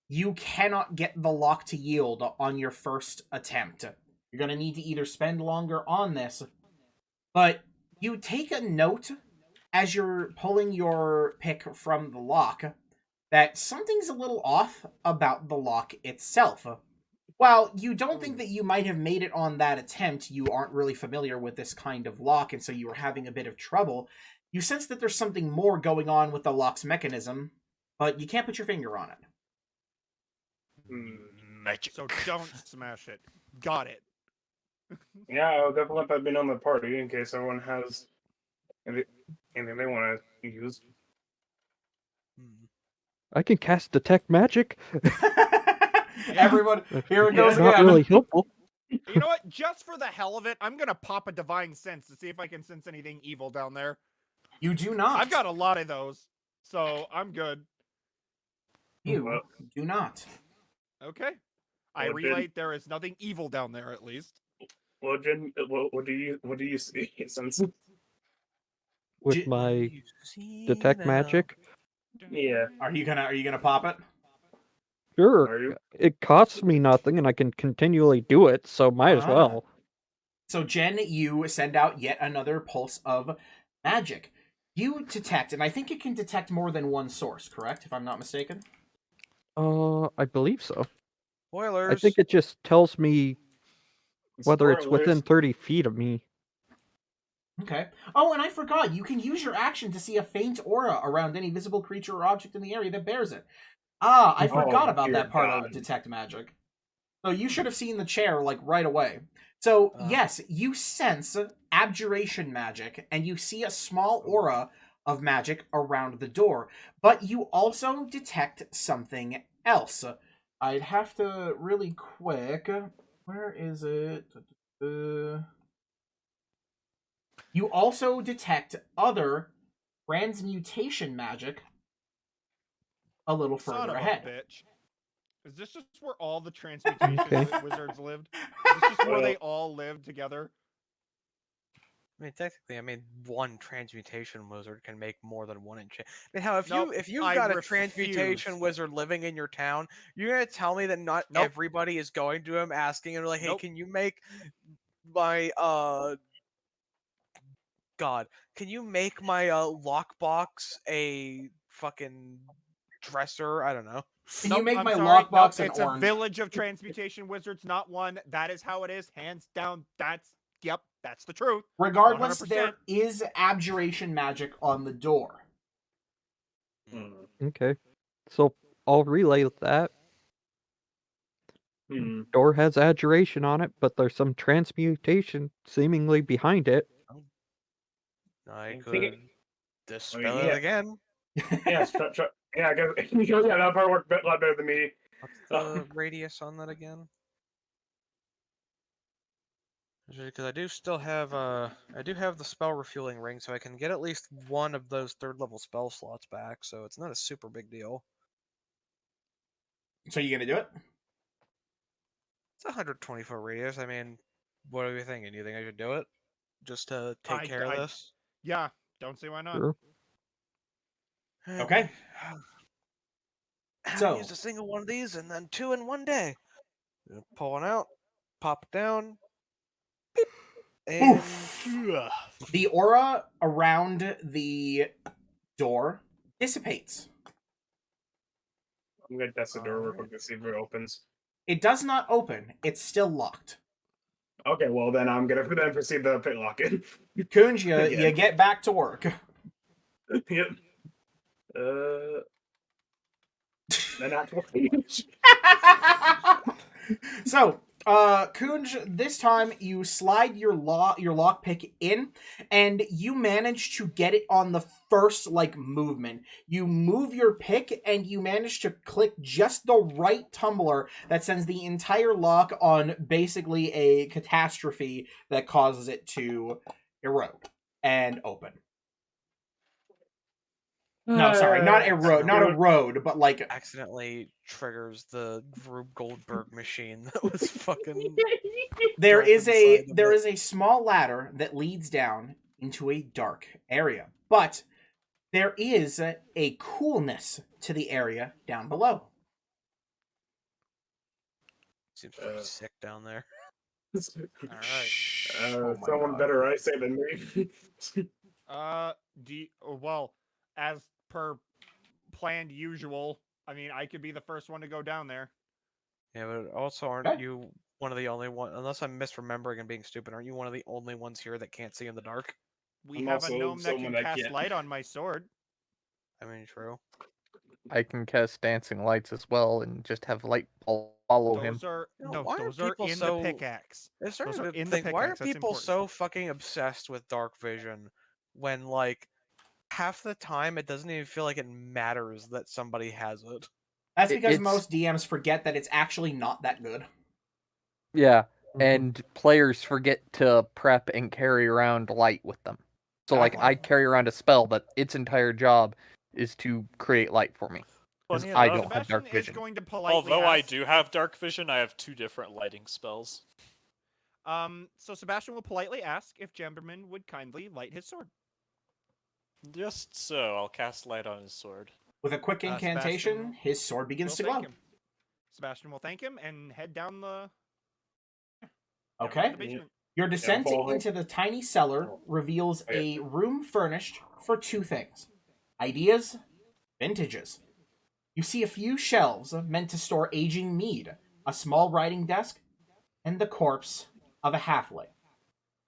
You cannot get the lock to yield on your first attempt. You're going to need to either spend longer on this, but you take a note as you're pulling your pick from the lock that something's a little off about the lock itself. While you don't think that you might have made it on that attempt, you aren't really familiar with this kind of lock, and so you were having a bit of trouble. You sense that there's something more going on with the lock's mechanism, but you can't put your finger on it. Magic. So don't smash it. Got it. Yeah, I'll definitely let that be on the party in case everyone has anything they want to use. I can cast detect magic. Everyone, here it goes Not again. really helpful. You know what? Just for the hell of it, I'm gonna pop a divine sense to see if I can sense anything evil down there. You do not. I've got a lot of those, so I'm good. You do not. Okay. I Well, then- relate. There is nothing evil down there, at least. Well, Jen, what do you see? Since with J- my detect magic. Yeah. Are you gonna pop it? Sure, Are you? it costs me nothing, and I can continually do it, so might as Ah. well. So Jen, you send out yet another pulse of magic. You detect, and I think it can detect more than one source, correct? If I'm not mistaken. I believe so. Spoilers. I think it just tells me whether it's Spoilers. within 30 feet of me. Okay. Oh, and I forgot, you can use your action to see a faint aura around any visible creature or object in the area that bears it. Ah, I forgot about dear that part God. of detect magic. So you should have seen the chair, like, right away. So, yes, you sense abjuration magic, and you see a small aura of magic around the door. But you also detect something else. I'd have to really quick... Where is it? You also detect other transmutation magic a little Son further of ahead. a bitch. Is this just where all the transmutation Okay. wizards lived? Is this just where they all lived together? I mean, technically, one transmutation wizard can make more than one enchant. I mean, how Nope, if you've I got a refuse. transmutation wizard living in your town, you're gonna tell me that not Nope. everybody is going to him asking him like, "Hey, Nope. can you make my God, can you make my lockbox a fucking dresser?" I don't know. Can Nope, you make I'm my sorry. lockbox Nope, an it's orange? a village of transmutation wizards, not one. That is how it is, hands down. That's the truth. Regardless, 100%. there is abjuration magic on the door. Okay. So I'll relay that. Hmm. Door has adjuration on it, but there's some transmutation seemingly behind it. I think could it- dispel yeah. it again. Yeah, yeah, I guess yeah, that part worked a lot better than me. What's the radius on that again? Because I do still have I do have the spell refueling ring, so I can get at least one of those 3rd level spell slots back. So it's not a super big deal. So you gonna do it? It's a 120-foot radius. I mean, what are you thinking? You think I should do it just to take care of this? Yeah, don't see why not. Sure. Okay. I haven't So- used a single one of these, and then 2 in one day. Pull one out, pop it down, beep, and Oof. The aura around the door dissipates. I'm gonna test the door real quick to see if it opens. It does not open. It's still locked. Okay, well then I'm gonna then proceed to pick lock it. Kunj, you Again. get back to work. Yep. Then actual page. So, Kunj, this time you slide your lockpick in, and you manage to get it on the first movement. You move your pick, and you manage to click just the right tumbler that sends the entire lock on basically a catastrophe that causes it to erode and open. No, sorry, not erode, but accidentally triggers the Rube Goldberg machine that was fucking. There built is inside of it. a small ladder that leads down into a dark area, but there is a coolness to the area down below. Seems pretty sick down there. Alright. Oh my Someone God. better I say than me. Well, as per planned usual, I mean, I could be the first one to go down there. Yeah, but also aren't Okay. you one of the only one? Unless I'm misremembering and being stupid, aren't you one of the only ones here that can't see in the dark? We I'm have a also gnome that someone can that cast can't. light on my sword. I mean, true. I can cast dancing lights as well and just have light follow him. Those are You know, no, why are those are people in so- the pickaxe. It's starting Those are to in the think, why are pickaxe, that's people important. so fucking obsessed with dark vision when, like, half the time it doesn't even feel like it matters that somebody has it? That's because It's- most DMs forget that it's actually not that good. Yeah, Mhm. and players forget to prep and carry around light with them. So, like, Exactly. I carry around a spell that its entire job is to create light for me. Because Funny I enough, don't have Sebastian dark is vision. going to politely although I ask, do have dark vision, I have 2 different lighting spells. So Sebastian will politely ask if Jamberman would kindly light his sword. Just so, I'll cast light on his sword. With a quick incantation, Sebastian his sword begins to We'll glow. thank him. Sebastian will thank him and head down the Okay. the basement. Your descent follow him. into the tiny cellar reveals a room furnished for two things: ideas, vintages. You see a few shelves meant to store aging mead, a small writing desk, and the corpse of a halfling.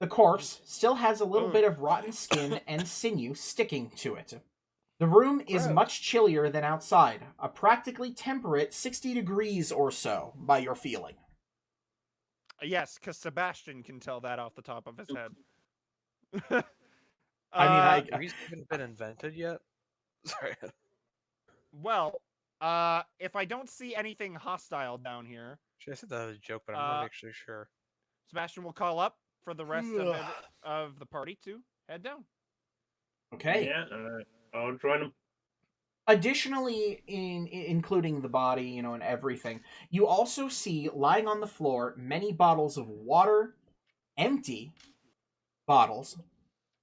The corpse still has a little Ugh. bit of rotten skin and sinew sticking to it. The room is Gross. much chillier than outside, a practically temperate 60 degrees or so by your feeling. Yes, because Sebastian can tell that off the top of his head. I mean, Uh, Have these even been invented yet? Sorry. well, if I don't see anything hostile down here, I said that as a joke, but I'm not actually sure. Sebastian will call up for the rest of the party to head down. Okay. Yeah, I'll join him. Additionally, including the body, and everything, you also see lying on the floor many bottles of water, empty bottles,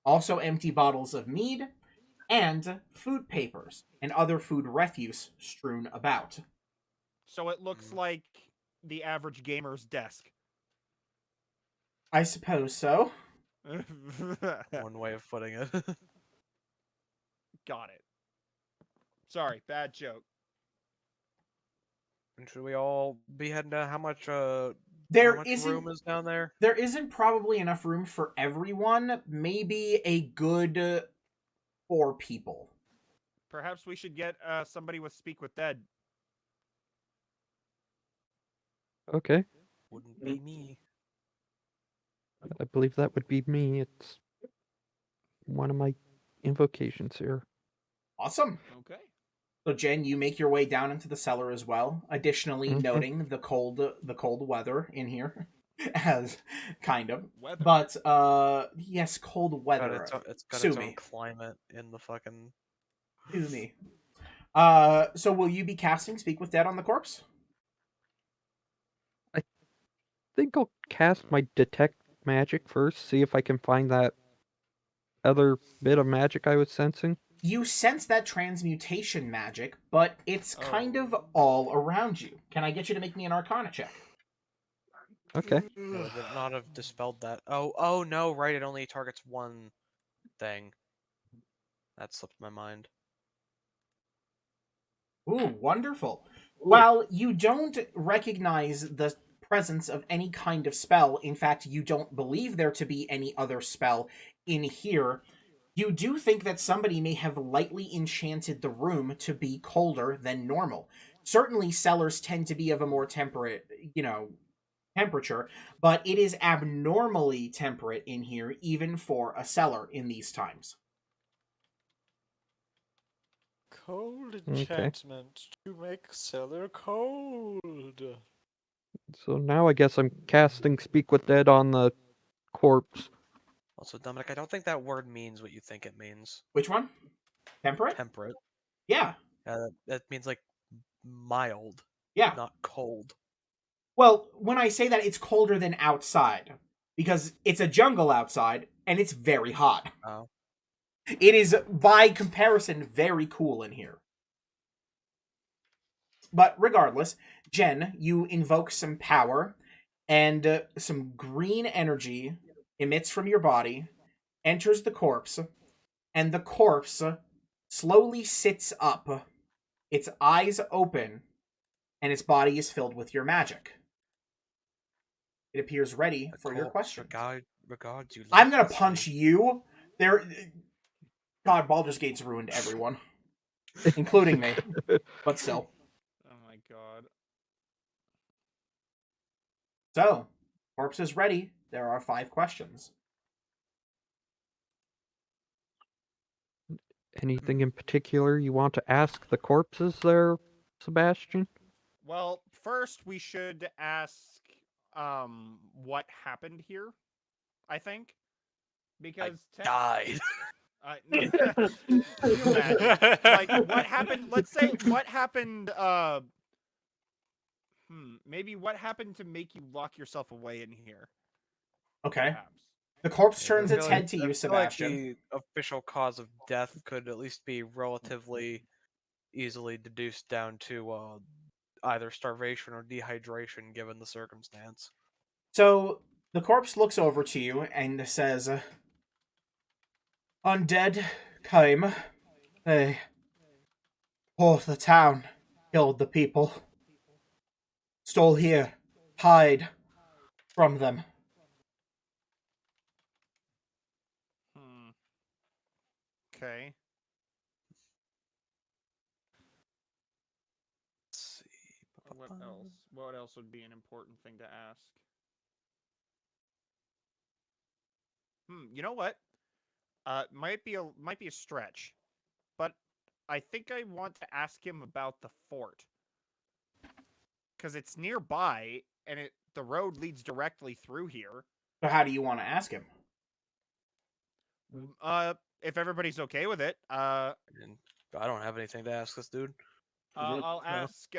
also empty bottles of mead, and food papers and other food refuse strewn about. So it looks like the average gamer's desk. I suppose so. One way of putting it. Got it. Sorry, bad joke. And should we all be heading down? How much There how much isn't room is down there? there isn't probably enough room for everyone. Maybe a good 4 people. Perhaps we should get somebody with Speak with Dead. Okay, Wouldn't be me. I believe that would be me. It's one of my invocations here. Awesome. Okay. So Jen, you make your way down into the cellar as well. Additionally, Mhm. noting the cold weather in here, as kind of. Weather. But yes, cold Got weather. it's got Sue its me. own climate in the fucking. Sue me. So will you be casting Speak with Dead on the corpse? I think I'll cast my detect magic first, see if I can find that other bit of magic I was sensing. You sense that transmutation magic, but it's kind of all around you. Can I get you to make me an Arcana check? Okay. Would it not have dispelled that? Oh no! Right, it only targets one thing. That slipped my mind. Ooh, wonderful. While you don't recognize the presence of any kind of spell, in fact, you don't believe there to be any other spell in here, you do think that somebody may have lightly enchanted the room to be colder than normal. Certainly, cellars tend to be of a more temperate, temperature, but it is abnormally temperate in here, even for a cellar in these times. Cold Okay. enchantment to make cellar cold. So now I guess I'm casting Speak with Dead on the corpse. Also, Dominic, I don't think that word means what you think it means. Which one? Temperate? Temperate. Yeah. That means like mild, Yeah. not cold. Well, when I say that, it's colder than outside, because it's a jungle outside, and it's very hot. Oh. It is, by comparison, very cool in here. But regardless, Jen, you invoke some power, and some green energy emits from your body, enters the corpse, and the corpse slowly sits up, its eyes open, and its body is filled with your magic. It appears ready for your question. Regards you. I'm gonna lifelessly. punch you. God, Baldur's Gate's ruined everyone, including me. But still. Oh my god. So, corpse is ready. There are 5 questions. Anything in particular you want to ask the corpses there, Sebastian? Well, first we should ask what happened here, I think. Because Died. Can you imagine? Like, what happened? Let's say what happened. Maybe what happened to make you lock yourself away in here? Okay. Perhaps. The corpse Yeah, I turns its feel head to I you, feel like Sebastian. the official cause of death could at least be relatively easily deduced down to either starvation or dehydration, given the circumstance. So the corpse looks over to you and says, "Undead came. They poured the town, killed the people, stole here, hide from them." Okay. Let's see. What else? What else would be an important thing to ask? You know what? Might be a stretch, but I think I want to ask him about the fort because it's nearby and the road leads directly through here. So how do you want to ask him? If everybody's okay with it, And I don't have anything to ask this dude. I'll ask.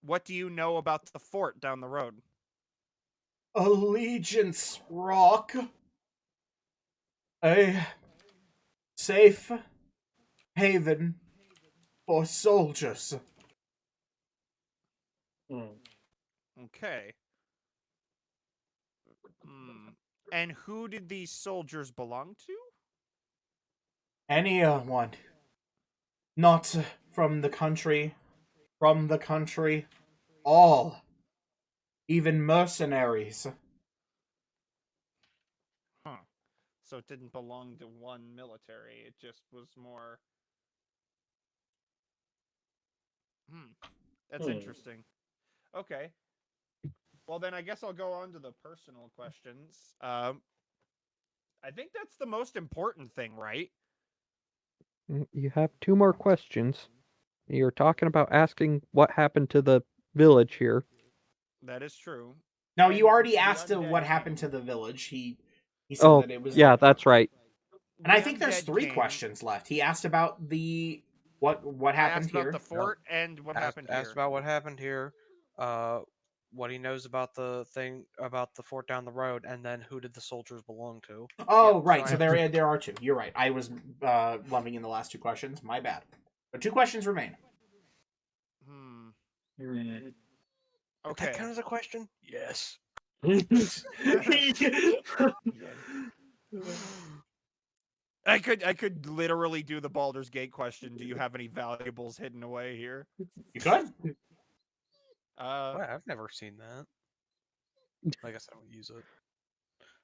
What do you know about the fort down the road? Allegiance Rock. A safe haven for soldiers. Okay. And who did these soldiers belong to? Anyone. Not from the country. From the country. All. Even mercenaries. Huh. So it didn't belong to one military. It just was more... That's interesting. Okay. Well, then I guess I'll go on to the personal questions. I think that's the most important thing, right? You have 2 more questions. You're talking about asking what happened to the village here. That is true. No, And you already the asked what undead happened came. to the village. He said that it was... yeah, that's right. And I The think there's undead 3 came. questions left. He asked about the... What I happened asked here. about the fort and what happened Asked here. about what happened here, what he knows about the thing about the fort down the road, and then who did the soldiers belong to? Oh, Yep, right. so So, I there are 2. You're right. I was lumping in the last 2 questions. My bad. But 2 questions remain. Did Okay. that count as a question? Yes. I could literally do the Baldur's Gate question. Do you have any valuables hidden away here? You could. Well, I've never seen that. I guess I don't use it.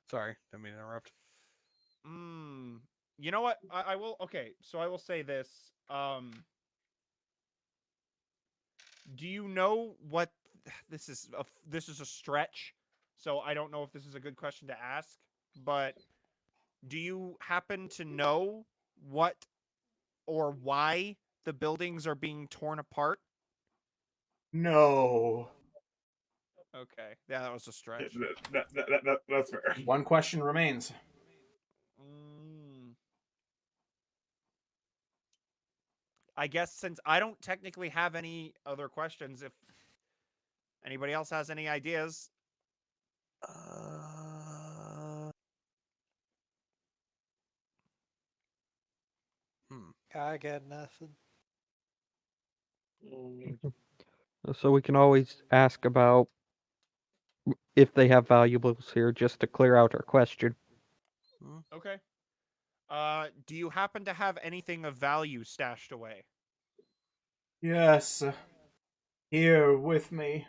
Sorry, didn't mean to interrupt. You know what? I will. Okay, so I will say this. Do you know what this is? This is a stretch, so I don't know if this is a good question to ask. But do you happen to know what or why the buildings are being torn apart? No. Okay, yeah, that was a stretch. That's fair. 1 question remains. I guess since I don't technically have any other questions, if anybody else has any ideas. I got nothing. So we can always ask about if they have valuables here, just to clear out our question. Okay. Do you happen to have anything of value stashed away? Yes. Here with me.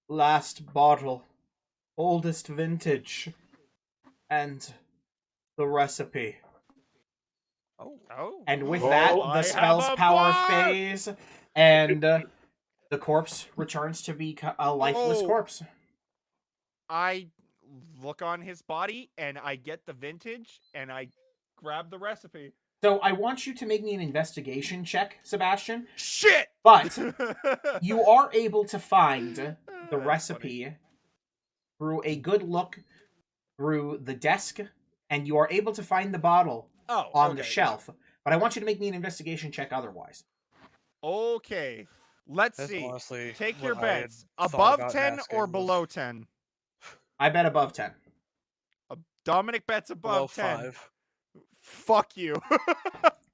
Last bottle. Oldest vintage. And the recipe. Oh. And with that, the spell's power fades, and the corpse returns to be a lifeless corpse. I look on his body, and I get the vintage, and I grab the recipe. So I want you to make me an investigation check, Sebastian. Shit! But you are able to find the recipe through a good look through the desk, and you are able to find the bottle on the shelf. But I want you to make me an investigation check otherwise. Okay. Let's That's see. honestly Take what your I had bets. thought Above about 10 or asking below 10? I bet above 10. Dominic bets Below above 10. 5. Fuck you.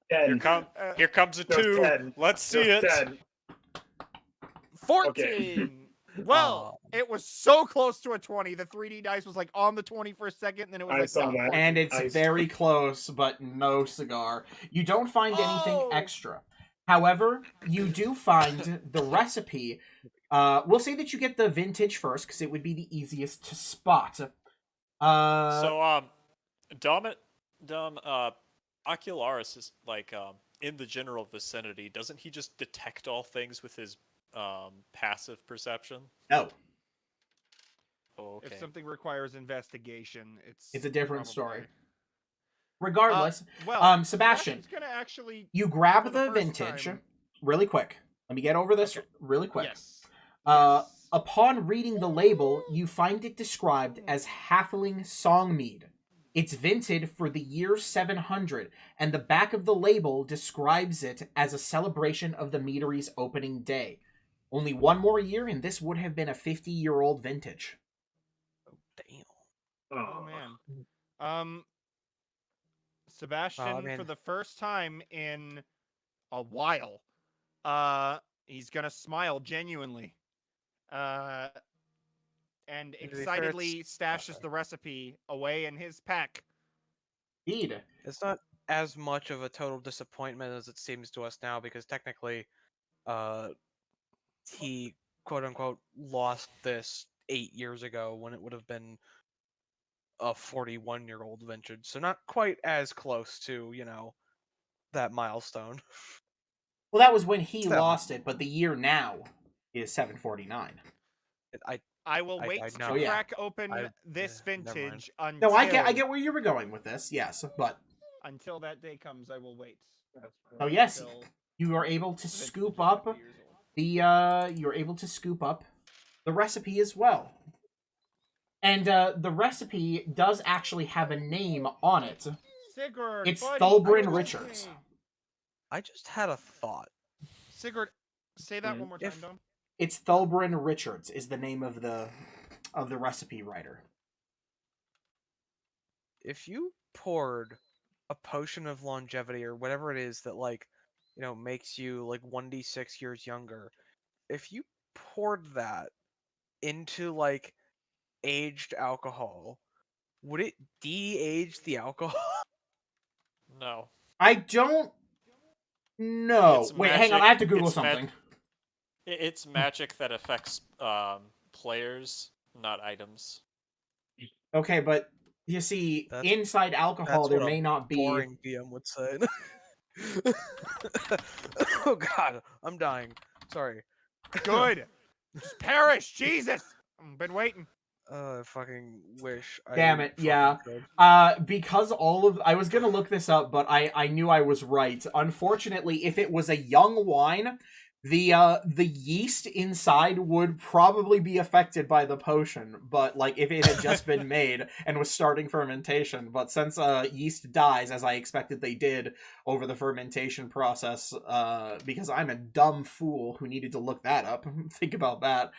Here 10. here comes a Just 2. 10. Let's see it. Just 10. 14. Well, it was so close to a 20. The 3D dice was like on the 20 for a second, and then it was I like saw down to that. 14. And it's Nice. very close, but no cigar. You don't find anything Oh! extra. However, you do find the recipe. We'll say that you get the vintage first, because it would be the easiest to spot. So Ocularis is like in the general vicinity. Doesn't he just detect all things with his passive perception? No, Oh, okay. If something requires investigation, it's a different probably- story. Regardless, Well, Sebastian, Sebastian's gonna actually. you grab for the first vintage time- really quick. Let me get over this Okay. really quick. Yes. Yes. Upon reading the label, you find it described as Halfling Songmead. It's vinted for the year 700, and the back of the label describes it as a celebration of the meadery's opening day. Only one more year, and this would have been a 50-year-old vintage. Damn. Oh man. Sebastian, man. for the first time in a while, he's gonna smile genuinely. And To be fair, excitedly stashes the recipe away in his pack. Indeed. It's not as much of a total disappointment as it seems to us now, because technically, he quote unquote lost this 8 years ago when it would have been a 41-year-old vintage, so not quite as close to, that milestone. Well, that was when he Still. lost it, but the year now is 749. I will I wait to know. Oh, yeah. crack open never this mind. vintage until No, I get where you were going with this, yes, but until that day comes. I will wait. oh yes, Until you are able to the vintage scoop is up 50 years old. you're able to scoop up the recipe as well. And the recipe does actually have a name on it. Sigurd, It's buddy, Thulbrin I will Richards. say. I just had a thought. Sigurd, say that one more time, If- Dom. It's Thulbrin Richards is the name of the recipe writer. If you poured a potion of longevity or whatever it is that makes you 1d6 years younger, if you poured that into aged alcohol, would it de-age the alcohol? No. I don't know. It's Wait, hang on. magic- I have to Google it's something. It's magic that affects players, not items. Okay, but you see, That's- inside alcohol, there what a may not be. Boring DM would say. Oh god, I'm dying. Sorry. Good. Just perish, Jesus. I've been waiting. I fucking wish. Damn I it, yeah. fucking could. Because I was gonna look this up, but I knew I was right. Unfortunately, if it was a young wine, the yeast inside would probably be affected by the potion. But if it had just been made and was starting fermentation, but since yeast dies, as I expected they did over the fermentation process, because I'm a dumb fool who needed to look that up. Think about that.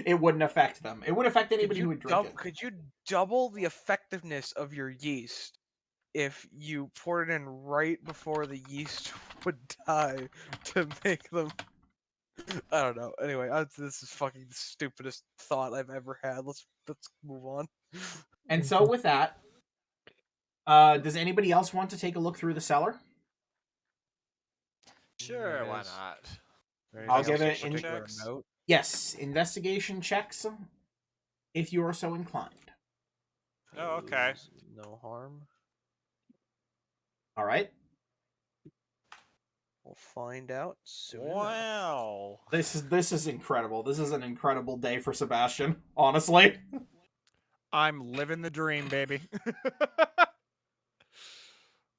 It wouldn't affect them. It would affect anybody who would drink it. Could you double the effectiveness of your yeast if you poured it in right before the yeast would die to make them? I don't know. Anyway, this is fucking the stupidest thought I've ever had. Let's move on. And so with that, does anybody else want to take a look through the cellar? Sure, why Yes. not? I'll give it Investigation in- checks. note. Yes, investigation checks, if you are so inclined. Oh, okay. No harm. All right. We'll find out soon. enough. Wow. This is incredible. This is an incredible day for Sebastian, honestly. I'm living the dream, baby.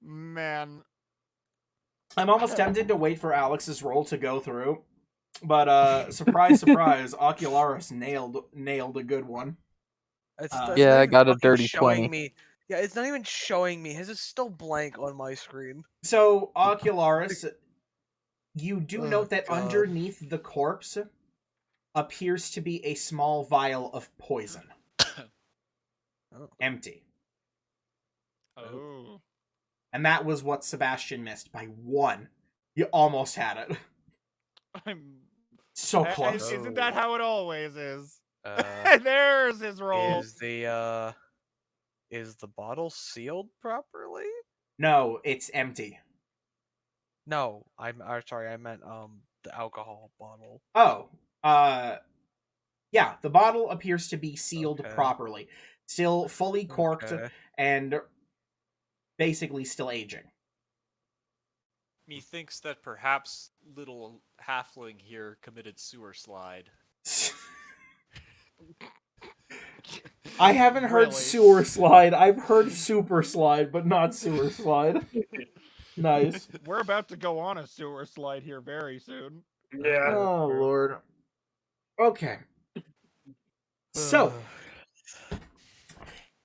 Man. I'm almost tempted to wait for Alex's roll to go through. But surprise, surprise, Ocularis nailed a good one. It's Yeah, not I even got a fucking dirty showing 20. Me. Yeah, it's not even showing me. His is still blank on my screen. So, Ocularis, you do Oh, note that God. underneath the corpse, appears to be a small vial of poison. Oh. Empty. Oh. And that was what Sebastian missed by 1. You almost had it. I'm So A- close. Isn't that how it always is? Uh, There's his roll. is the bottle sealed properly? No, it's empty. No, I'm sorry. I meant the alcohol bottle. Oh, yeah, the bottle appears to be sealed Okay. properly. Still fully corked Okay. and basically still aging. Methinks that perhaps little halfling here committed sewer slide. I haven't heard Really? sewer slide. I've heard super slide, but not sewer slide. Nice. We're about to go on a sewer slide here very soon. Yeah. Oh, Lord. Okay. So,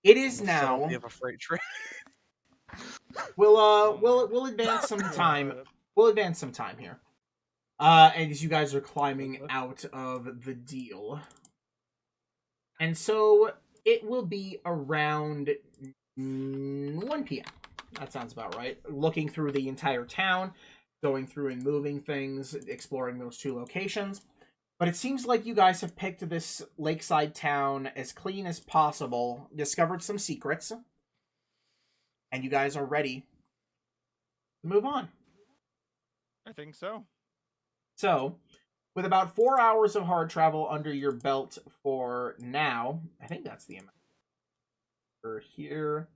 it is now. We have a freight train. We'll advance some time. We'll advance some time here. And as you guys are climbing out of the deal. And so it will be around 1 p.m. That sounds about right. Looking through the entire town, going through and moving things, exploring those 2 locations. But it seems like you guys have picked this lakeside town as clean as possible, discovered some secrets, and you guys are ready to move on. I think so. So, with about 4 hours of hard travel under your belt for now, I think that's the amount. For here.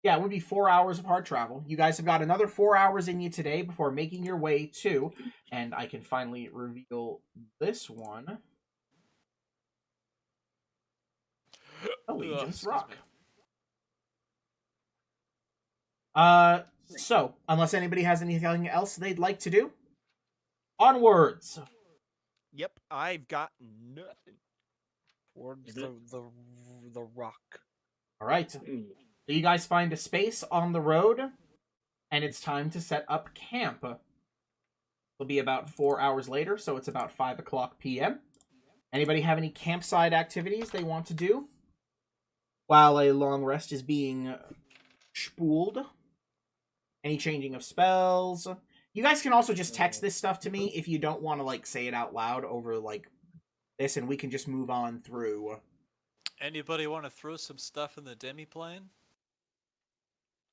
Yeah, it would be 4 hours of hard travel. You guys have got another 4 hours in you today before making your way to, and I can finally reveal this one, Allegiance Excuse Rock. me. So, unless anybody has anything else they'd like to do, onwards. Yep, I've got nothing. Towards the rock. All right. So you guys find a space on the road, and it's time to set up camp. It'll be about 4 hours later, so it's about 5 o'clock p.m. Anybody have any campsite activities they want to do while a long rest is being spooled? Any changing of spells? You guys can also just text this stuff to me if you don't want to, like, say it out loud over, like, this, and we can just move on through. Anybody want to throw some stuff in the demiplane?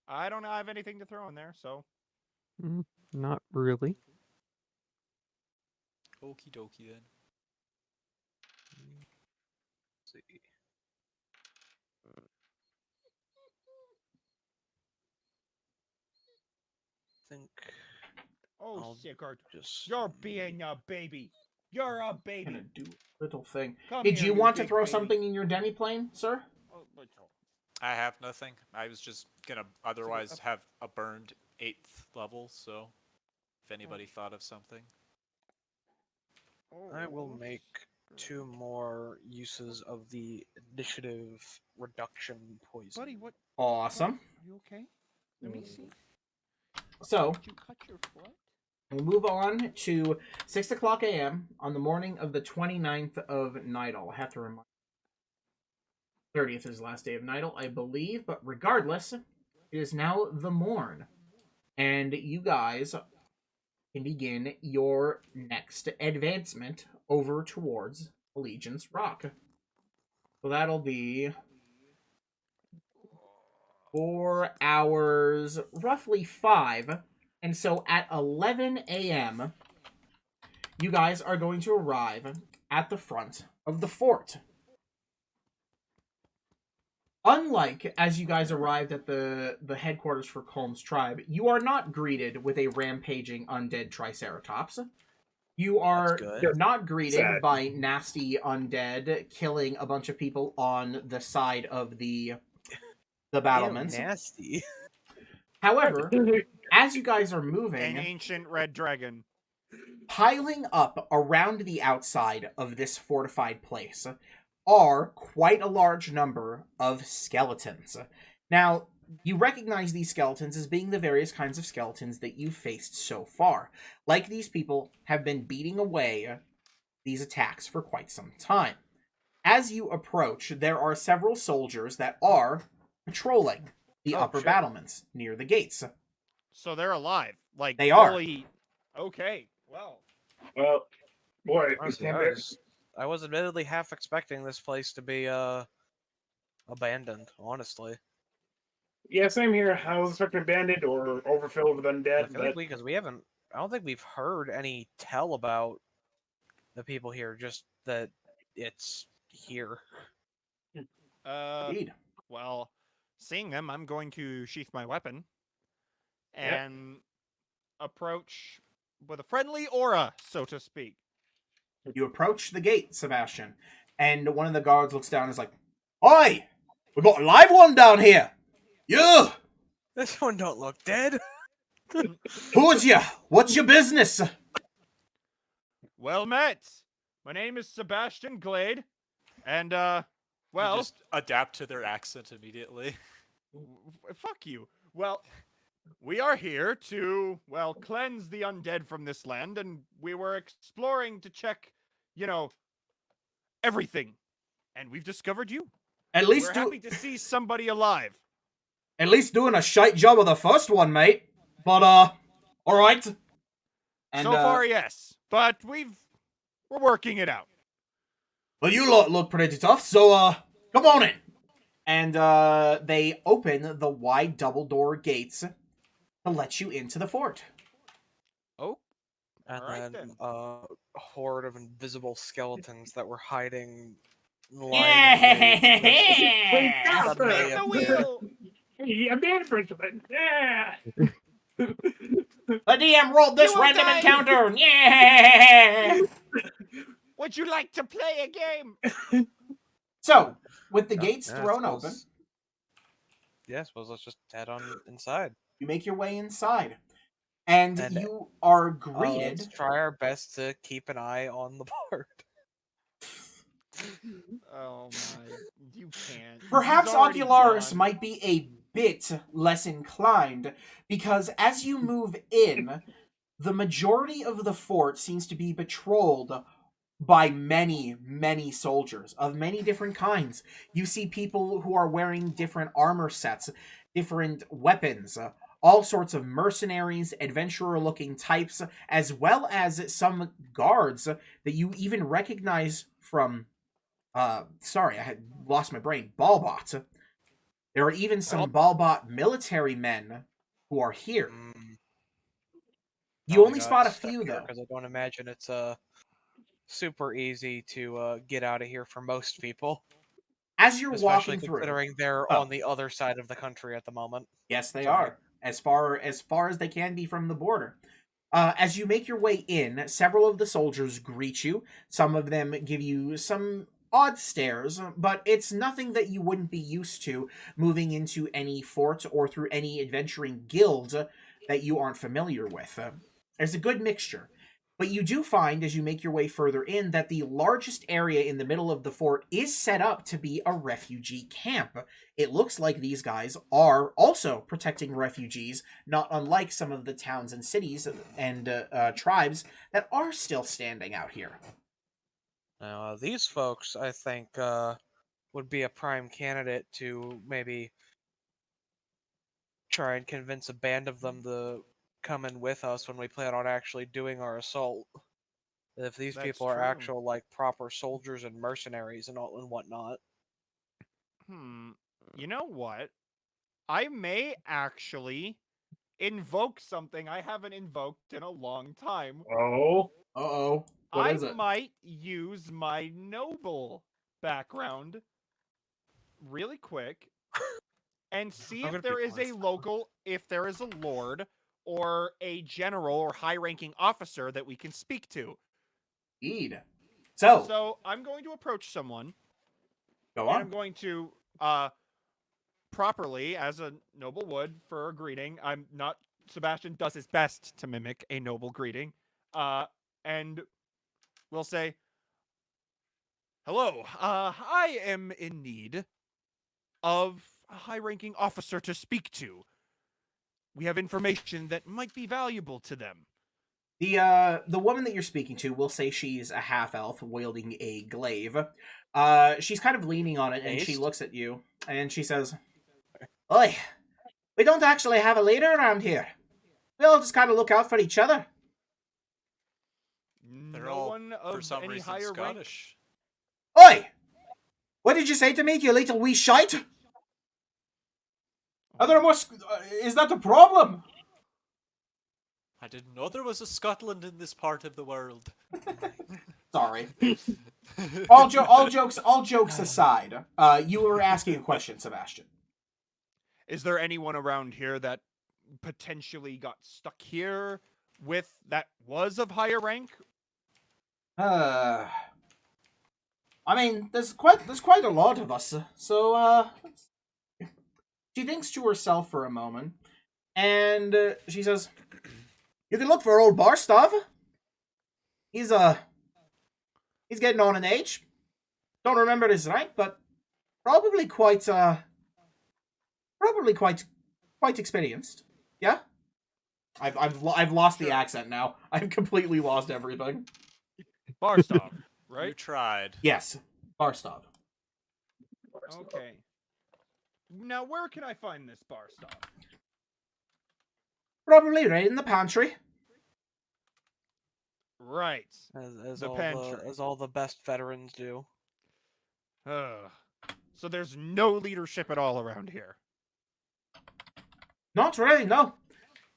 I don't have anything to throw in there, so Not really. Okie dokie then. Let's see. Think oh I'll Sigurd, just you're being a baby. You're a Gonna baby. do a little thing. Come Did here, you want to big throw baby. something in your demiplane, sir? Oh, little. I have nothing. I was just gonna otherwise have a burned 8th level, so if anybody thought of something. I will Oh, make 2 more uses of the initiative reduction poison. buddy. What? Awesome. You okay? Let me see. So, Did you cut your foot? we'll move on to 6 o'clock a.m. on the morning of the 29th of Nidal. I have to remind 30th is the last day of Nidal, I believe, but regardless, it is now the morn. And you guys can begin your next advancement over towards Allegiance Rock. So that'll be 4 hours, roughly 5. And so at 11 a.m., you guys are going to arrive at the front of the fort. Unlike as you guys arrived at the headquarters for Colm's tribe, you are not greeted with a rampaging undead Triceratops. You are That's good. not greeted Sad. by nasty undead killing a bunch of people on the side of the battlements. Ew, nasty. However, as you guys are moving, An ancient red dragon. piling up around the outside of this fortified place are quite a large number of skeletons. Now, you recognize these skeletons as being the various kinds of skeletons that you've faced so far. Like these people have been beating away these attacks for quite some time. As you approach, there are several soldiers that are patrolling the Oh, upper shit. battlements near the gates. So they're alive. Like They are. fully... Okay. Well, Well, boy, Honestly, can't I was admittedly half expecting this place to be abandoned. Honestly, yeah, same here. I was expecting abandoned or overfilled with I undead, feel like but because we haven't. I don't think we've heard any tell about the people here. Just that it's here. Indeed. well, seeing them, I'm going to sheath my weapon Yep. and approach with a friendly aura, so to speak. You approach the gate, Sebastian, and one of the guards looks down and is like, "Oi! We got a live one down here! You! This one don't look dead. Who's you? What's your business?" Well met. My name is Sebastian Glade, and You well, just adapt to their accent immediately. fuck you. Well, we are here to, well, cleanse the undead from this land, and we were exploring to check, everything. And we've discovered you. At least We're do, happy to see somebody alive. at least doing a shite job of the first one, mate. But all right. And So far, yes. But we're working it out. well, you lot look pretty tough, so come on in. And they open the wide double door gates to let you into the fort. Oh, And Alright then then. a horde of invisible skeletons that were hiding. Yeah. That may have the been- wheel. yeah, abandoned, but yeah. The DM rolled this You will random die. encounter. Yeah. Would you like to play a game? So, with the Yeah, gates yeah, I thrown suppose- open, Yeah, I suppose let's just head on inside. you make your way inside. And And, you are Let's greeted. try our best to keep an eye on the board. Oh my, you can't. Perhaps He's already Ocularis gone. might be a bit less inclined, because as you move in, the majority of the fort seems to be patrolled by many, many soldiers of many different kinds. You see people who are wearing different armor sets, different weapons, all sorts of mercenaries, adventurer-looking types, as well as some guards that you even recognize from sorry, I had lost my brain. Balbot. There are even some Balbot military men who are here. You only spot a few, though. Because I don't imagine it's super easy to get out of here for most people. As you're Especially walking through, considering they're Oh. on the other side of the country at the moment. yes, they Sorry. are as far as they can be from the border. As you make your way in, several of the soldiers greet you. Some of them give you some odd stares, but it's nothing that you wouldn't be used to moving into any fort or through any adventuring guild that you aren't familiar with. There's a good mixture. But you do find, as you make your way further in, that the largest area in the middle of the fort is set up to be a refugee camp. It looks like these guys are also protecting refugees, not unlike some of the towns and cities and tribes that are still standing out here. Now, these folks, I think, would be a prime candidate to maybe try and convince a band of them to come in with us when we plan on actually doing our assault. If these That's people are true. actual, like, proper soldiers and mercenaries and all and whatnot. You know what? I may actually invoke something I haven't invoked in a long time. Oh, Uh-oh. What I is it? might use my noble background really quick and see I'm if gonna be there is a honest. local, if there is a lord or a general or high-ranking officer that we can speak to. Indeed. So, So I'm going to approach someone, go and I'm on. going to properly, as a noble would for a greeting. I'm not. Sebastian does his best to mimic a noble greeting, and we'll say, "Hello. I am in need of a high-ranking officer to speak to. We have information that might be valuable to them. The woman that you're speaking to, will say she's a half elf wielding a glaive. She's kind of leaning on it, and she Based? looks at you and she says, "Oi, we don't actually have a leader around here. We all just kind of look out for each other." They're No all, one for of some any reason, higher rank. Scottish. Oi! What did you say to me, you little wee shite? Are there more? Is that the problem? I didn't know there was a Scotland in this part of the world. Sorry. All jokes aside, you were asking a question, Sebastian. Is there anyone around here that potentially got stuck here with that was of higher rank? I mean, there's quite a lot of us. So, she thinks to herself for a moment, and she says, "You can look for old Barstov. He's getting on in age. Don't remember his rank, but probably quite experienced. Yeah." I've lost the accent now. I've completely lost everything. Barstov, You right? tried. Yes, Barstov. Okay. Now, where can I find this Barstov? Probably right in the pantry. Right. As The all pantry. as all the best veterans do. Ugh. So there's no leadership at all around here. Not really, no.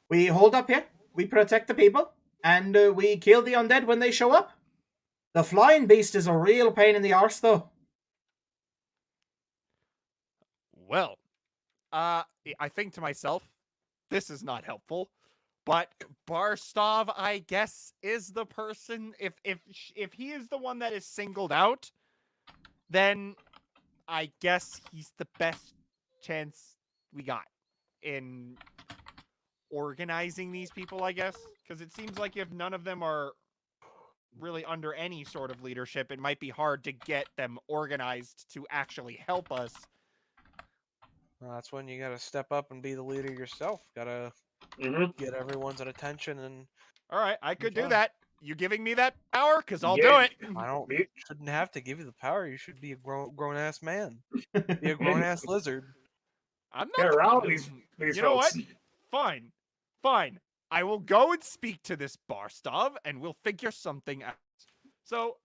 We hold up here, we protect the people, and we kill the undead when they show up. The flying beast is a real pain in the arse, though. Well, I think to myself, this is not helpful. But Barstov, I guess, is the person. If he is the one that is singled out, then I guess he's the best chance we got in organizing these people, I guess. Because it seems like if none of them are really under any sort of leadership, it might be hard to get them organized to actually help us. Well, that's when you gotta step up and be the leader yourself. Gotta get everyone's attention, and All right, I could do fine. that. You giving me that power? Because I'll do Yeah. it. I Me- shouldn't have to give you the power. You should be a grown ass man. Be a grown ass lizard. I'm Get not. around these You know folks. what? Fine. Fine. I will go and speak to this Barstov, and we'll figure something out. So,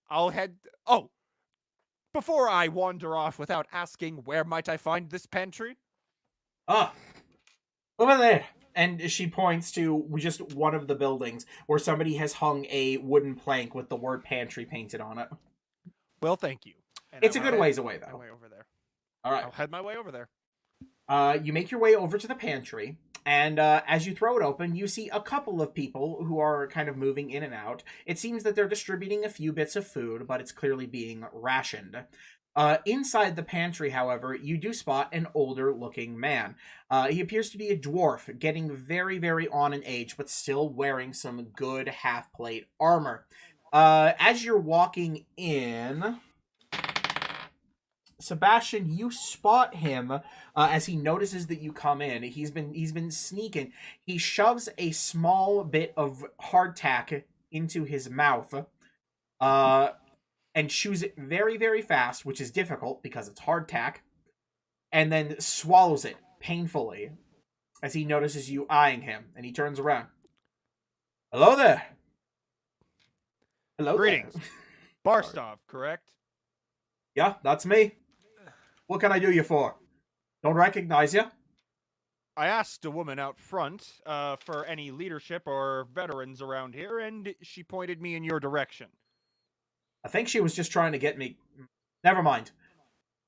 I'll head. Oh, before I wander off without asking, where might I find this pantry? Ah, over there. And she points to just one of the buildings where somebody has hung a wooden plank with the word pantry painted on it. Well, thank you. And It's I a will good head ways away, my though. way over there. All right. I'll head my way over there. You make your way over to the pantry, and as you throw it open, you see a couple of people who are kind of moving in and out. It seems that they're distributing a few bits of food, but it's clearly being rationed. Inside the pantry, however, you do spot an older-looking man. He appears to be a dwarf, getting very, very on in age, but still wearing some good half-plate armor. As you're walking in, Sebastian, you spot him as he notices that you come in. He's been sneaking. He shoves a small bit of hardtack into his mouth, and chews it very, very fast, which is difficult because it's hardtack, and then swallows it painfully as he notices you eyeing him, and he turns around. Hello there. Hello Greetings. there. Barstov, correct? Yeah, that's me. What can I do you for? Don't recognize you. I asked a woman out front for any leadership or veterans around here, and she pointed me in your direction. I think she was just trying to get me. Never mind.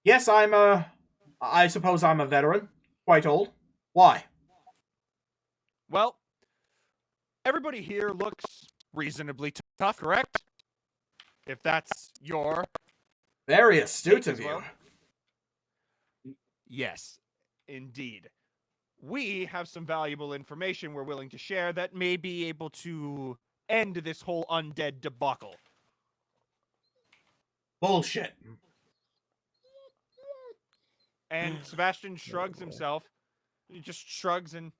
Yes, I suppose I'm a veteran. Quite old. Why? Well, everybody here looks reasonably tough, correct? If that's your... Very astute Take of as you. well. Yes, indeed. We have some valuable information we're willing to share that may be able to end this whole undead debacle. Bullshit. And Sebastian shrugs himself. He just shrugs and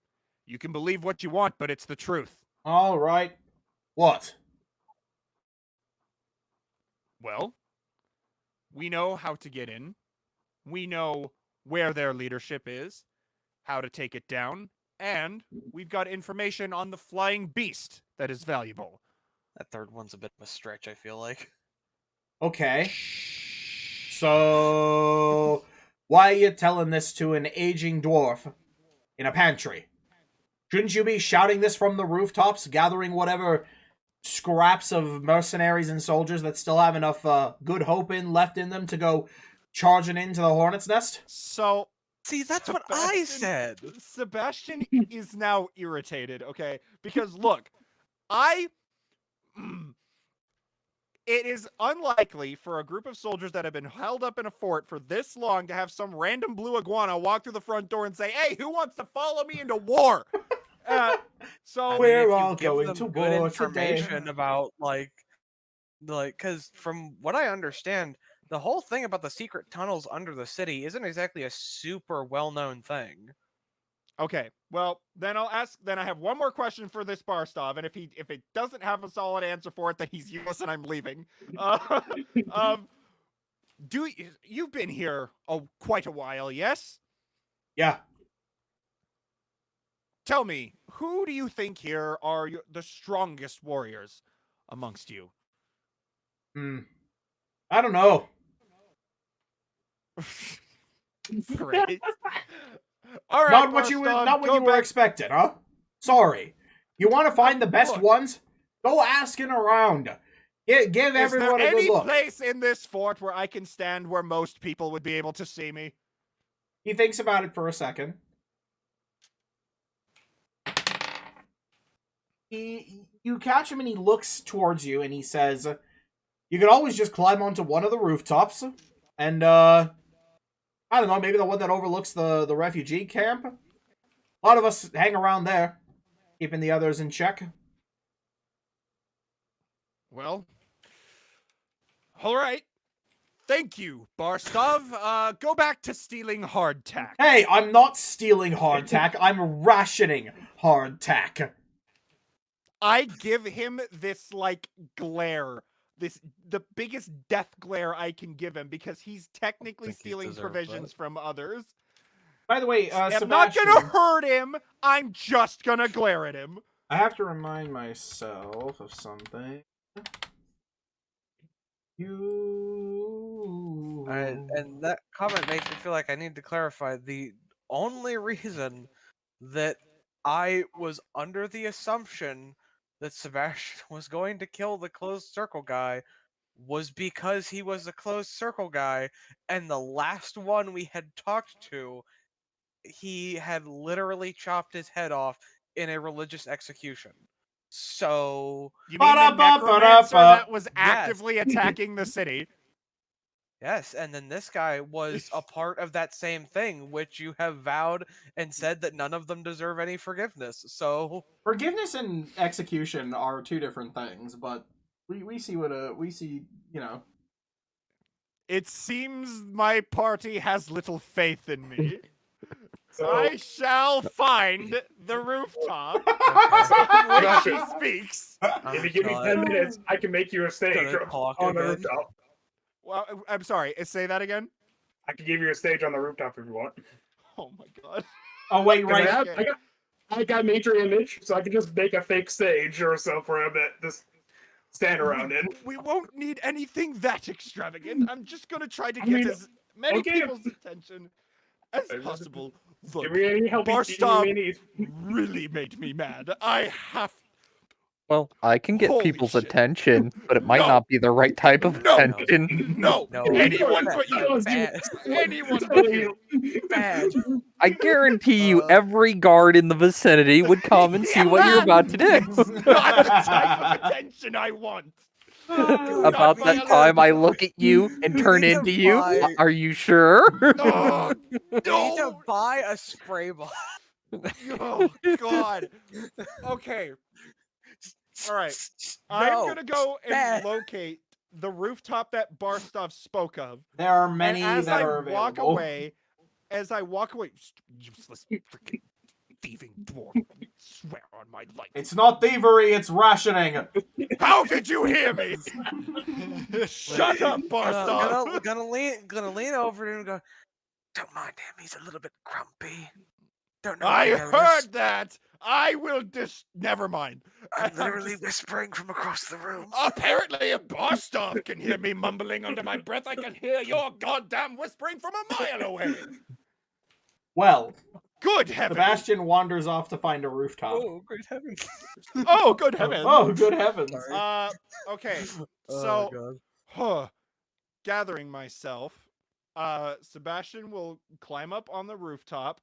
you can believe what you want, but it's the truth. All right. What? Well, we know how to get in. We know where their leadership is, how to take it down, and we've got information on the flying beast that is valuable. That third one's a bit of a stretch, I feel like. Okay. So, why are you telling this to an aging dwarf in a pantry? Shouldn't you be shouting this from the rooftops, gathering whatever scraps of mercenaries and soldiers that still have enough good hope left in them to go charging into the hornet's nest? So, See, that's what I Sebastian- said. Sebastian is now irritated, okay? Because look, it is unlikely for a group of soldiers that have been held up in a fort for this long to have some random blue iguana walk through the front door and say, "Hey, who wants to follow me into war?" So I mean, We're if you all give going them to good war today. information about because from what I understand, the whole thing about the secret tunnels under the city isn't exactly a super well-known thing. Okay, well, then I'll ask. Then I have one more question for this Barstov, and if it doesn't have a solid answer for it, then he's useless, and I'm leaving. You've been here quite a while, yes? Yeah. Tell me, who do you think here are the strongest warriors amongst you? I don't know. Great. All right, Not what you were expecting, huh? Sorry. You want to find the best Look. ones? Go asking around. Give Is everyone there a good any look. place in this fort where I can stand where most people would be able to see me? He thinks about it for a second. You catch him and he looks towards you and he says, "You could always just climb onto one of the rooftops and I don't know, maybe the one that overlooks the refugee camp. A lot of us hang around there, keeping the others in check." Well, all right. Thank you, Barstov. Go back to stealing hardtack. Hey, I'm not stealing hardtack. I'm rationing hardtack. I give him this glare, the biggest death glare I can give him because he's technically think he stealing deserves provisions that. from others. By the way, I'm Sebastian, not gonna hurt him. I'm just gonna glare at him. I have to remind myself of something. And that comment makes me feel like I need to clarify the only reason that I was under the assumption that Sebastian was going to kill the closed circle guy was because he was a closed circle guy, and the last one we had talked to, he had literally chopped his head off in a religious execution. So You mean the necromancer that was actively attacking the city? yes, and then this guy was a part of that same thing, which you have vowed and said that none of them deserve any forgiveness. So Forgiveness and execution are two different things, but we see you know. It seems my party has little faith in me. So, I shall find the rooftop okay. when she speaks. if you give me 10 minutes, I can make you a stage Gonna talk on the again. rooftop. Well, I'm sorry. Say that again. I can give you a stage on the rooftop if you want. Oh my god. Oh wait, 'Cause right. I got major image, so I can just make a fake stage or so for him to just stand around in. We won't need anything that extravagant. I'm just gonna try to I get mean, as many okay. people's attention as Just- possible. Give Look, me any help you Barstov need. really made me mad. I have. Well, I can get Holy people's shit. attention, but it might No. not be the right type of No. attention. No, No, anyone bad- but you. bad. Anyone but you. Bad. I guarantee you, every guard in the vicinity would come and see what you're about to do. It's not the type of attention I want. About that time I look at you and turn need to into you. buy- Are you sure? Oh, You need to no. buy a spray bottle. Oh, God. Okay. All right. I'm No, going to go and bad. locate the rooftop that Barstov spoke of. There are many and as that I are walk available. away, useless freaking thieving dwarf. Swear on my life. It's not thievery, it's rationing. How did you hear me? Shut up, Barstow. Gonna lean over him and go, don't mind him, he's a little bit grumpy. Don't know I what he knows. heard that. I will never mind. I'm literally whispering from across the room. Apparently, if Barstow can hear me mumbling under my breath, I can hear your goddamn whispering from a mile away. Well, Good heavens. Sebastian wanders off to find a rooftop. Oh, great heavens. Oh, good heavens. Oh, good heavens. Sorry. Okay. Oh, So, God. gathering myself, Sebastian will climb up on the rooftop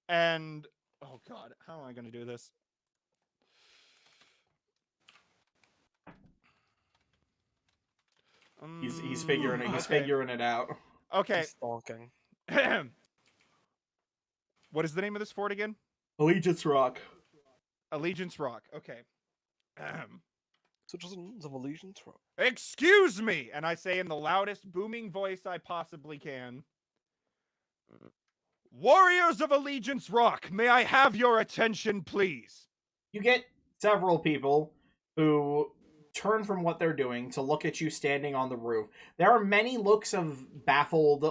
and oh god, how am I going to do this? He's figuring it. He's okay. figuring it out. Okay. He's stalking. What is the name of this fort again? Allegiance Rock. Allegiance Rock. Okay. Citizens of Allegiance Rock. Excuse me, and I say in the loudest booming voice I possibly can. Warriors of Allegiance Rock, may I have your attention, please? You get several people who turn from what they're doing to look at you standing on the roof. There are many looks of baffled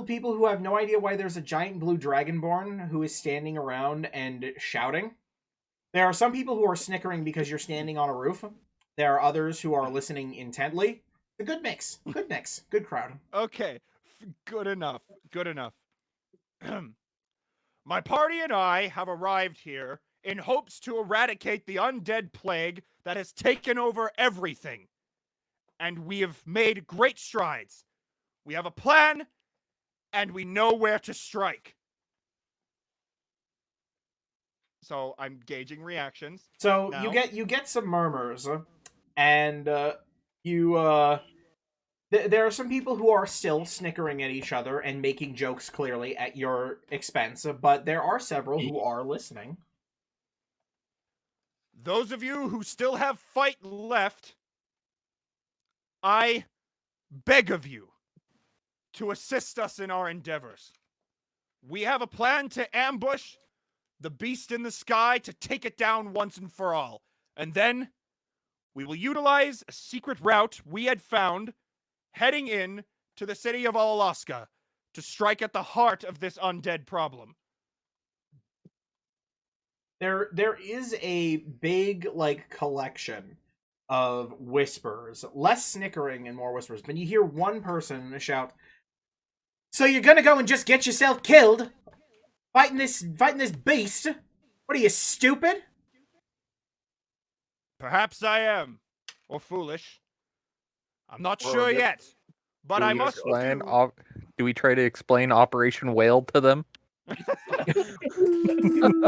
people who have no idea why there's a giant blue dragonborn who is standing around and shouting. There are some people who are snickering because you're standing on a roof. There are others who are listening intently. A good mix. Good mix. Good crowd. Okay, good enough. Good enough. My party and I have arrived here in hopes to eradicate the undead plague that has taken over everything. And we have made great strides. We have a plan, and we know where to strike. So I'm gauging reactions. So now. you get some murmurs, and there are some people who are still snickering at each other and making jokes clearly at your expense, but there are several who are listening. Those of you who still have fight left, I beg of you to assist us in our endeavors. We have a plan to ambush the beast in the sky to take it down once and for all. And then we will utilize a secret route we had found heading in to the city of Alaska to strike at the heart of this undead problem. There is a big collection of whispers, less snickering and more whispers. But you hear one person shout, "So you're gonna go and just get yourself killed, fighting this beast? What are you, stupid?" Perhaps I am, or foolish. I'm not Or sure just- yet, but Do I we must explain do... do we try to explain Operation Whale to them?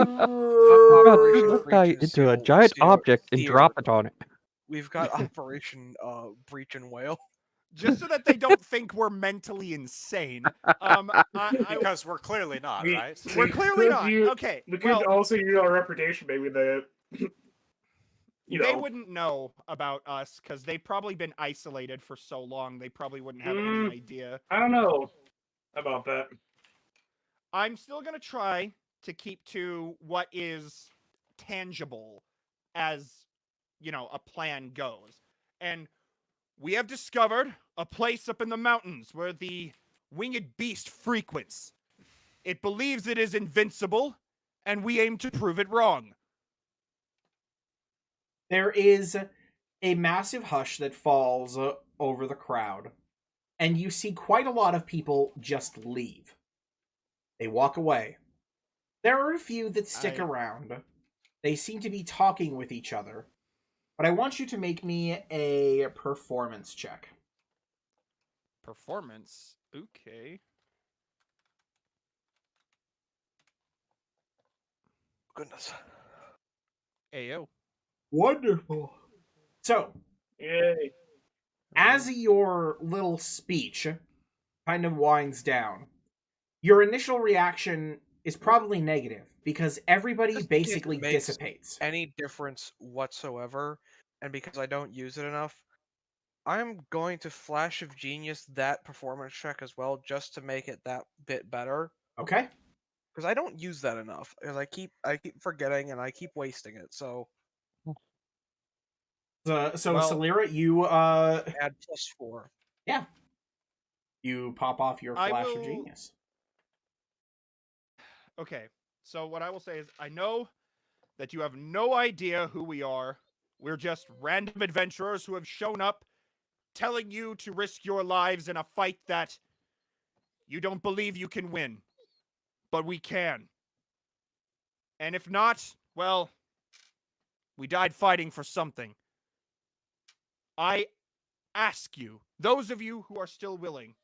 Operation Tie Breach and into a Seal- giant Seal- object and Seal. drop it on it. We've got Operation Breach and Whale. Just so that they don't think we're mentally insane. Because we're clearly not, We- right? We're clearly not. You- Okay, We could well, also use our reputation, maybe the. they wouldn't know about us because they've probably been isolated for so long. They probably wouldn't have any idea. I don't know about that. I'm still going to try to keep to what is tangible as, a plan goes. And we have discovered a place up in the mountains where the winged beast frequents. It believes it is invincible, and we aim to prove it wrong. There is a massive hush that falls over the crowd, and you see quite a lot of people just leave. They walk away. There are a few that stick around. They seem to be talking with each other, but I want you to make me a performance check. Performance? Okay. Goodness. Ayo. Wonderful. So, Yay. as your little speech kind of winds down, your initial reaction is probably negative because everybody Doesn't basically make dissipates. Any difference whatsoever, and because I don't use it enough, I'm going to Flash of Genius that performance check as well, just to make it that bit better. Okay? because I don't use that enough. Because I keep forgetting and I keep wasting it. So So Well- Celera, you add +4. you pop off your I flash of will- genius. Okay, so what I will say is, I know that you have no idea who we are. We're just random adventurers who have shown up telling you to risk your lives in a fight that you don't believe you can win. But we can. And if not, well, we died fighting for something. I ask you, those of you who are still willing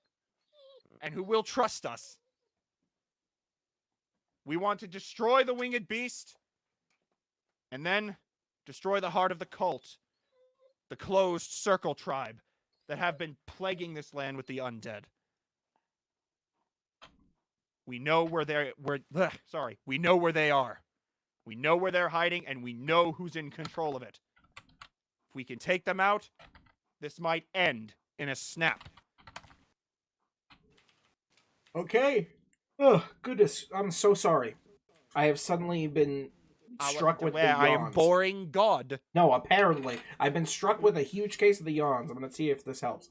and who will trust us, we want to destroy the winged beast and then destroy the heart of the cult, the closed circle tribe that have been plaguing this land with the undead. We know where we know where they are. We know where they're hiding, and we know who's in control of it. If we can take them out, this might end in a snap. Okay. Oh, goodness. I'm so sorry. I have suddenly been struck with the yawns. I am boring God. No, apparently. I've been struck with a huge case of the yawns. I'm going to see if this helps.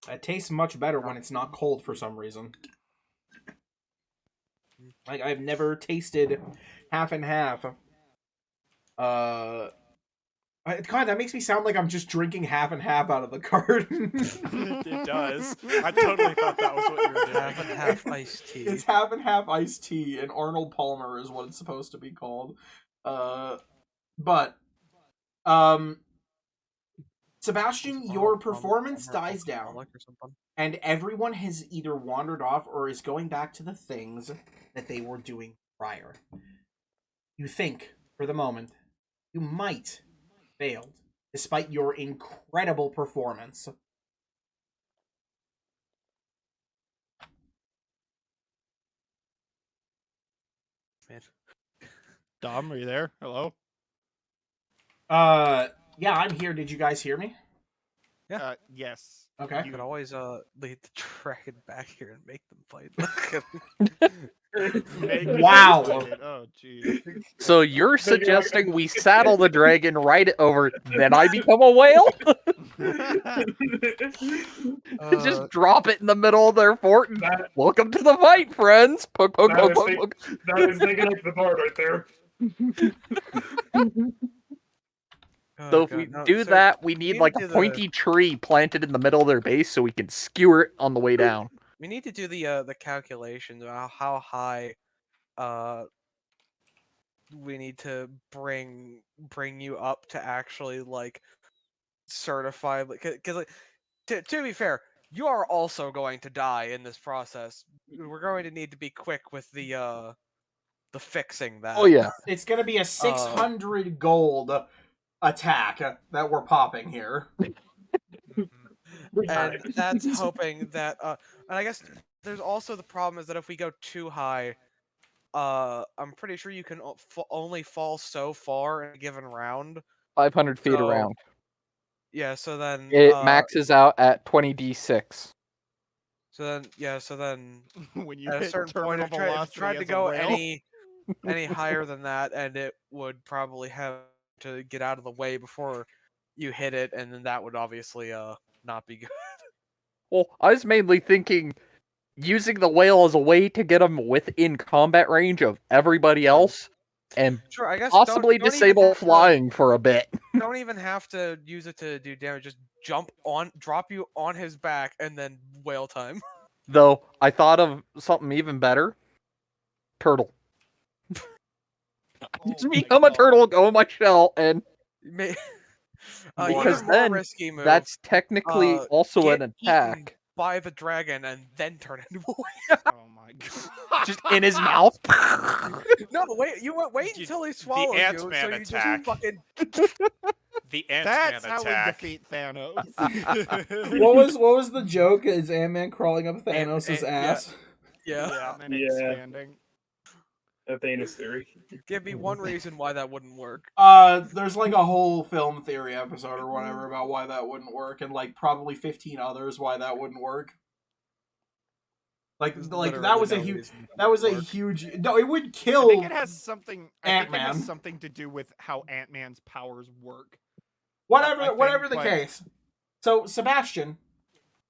It tastes much better when it's not cold for some reason. Like, I've never tasted half and half. God, that makes me sound like I'm just drinking half and half out of the carton. It does. I totally thought that was what you were doing. Half and half iced tea. It's half and half iced tea, and Arnold Palmer is what it's supposed to be called. Sebastian, your performance dies down, and everyone has either wandered off or is going back to the things that they were doing prior. You think, for the moment, you might have failed, despite your incredible performance. Dom, are you there? Hello? Yeah, I'm here. Did you guys hear me? Yeah. Yes. Okay. You could always lead the dragon back here and make them fight. Wow. Oh, jeez. So you're suggesting we saddle the dragon, ride it over, then I become a whale? Just drop it in the middle of their fort and welcome to the fight, friends. Poke, poke, poke, poke, poke. That is making up the part right there. So if we do that, we need like a pointy tree planted in the middle of their base so we can skewer it on the way down. We need to do the calculations about how high we need to bring you up to actually like certify, because like, to be fair, you are also going to die in this process. We're going to need to be quick with the fixing that. Oh yeah. It's gonna be a 600 gold attack that we're popping here. And that's hoping that and I guess there's also the problem is that if we go too high, I'm pretty sure you can only fall so far in a given round. 500 feet around. Yeah, so then It maxes out at 20d6. So then when you at a hit certain point, terminal if velocity tried to as a go whale. any higher than that, and it would probably have to get out of the way before you hit it, and then that would obviously not be good. Well, I was mainly thinking using the whale as a way to get them within combat range of everybody else, and Sure, I guess possibly don't even disable have to- flying for a bit. Don't even have to use it to do damage. Just drop you on his back, and then whale time. Though, I thought of something even better. Turtle. Just become a turtle, go in my shell, and... because even more then, risky move, that's technically also get an eaten attack. by the dragon and then turn into a whale. Oh my god. Just in his mouth. No, wait until he swallows you, so Ant-Man you attack. just fucking. The Ant-Man That's how we attack. defeat Thanos. What was the joke? Is Ant-Man crawling up Thanos' yeah. ass? Yeah. and Yeah. expanding. The Thanos theory. Give me one reason why that wouldn't work. There's like a whole film theory episode or whatever about why that wouldn't work, and like probably 15 others why that wouldn't work. Like Literally that was a no huge. reason That was a for it. huge. No, it would I kill. think it has something. I think it Ant-Man. has something to do with how Ant-Man's powers work. Whatever, I think, whatever the but- case. So, Sebastian,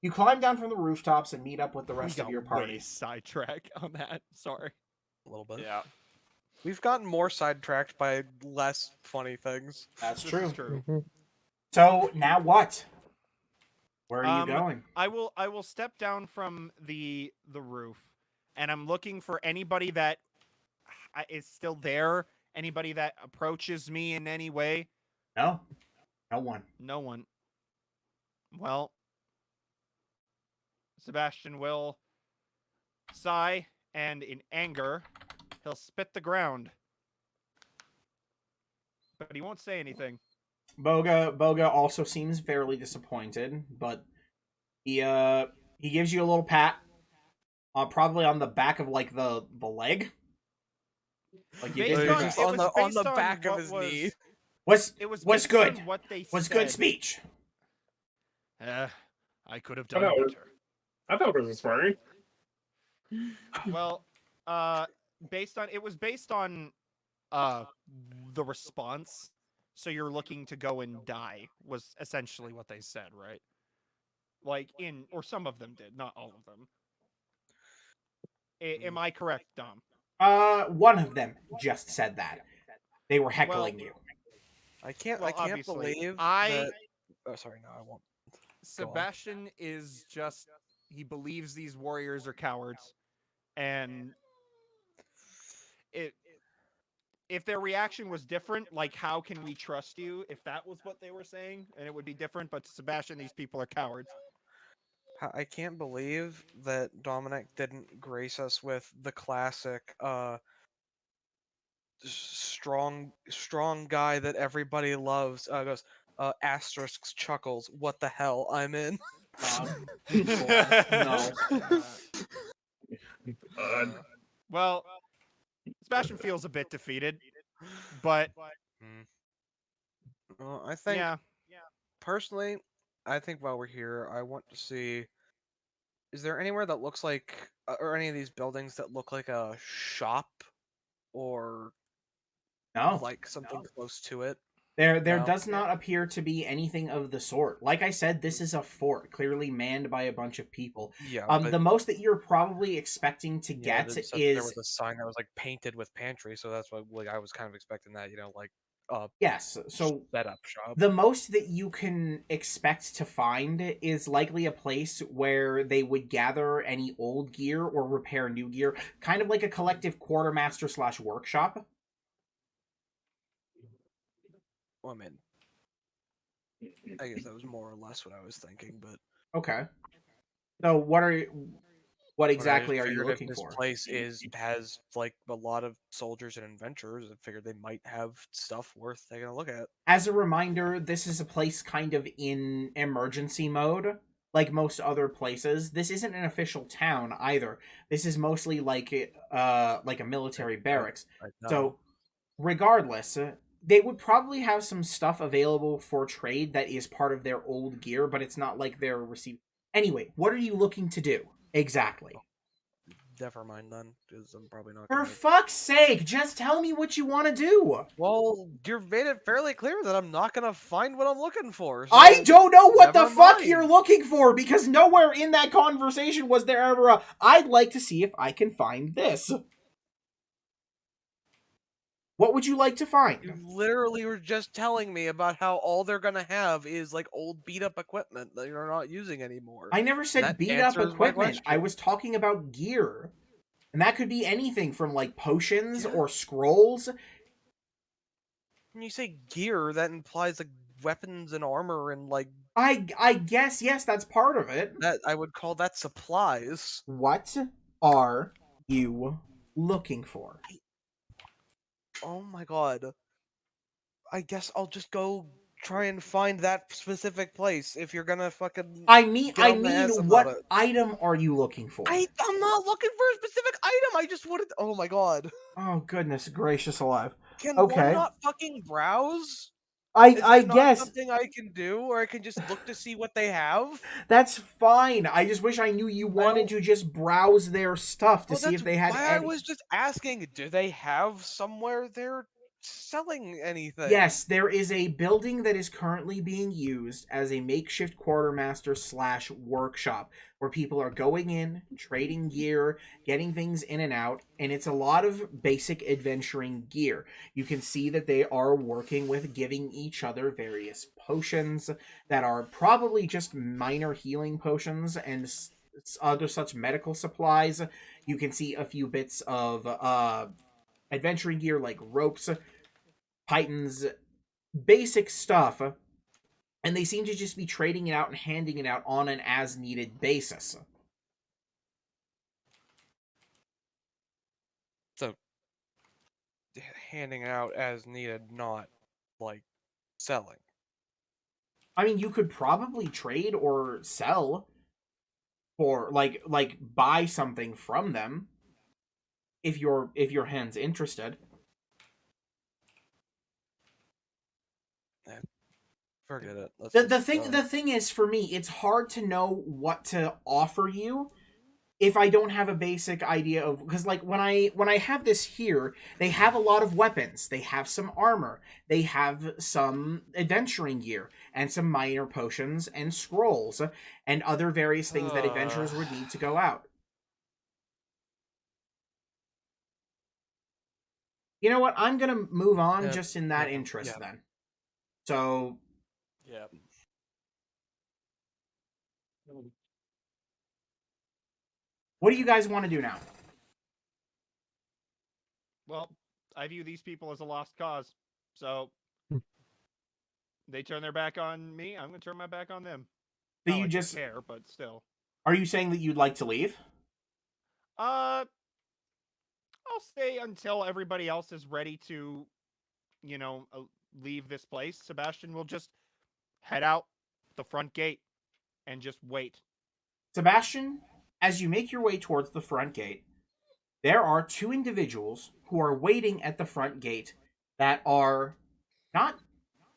you climb down from the rooftops and meet up with the We rest of got your way party. sidetrack on that. Sorry. A little bit. Yeah. We've gotten more sidetracked by less funny things. That's This true. is true. Mhm. So now what? Where are you Um, going? I will step down from the roof, and I'm looking for anybody that is still there. Anybody that approaches me in any way. No, no one. No one. Well, Sebastian will sigh, and in anger, he'll spit the ground. But he won't say anything. Boga also seems fairly disappointed, but he gives you a little pat, probably on the back of like the leg. Like you Based did on- just it was on the based on back of what his was- knee. was It was was based on good. what they Was said. good speech. I could have I done know. better. I thought it was inspiring. Well, based on the response. So you're looking to go and die was essentially what they said, right? Like or some of them did, not all of them. Am I correct, Dom? One of them just said that. They were heckling you. I can't Well, believe that... Oh, sorry, no, I won't. Sebastian is just he believes these warriors are cowards, and if their reaction was different, like how can we trust you? If that was what they were saying, and it would be different. But to Sebastian, these people are cowards. I can't believe that Dominic didn't grace us with the classic strong guy that everybody loves. Goes asterisk chuckles. What the hell? I'm in. No. Well, Sebastian feels a bit defeated, but Well, I think yeah, personally, I think while we're here, I want to see. Is there anywhere that looks like, or any of these buildings that look like a shop, or No. like something close to it? There No. does not appear to be anything of the sort. Like I said, this is a fort, clearly manned by a bunch of people. Yeah. The most that you're probably expecting to yeah, get there said is there was a sign that was like painted with pantry, so that's what like I was kind of expecting that, like yes. So setup shop. the most that you can expect to find is likely a place where they would gather any old gear or repair new gear, kind of like a collective quartermaster / workshop. Well, I mean, I guess that was more or less what I was thinking, but Okay. So what but I exactly just are you figured looking if this for? place has like a lot of soldiers and adventurers, I figured they might have stuff worth taking a look at. As a reminder, this is a place kind of in emergency mode, like most other places. This isn't an official town either. This is mostly like a military barracks. So, regardless, they would probably have some stuff available for trade that is part of their old gear, but it's not like they're receiving. Anyway, what are you looking to do exactly? Never mind then, because I'm probably not. For Gonna fuck's sake, just tell me what you want to do. Well, you've made it fairly clear that I'm not gonna find what I'm looking for. So I don't know what the never fuck mind. you're looking for, because nowhere in that conversation was there ever a, I'd like to see if I can find this. What would you like to You find? literally were just telling me about how all they're gonna have is like old beat up equipment that you're not using anymore. I never said That beat up answers my equipment. I question. was talking about gear. And that could be anything from like potions Yeah. or scrolls. When you say gear, that implies like weapons and armor and like I guess, yes, that's part of it. that. I would call that supplies. What are you looking for? Oh my god. I guess I'll just go try and find that specific place if you're gonna fucking. I mean, Get on the ass about what it. item are you looking for? I'm not looking for a specific item. I just wanted. Oh my god. Oh, goodness gracious alive. Can Okay. one not fucking browse? Is I that not guess something I can do, or I can just look to see what they have? that's fine. I just wish I knew you wanted to just browse their stuff to Well, see that's if they had why I any. was just asking. Do they have somewhere they're selling anything? Yes, there is a building that is currently being used as a makeshift quartermaster / workshop where people are going in, trading gear, getting things in and out, and it's a lot of basic adventuring gear. You can see that they are working with giving each other various potions that are probably just minor healing potions and other such medical supplies. You can see a few bits of adventuring gear like ropes, Titans, basic stuff, and they seem to just be trading it out and handing it out on an as needed basis. So, handing out as needed, not like selling. I mean, you could probably trade or sell for like buy something from them if your hand's interested. Forget it. Let's The just, thing is, for me, it's hard to know what to offer you if I don't have a basic idea of, because like when I have this here, they have a lot of weapons, they have some armor, they have some adventuring gear, and some minor potions and scrolls and other various things that adventurers would need to go out. You know what? I'm gonna move on just in that interest then. So Yeah. what do you guys want to do now? Well, I view these people as a lost cause. So they turn their back on me, I'm gonna turn my back on them. Do Not you like I just care, but still. Are you saying that you'd like to leave? I'll stay until everybody else is ready to, leave this place. Sebastian will just head out the front gate and just wait. Sebastian, as you make your way towards the front gate, there are two individuals who are waiting at the front gate that are not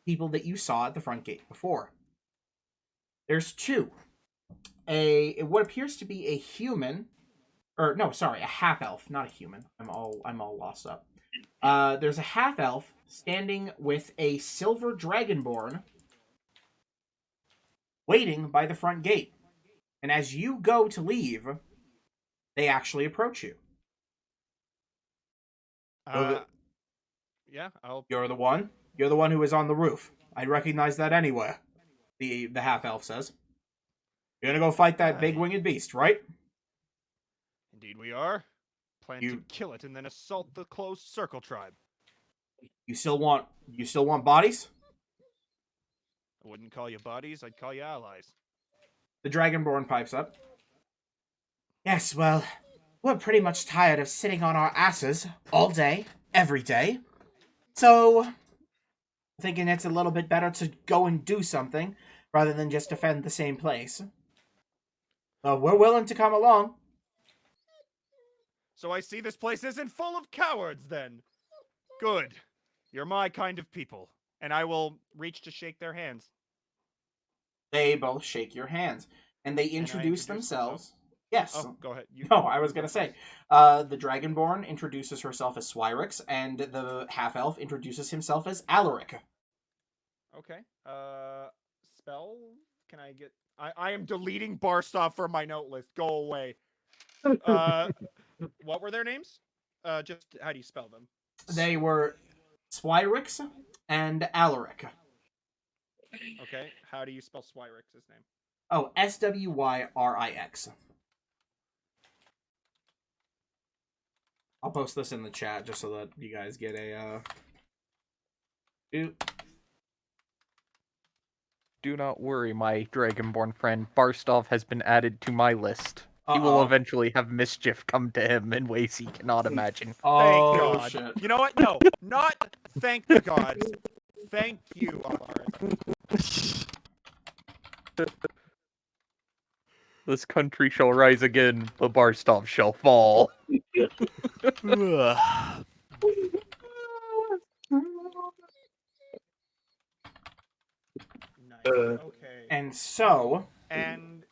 people that you saw at the front gate before. There's two. What appears to be a human, or no, sorry, a half elf, not a human. I'm all lost up. There's a half elf standing with a silver dragonborn waiting by the front gate. And as you go to leave, they actually approach you. Yeah, I'll. You're the one. You're the one who is on the roof. I'd recognize that anywhere. The half elf says. You're gonna go fight that big winged beast, right? Indeed, we are. Plan to kill it and then assault the closed circle tribe. You still want bodies? I wouldn't call you buddies. I'd call you allies. The dragonborn pipes up. Yes, well, we're pretty much tired of sitting on our asses all day, every day. So, thinking it's a little bit better to go and do something rather than just defend the same place. We're willing to come along. So I see this place isn't full of cowards, then. Good. You're my kind of people. And I will reach to shake their hands. They both shake your hands. And they introduce themselves. Yes. Oh, go ahead. No, I was going to say. The Dragonborn introduces herself as Swyrix, and the half-elf introduces himself as Alaric. Okay. Spell? Can I get... I am deleting Barstov from my note list. Go away. What were their names? Just, how do you spell them? They were Swyrix and Alaric. Okay. How do you spell Swyrix's name? Oh, Swyrix. I'll post this in the chat just so that you guys get a Do not worry, my Dragonborn friend. Barstov has been added to my list. He will eventually have mischief come to him in ways he cannot imagine. Thank God. Shit. You know what? No, not thank the gods. Thank you, Alaris. This country shall rise again, but Barstov shall fall. Okay. And so, And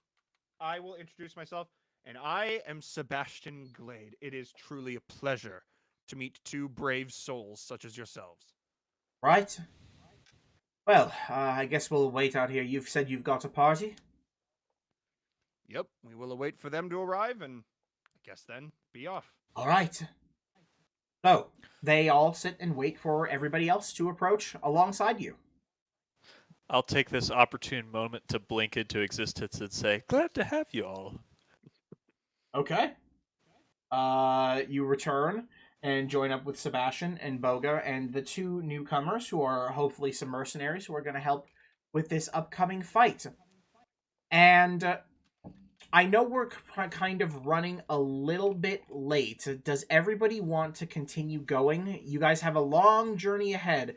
I will introduce myself. And I am Sebastian Glade. It is truly a pleasure to meet two brave souls such as yourselves. right? Well, I guess we'll wait out here. You've said you've got a party? Yep, we will await for them to arrive, and I guess then be off. All right. So, they all sit and wait for everybody else to approach alongside you. I'll take this opportune moment to blink into existence and say, "Glad to have you all." Okay. You return and join up with Sebastian and Boga and the two newcomers who are hopefully some mercenaries who are going to help with this upcoming fight. And I know we're kind of running a little bit late. Does everybody want to continue going? You guys have a long journey ahead.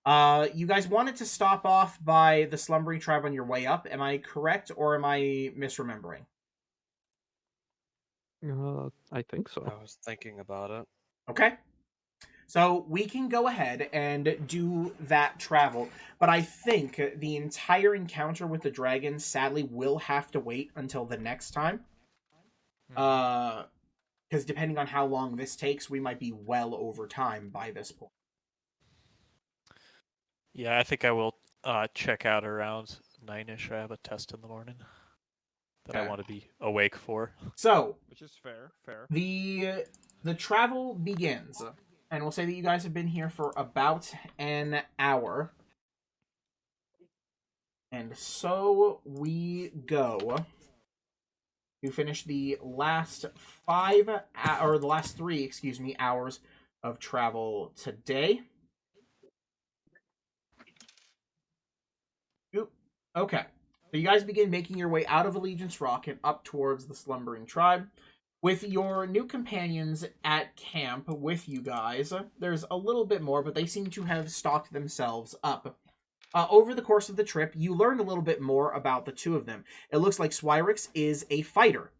You guys wanted to stop off by the Slumbering Tribe on your way up. Am I correct, or am I misremembering? I think so. I was thinking about it. Okay. So we can go ahead and do that travel, but I think the entire encounter with the dragon sadly will have to wait until the next time. Because depending on how long this takes, we might be well over time by this point. Yeah, I think I will check out around 9ish. I have a test in the morning that I Okay. want to be awake for. So Which is fair, fair. the travel begins, and we'll say that you guys have been here for about an hour. And so we go to finish the last the last 3, hours of travel today. Oop. Okay. So you guys begin making your way out of Allegiance Rock and up towards the Slumbering Tribe. With your new companions at camp with you guys, there's a little bit more, but they seem to have stocked themselves up. Over the course of the trip, you learn a little bit more about the two of them. It looks like Swyrix is a fighter,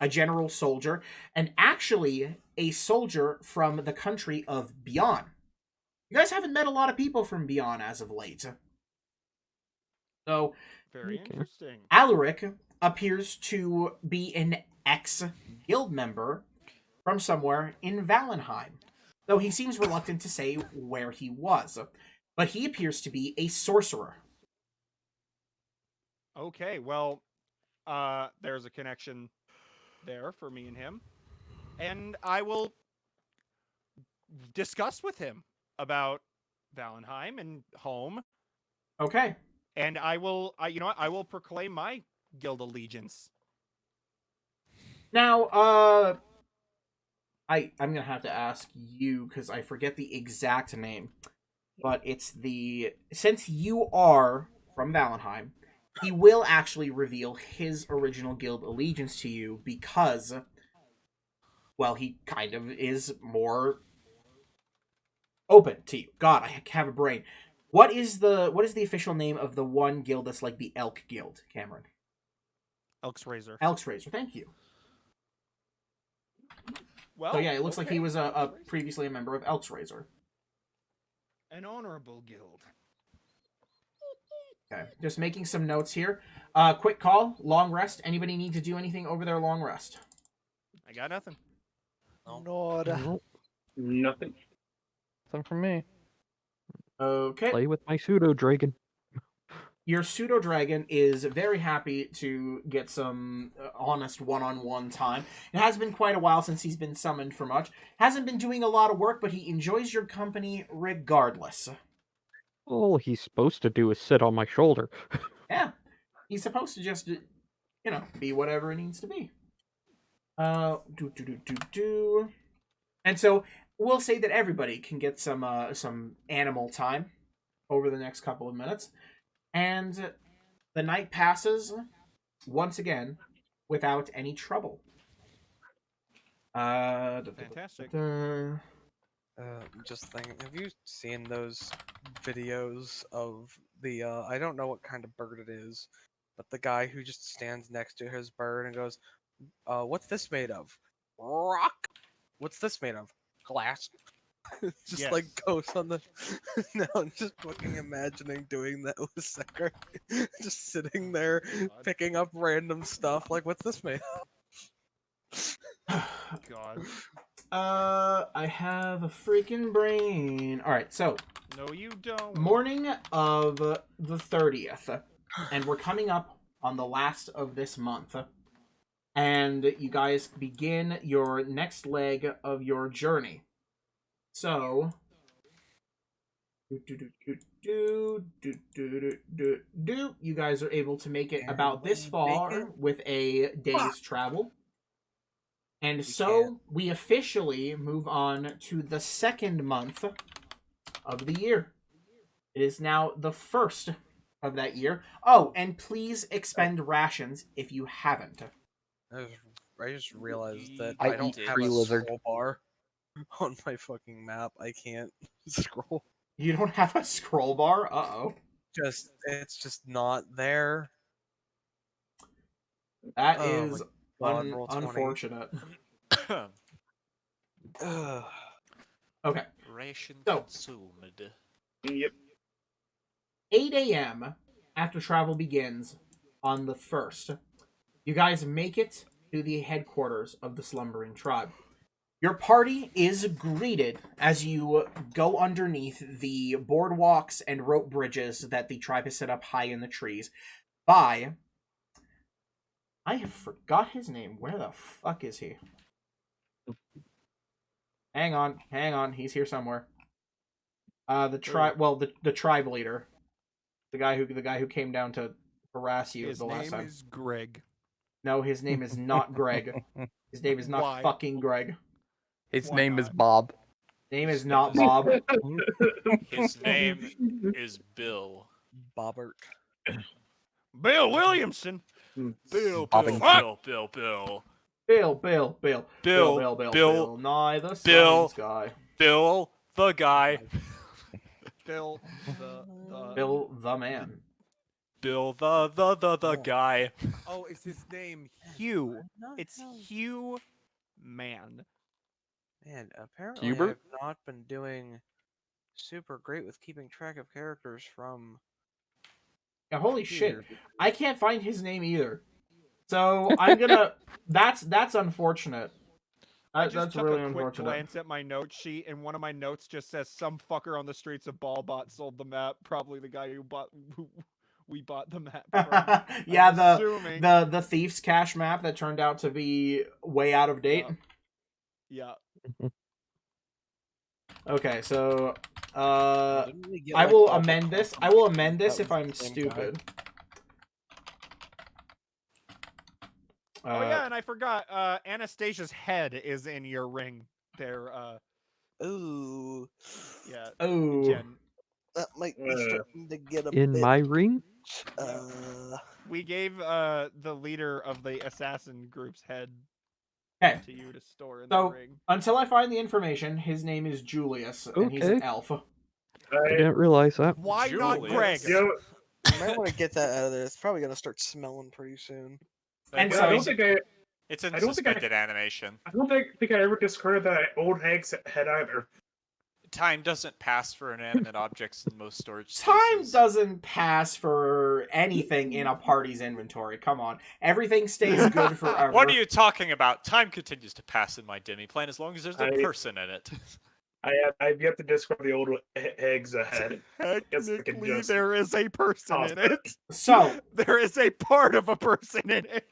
a general soldier, and actually a soldier from the country of Beyond. You guys haven't met a lot of people from Beyond as of late. So, Very Okay. interesting. Alaric appears to be an ex-guild member from somewhere in Valenheim, though he seems reluctant to say where he was. But he appears to be a sorcerer. Okay, well, there's a connection there for me and him. And I will discuss with him about Valenheim and home. Okay. And I will proclaim my guild allegiance. Now, I'm gonna have to ask you because I forget the exact name, but it's since you are from Valenheim, he will actually reveal his original guild allegiance to you because, well, he kind of is more open to you. God, I have a brain. What is the official name of the one guild that's like the Elk Guild, Cameron? Elk's Razor. Elk's Razor. Thank you. Well, So yeah, it looks like he okay. was previously a member of Elk's Razor. An honorable guild. Okay, just making some notes here. Quick call, long rest. Anybody need to do anything over their long rest? I got nothing. No. Nope. Nothing. Something from me. Okay. Play with my pseudo dragon. Your pseudo dragon is very happy to get some honest one-on-one time. It has been quite a while since he's been summoned for much. Hasn't been doing a lot of work, but he enjoys your company regardless. All he's supposed to do is sit on my shoulder. Yeah, he's supposed to just, be whatever it needs to be. And so we'll say that everybody can get some animal time over the next couple of minutes, and the night passes once again without any trouble. Fantastic. Just thinking, have you seen those videos of the, I don't know what kind of bird it is, but the guy who just stands next to his bird and goes, what's this made of? Rock? What's this made of? Glass? Just like Yes. ghosts on the. No, I'm just fucking imagining doing that with Sekar. Just sitting there God. picking up random stuff. Like, what's this made? God. I have a freaking brain. All right, so No, you don't. morning of the 30th, and we're coming up on the last of this month, and you guys begin your next leg of your journey. So, you guys are able to make it about this far with a day's travel. And so we officially move on to the second month of the year. It is now the first of that year. Oh, and please expend rations if you haven't. I just realized that I I don't eat have tree a lizard. scroll bar on my fucking map. I can't scroll. You don't have a scroll bar? Uh-oh. It's just not there. That Oh is my God, roll 20. unfortunate. Ugh. Okay. Ration So- consumed. Yep. 8 a.m. after travel begins on the 1st. You guys make it to the headquarters of the Slumbering Tribe. Your party is greeted as you go underneath the boardwalks and rope bridges that the tribe has set up high in the trees by... I have forgot his name. Where the fuck is he? Hang on. He's here somewhere. The tribe leader. The guy who came down to harass you His the last name time. is Greg. No, his name is not Greg. His name is not Why? fucking Greg. His Why name is not? Bob. Name is not Bob. His name is Bill. Bobbert. Bill Williamson. Bill, Bobbing. Bill Nye the Bill. Science Guy. Bill, the guy. Bill Bill the man. Bill, the guy. Oh, is his name Hugh? It's Hugh Man. Man, apparently Hubert? I've not been doing super great with keeping track of characters from Yeah, holy shit. here. I can't find his name either. So I'm gonna. That's unfortunate. I just That's took really a quick unfortunate. glance at my note sheet, and one of my notes just says some fucker on the streets of Ballbot sold the map. Probably the guy who we bought the map from. Yeah, I'm the assuming. the Thief's Cache map that turned out to be way out of date. Yeah. Okay, so Didn't we get, I like, will all the amend this. I confirmation will that amend this was if the I'm same guy? stupid. Oh yeah, and I forgot. Anastasia's head is in your ring. There. Ooh, Yeah. Oh. Jen. that might be starting to get a In bit. my ring? We gave the leader of the assassin group's head Okay. to you to store in So- the ring. Until I find the information, his name is Julius, and he's an Okay. elf. I didn't realize that. Why not Julius. Greg? You know, You might want to get that out of there. It's probably gonna start smelling pretty soon. And I so- don't think I It's in I don't think I- suspended animation. think I ever discarded that old hag's head either. Time doesn't pass for inanimate objects in most storage Time spaces. doesn't pass for anything in a party's inventory. Come on. Everything stays good forever. What are you talking about? Time continues to pass in my demi plane as long as there's a I- person in it. I've yet to discard the old hag's head. Guess I could Technically, just there is a person toss in it. So, There is a part of a person in it.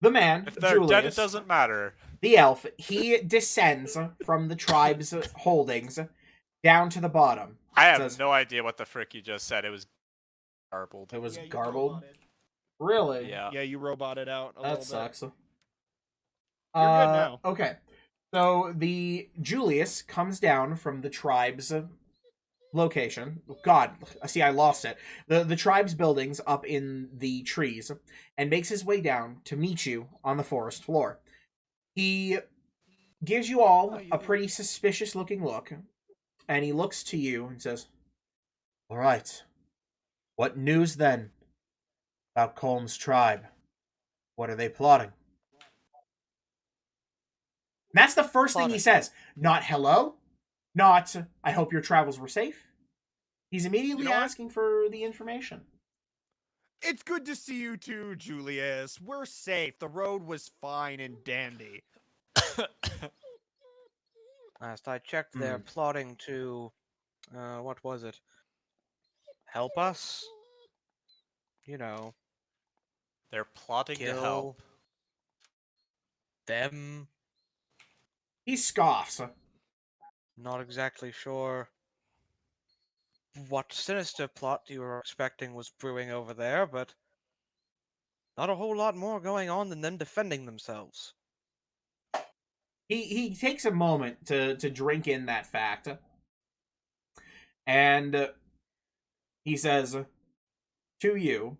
the man, If they're dead, it Julius, doesn't matter. the elf, he descends from the tribe's holdings down to the bottom. I have Says- no idea what the frick you just said. It was garbled. It was Yeah, you garbled. roboted. Really? Yeah. Yeah, you roboted out a little That bit. sucks. You're good now. Okay. So the Julius comes down from the tribe's location. God, see, I lost it. The tribe's buildings up in the trees, and makes his way down to meet you on the forest floor. He gives you all a pretty suspicious looking look, and he looks to you and says, "All right, what news then about Colm's tribe? What are they plotting?" That's the first thing he says. Not hello, not, I hope your travels were safe. He's immediately You know what? asking for the information. It's good to see you too, Julius. We're safe. The road was fine and dandy. Last I checked, they're plotting to, what was it? Help us? You know, They're plotting to kill help. them. He scoffs. Not exactly sure what sinister plot you were expecting was brewing over there, but not a whole lot more going on than them defending themselves. He takes a moment to drink in that fact. And he says to you,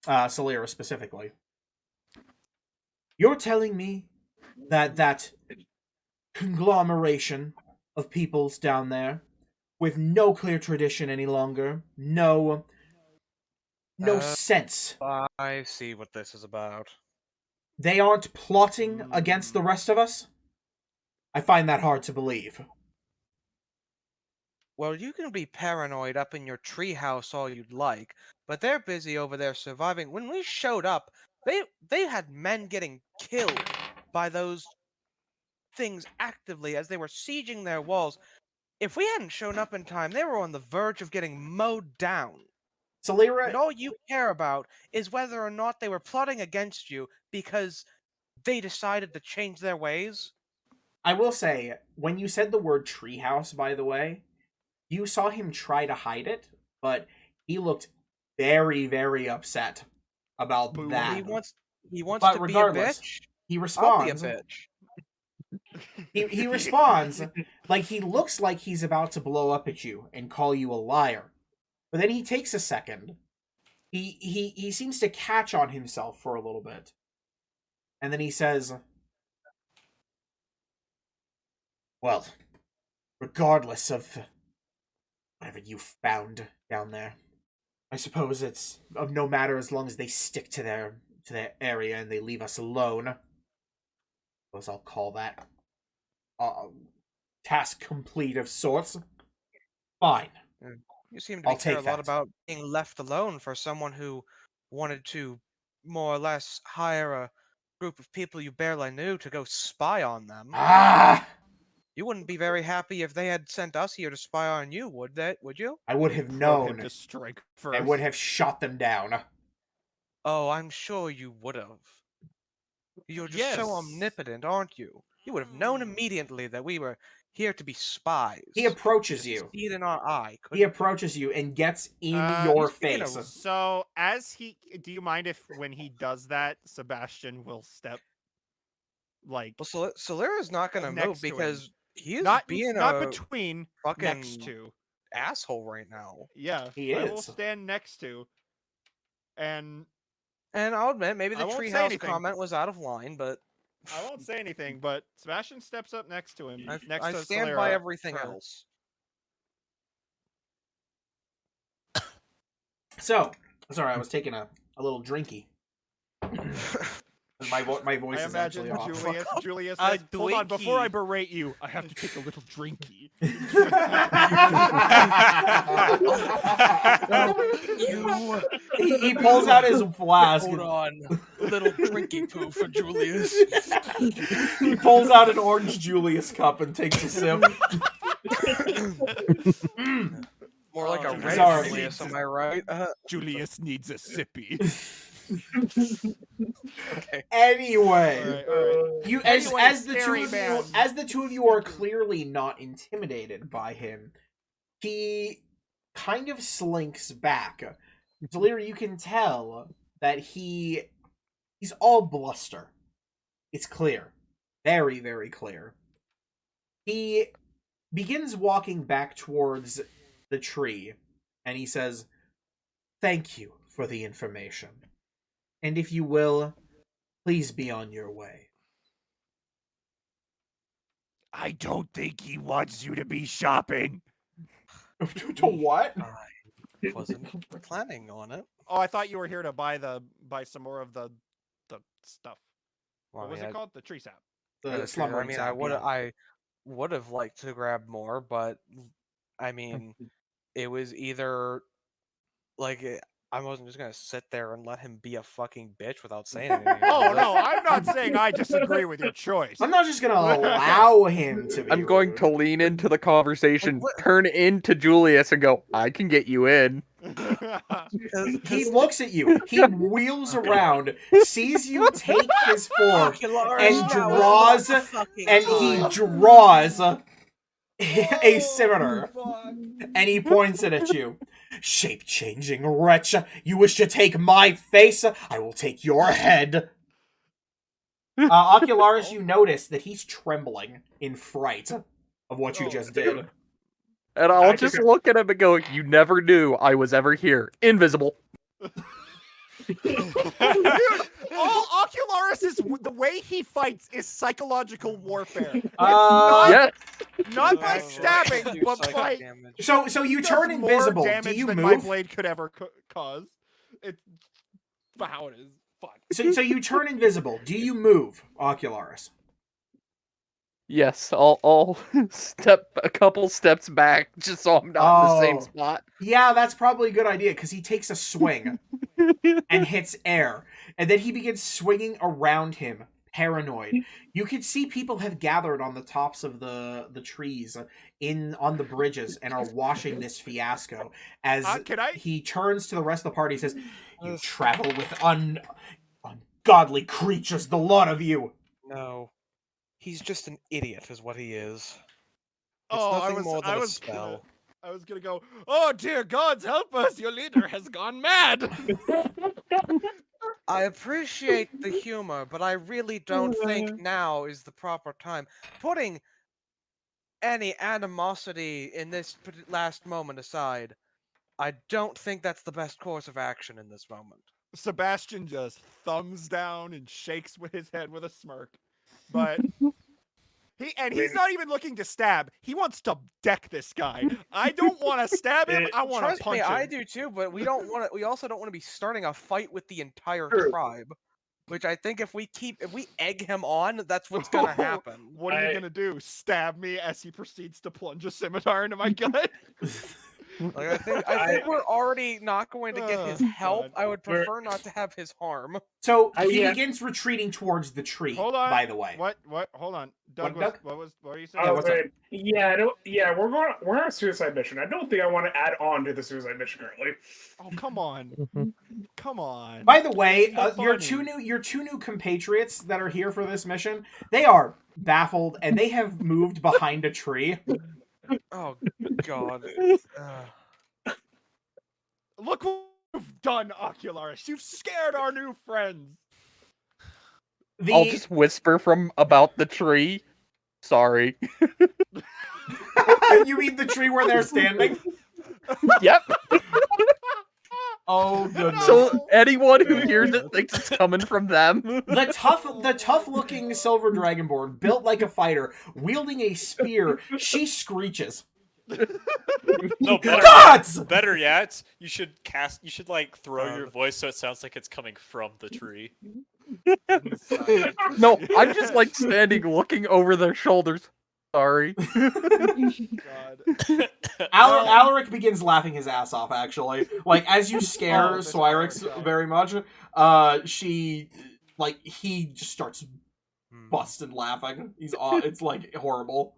Solera specifically, you're telling me that conglomeration of peoples down there with no clear tradition any longer, no sense. I see what this is about. They aren't plotting against the rest of us? I find that hard to believe. Well, you can be paranoid up in your treehouse all you'd like, but they're busy over there surviving. When we showed up, they had men getting killed by those things actively as they were sieging their walls. If we hadn't shown up in time, they were on the verge of getting mowed down. Solera, And all you care about is whether or not they were plotting against you because they decided to change their ways. I will say, when you said the word treehouse, by the way, you saw him try to hide it, but he looked very, very upset about that. He wants But to regardless, be a bitch. He I'll responds. be a bitch. He responds like he looks like he's about to blow up at you and call you a liar. But then he takes a second. He seems to catch on himself for a little bit. And then he says, well, regardless of whatever you found down there, I suppose it's of no matter as long as they stick to their area and they leave us alone. I suppose I'll call that task complete of sorts. Fine. You seem to I'll care a take lot that. about being left alone for someone who wanted to more or less hire a group of people you barely knew to go spy on them. Ah! You wouldn't be very happy if they had sent us here to spy on you, would you? I would have Probe him known. to strike first. I would have shot them down. Oh, I'm sure you would have. You're just so Yes. omnipotent, aren't you? You would have known immediately that we were here to be spies. He approaches Just you. see it in our eye. He couldn't you? approaches you and gets in your speaking face. of- So, do you mind if when he does that, Sebastian will step, like, Well, Solera's not going to move next to him. because he is not being not a between, fucking next to. asshole right now. Yeah, He I will is. stand next to, and And I'll admit, maybe I the won't say treehouse anything. comment was out of line, but I won't say anything. But Sebastian steps up next to him, next I to stand by Solera, everything her. else. So, sorry, I was taking a little drinky. My voice I is imagine actually off. Julius A says, hold on, before I Twinkie." berate you, I have to take a little drinky. He pulls out his flask. Hold on, little drinky poo for Julius. He pulls out an orange Julius cup and takes a sip. More like a Oh, red sorry. Julius, am I right? Julius needs a sippy. Okay. Anyway, All right. you Anyway, as the scary two of man. you as the two of you are clearly not intimidated by him, he kind of slinks back. Delira, you can tell that he's all bluster. It's clear. Very, very clear. He begins walking back towards the tree, and he says, "Thank you for the information. And if you will, please be on your way." I don't think he wants you to be shopping. To what? I wasn't planning on it. Oh, I thought you were here to buy some more of the stuff. Well, What was it called? The tree sap. The I slumbering mean, sap, I would yeah. I would have liked to grab more, but I mean, it was either like I wasn't just gonna sit there and let him be a fucking bitch without saying anything. Oh about it. no, I'm not saying I disagree with your choice. I'm not just gonna allow him to be. I'm going rude. to lean into the conversation, what- turn into Julius, and go, I can get you in. He looks at you. He wheels around, sees you take his form, and draws, and he draws a scimitar, and he points it at you. Shape-changing wretch, you wish to take my face? I will take your head. Ocularis, you notice that he's trembling in fright of what you just did. And I I'll took just it- look at him and go, you never knew I was ever here. Invisible. All Ocularis is the way he fights is psychological warfare. It's Yes. not by Right. stabbing, Do but psychic by damage. So you does turn more invisible. Do damage you than my move? blade could ever cause. It's how it is. Fuck. So you turn invisible. Do you move, Ocularis? Yes, I'll step a couple steps back just so I'm not in the same Oh. spot. Yeah, that's probably a good idea because he takes a swing and hits air, and then he begins swinging around him, paranoid. You can see people have gathered on the tops of the trees on the bridges and are watching this fiasco as Can I? he turns to the rest of the party and says, "You travel with ungodly creatures, the lot of you." No, he's just an idiot, is what he is. It's Oh, nothing more than I a was spell. I was gonna go. Oh dear gods, help us! Your leader has gone mad. I appreciate the humor, but I really don't think now is the proper time. Putting any animosity in this last moment aside, I don't think that's the best course of action in this moment. Sebastian just thumbs down and shakes with his head with a smirk, but he's not even looking to stab. He wants to deck this guy. I don't want to stab him. I want to Trust punch me, him. I do too, but we don't want to. We also don't want to be starting a fight with the entire True. tribe. Which I think if we egg him on, that's what's gonna happen. What are you I- gonna do? Stab me as he proceeds to plunge a scimitar into my gut? Like I think we're already not going to get his Oh, help. God. I would We're- prefer not to have his harm. So he yeah. begins retreating towards the tree. Hold on. By the way, What? Hold on. Doug, Doug? what were you saying? Yeah, what's up? Yeah, I don't. Yeah, we're on a suicide mission. I don't think I want to add on to the suicide mission currently. Oh, come on. Mhm. Come on. By the way, It's your funny. two new compatriots that are here for this mission, they are baffled and they have moved behind a tree. Oh God. Ugh. Look what you've done, Ocularis. You've scared our new friends. I'll just whisper from about the tree. Sorry. You mean the tree where they're standing? Yep. Oh goodness. So anyone who hears it thinks it's coming from them. The tough looking silver dragonborn, built like a fighter, wielding a spear, she screeches. No, Gods! better yet, you should like throw your voice so it sounds like it's coming from the tree. No, I'm just like standing looking over their shoulders. Sorry. God. Alaric begins laughing his ass off, actually. Like, as you scare Oh, this Swyrix Alaric guy. very much, he just starts busting laughing. It's, like, horrible.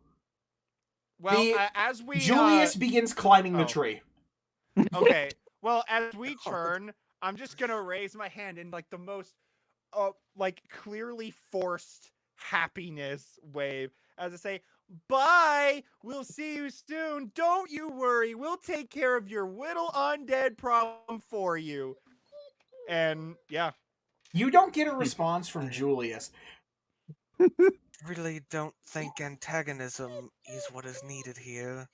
Well, The- as we Julius begins climbing the oh. tree. okay. Well, as we turn, I'm just gonna raise my hand in like the most, like clearly forced happiness wave as I say, "Bye. We'll see you soon. Don't you worry. We'll take care of your little undead problem for you." And yeah, You don't get a response from Julius. Really don't think antagonism is what is needed here.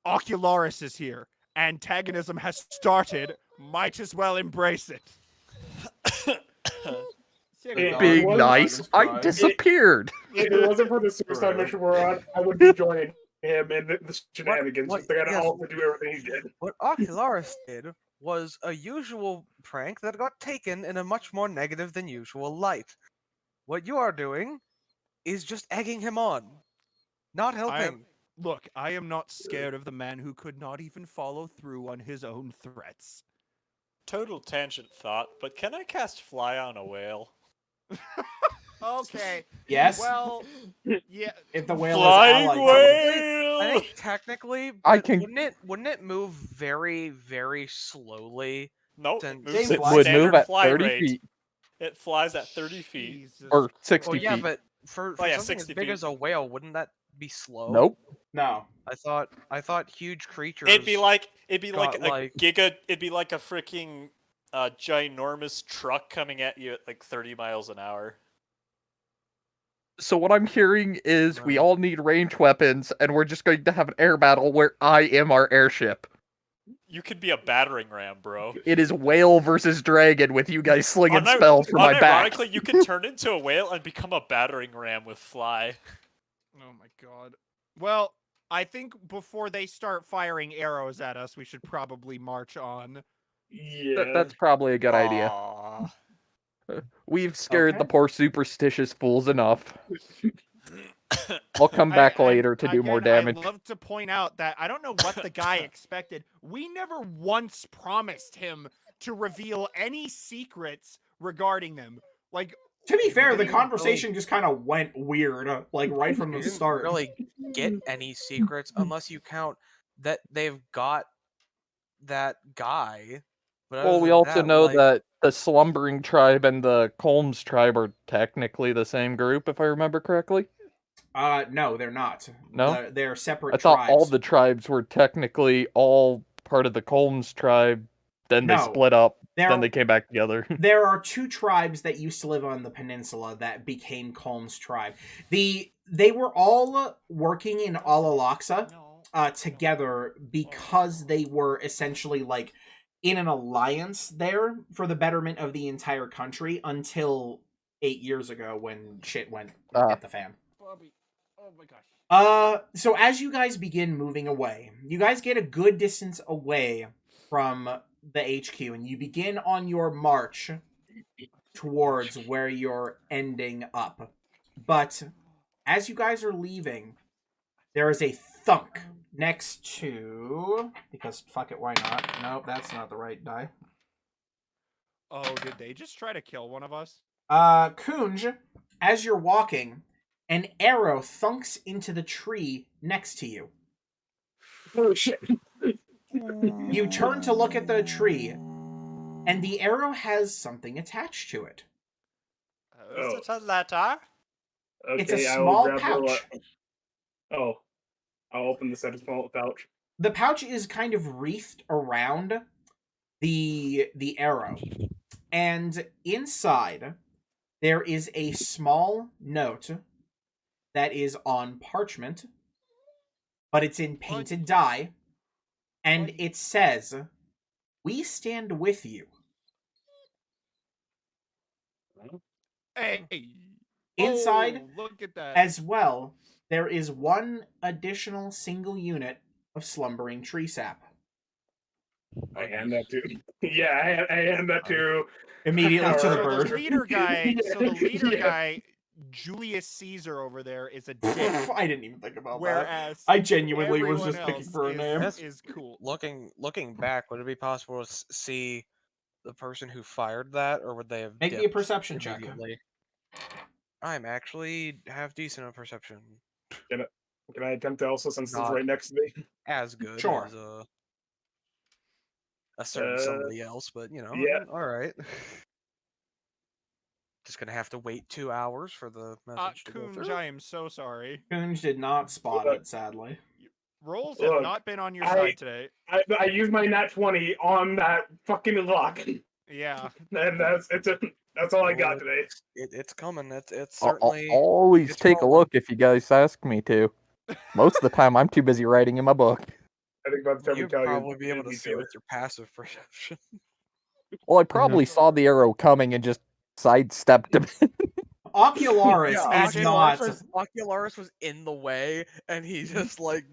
Ocularis is here. Antagonism has started. Might as well embrace it. Yeah, Being well, nice, I Christ. disappeared. If it wasn't for the suicide mission we're on, I would be joining him in the shenanigans. what- They gotta yes. all do everything he did. What Ocularis did was a usual prank that got taken in a much more negative than usual light. What you are doing is just egging him on. Not I helping. am, look, I am not scared of the man who could not even follow through on his own threats. Total tangent thought, but can I cast Fly on a whale? Okay. Yes. Well, yeah. If the whale is Flying allied to whale! I think technically, I but can- wouldn't it move very, very slowly? Nope, Then- it moves Same at It fly would standard move at fly 30 rate. feet It flies at 30 feet. Jesus or 60 Well, yeah, feet. but for Oh, yeah, something as 60 big feet. as a whale, wouldn't that be slow? Nope. No. I thought huge creatures. It'd be like a like- giga. It'd be like a freaking ginormous truck coming at you at like 30 miles an hour. So what I'm hearing is we Right. all need range weapons, and we're just going to have an air battle where I am our airship. You could be a battering ram, bro. It is whale versus dragon with you guys slinging spells from my back. Unironically, you can turn into a whale and become a battering ram with fly. Oh my god. Well, I think before they start firing arrows at us, we should probably march on. Yeah. That's probably a good idea. Aw. We've scared the Okay. poor superstitious fools enough. I'll come back I- later to do more again, damage. I'd love to point out that I don't know what the guy expected. We never once promised him to reveal any secrets regarding them. Like, To be fair, the didn't conversation just kind of went weird, like right from We the didn't start. really get any secrets unless you count that they've got that guy. But Well, other we than also that, know like, that the Slumbering Tribe and the Colmes Tribe are technically the same group, if I remember correctly. No, they're not. No? They're separate I thought tribes. all the tribes were technically all part of the Colmes Tribe, then they No. split up, There- then they came back together. There are two tribes that used to live on the peninsula that became Colm's tribe. They were all working in Alalaxa together because they were essentially like in an alliance there for the betterment of the entire country until 8 years ago when shit went hit the fan. Bobby, oh my gosh. So as you guys begin moving away, you guys get a good distance away from the HQ, and you begin on your march towards where you're ending up. But as you guys are leaving, there is a thunk next to... Because fuck it, why not? Nope, that's not the right die. Oh, did they just try to kill one of us? Kunj, as you're walking, an arrow thunks into the tree next to you. Oh shit. You turn to look at the tree, and the arrow has something attached to it. Is it a letter? Okay, It's a I will small grab the pouch. Oh. I'll open the small pouch. The pouch is kind of wreathed around the arrow. And inside, there is a small note that is on parchment, but it's in painted dye, and it says, "We stand with you." Hey. Inside, Oh, look at that. as well, there is one additional single unit of slumbering tree sap. I hand that to. Yeah, I hand that to. Immediately to the So bird. the leader guy, Yeah. guy, Julius Caesar over there is a dick. I didn't even think about that. Whereas I genuinely was everyone just picking else for a is, name. is cool. looking back, would it be possible to see the person who fired that, or would they have Make me a dipped perception check. immediately? I'm actually have decent of perception, Can I attempt to also, since it's Not- right next to me? as good Sure. as a certain somebody else, but you know, yeah. all right. Just gonna have to wait 2 hours for the message to go Kunj, through. I am so sorry. Kunj did not spot Look. it, sadly. Rolls have Look, not been on your I- side today. I used my nat 20 on that fucking lock. Yeah. And that's all I got today. It's coming. It's I'll certainly. always it's take a rolling. look if you guys ask me to. Most of the time, I'm too busy writing in my book. I think by the time we You'd tell you, probably be able it'll to see too with your passive perception. Well, I probably saw the arrow coming and just sidestepped him. Ocularis Yeah, is not. Ocularis was in the way, and he just like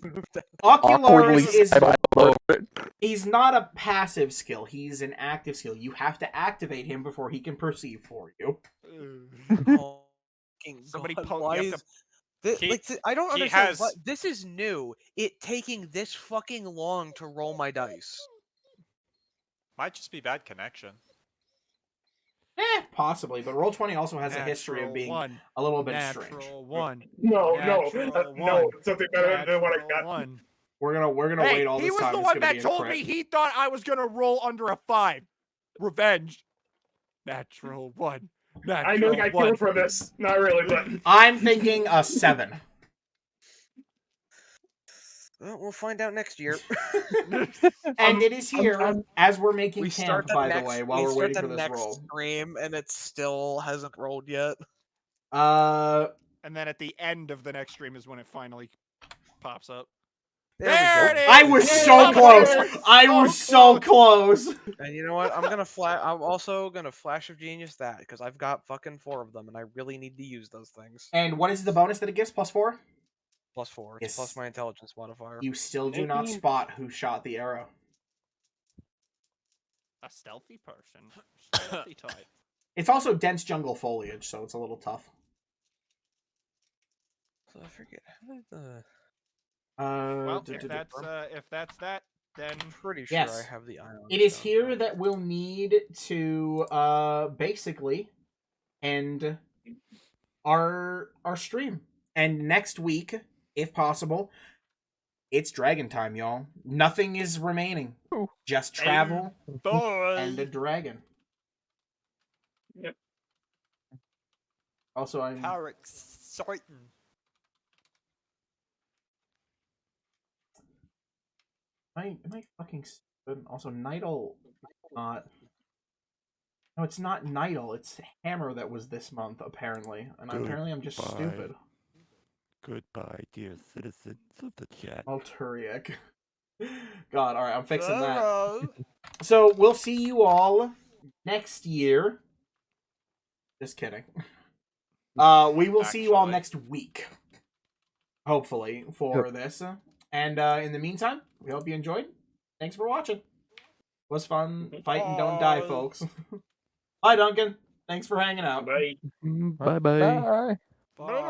moved out. Awkwardly Ocularis is. sidled over it. He's not a passive skill. He's an active skill. You have to activate him before he can perceive for you. Oh, fucking Somebody God, poke. why You have is to He- I don't he understand. has- What, this is new. It taking this fucking long to roll my dice. Might just be bad connection. Possibly, but Roll20 also has a history of Natural being one. a little bit Natural strange. one. No, Natural no, one. something better than what I Natural got. one. We're gonna Hey, wait all he this was time. the It's one gonna that be a told crit. me he thought I was gonna roll under a 5. Revenge. Natural one. Natural I know I got one. killed for this. Not really, but I'm thinking a 7. Well, we'll find out next year. And it is here as we're making we camp, start the by next. the way, while we we're start waiting the for this next roll. stream, and it still hasn't rolled yet. And then at the end of the next stream is when it finally pops up. There There we it go. is! I was so close. I was so close. And you know what? I'm also gonna flash of genius that because I've got fucking 4 of them, and I really need to use those things. And what is the bonus that it gives? +4? +4. It's Yes. plus my intelligence modifier. You still do not spot who shot the arrow. A stealthy person. Stealthy type. It's also dense jungle foliage, so it's a little tough. So I forget how did the. Well, if that's that, then Pretty sure Yes. I have the ion. It is stone. here that we'll need to basically end our stream. And next week, if possible, it's dragon time, y'all. Nothing is remaining. Ooh. Just travel Boy. and a dragon. Yep. Also, I'm How exciting. am I fucking stupid? Also, Nidal not. No, it's not Nidal. It's Hammer that was this month, apparently. And apparently I'm just Goodbye. stupid. Goodbye, dear citizens of the chat. Alturiac. God, alright, I'm fixing that. Hello. So, we'll see you all next year. Just kidding. We will see you all Actually. next week. Hopefully, for this. And in the meantime, we hope you enjoyed. Thanks for watching. It was fun. Fight and don't die, Bye. folks. Bye, Duncan. Thanks for hanging out. bye. Bye bye. Bye. Bye.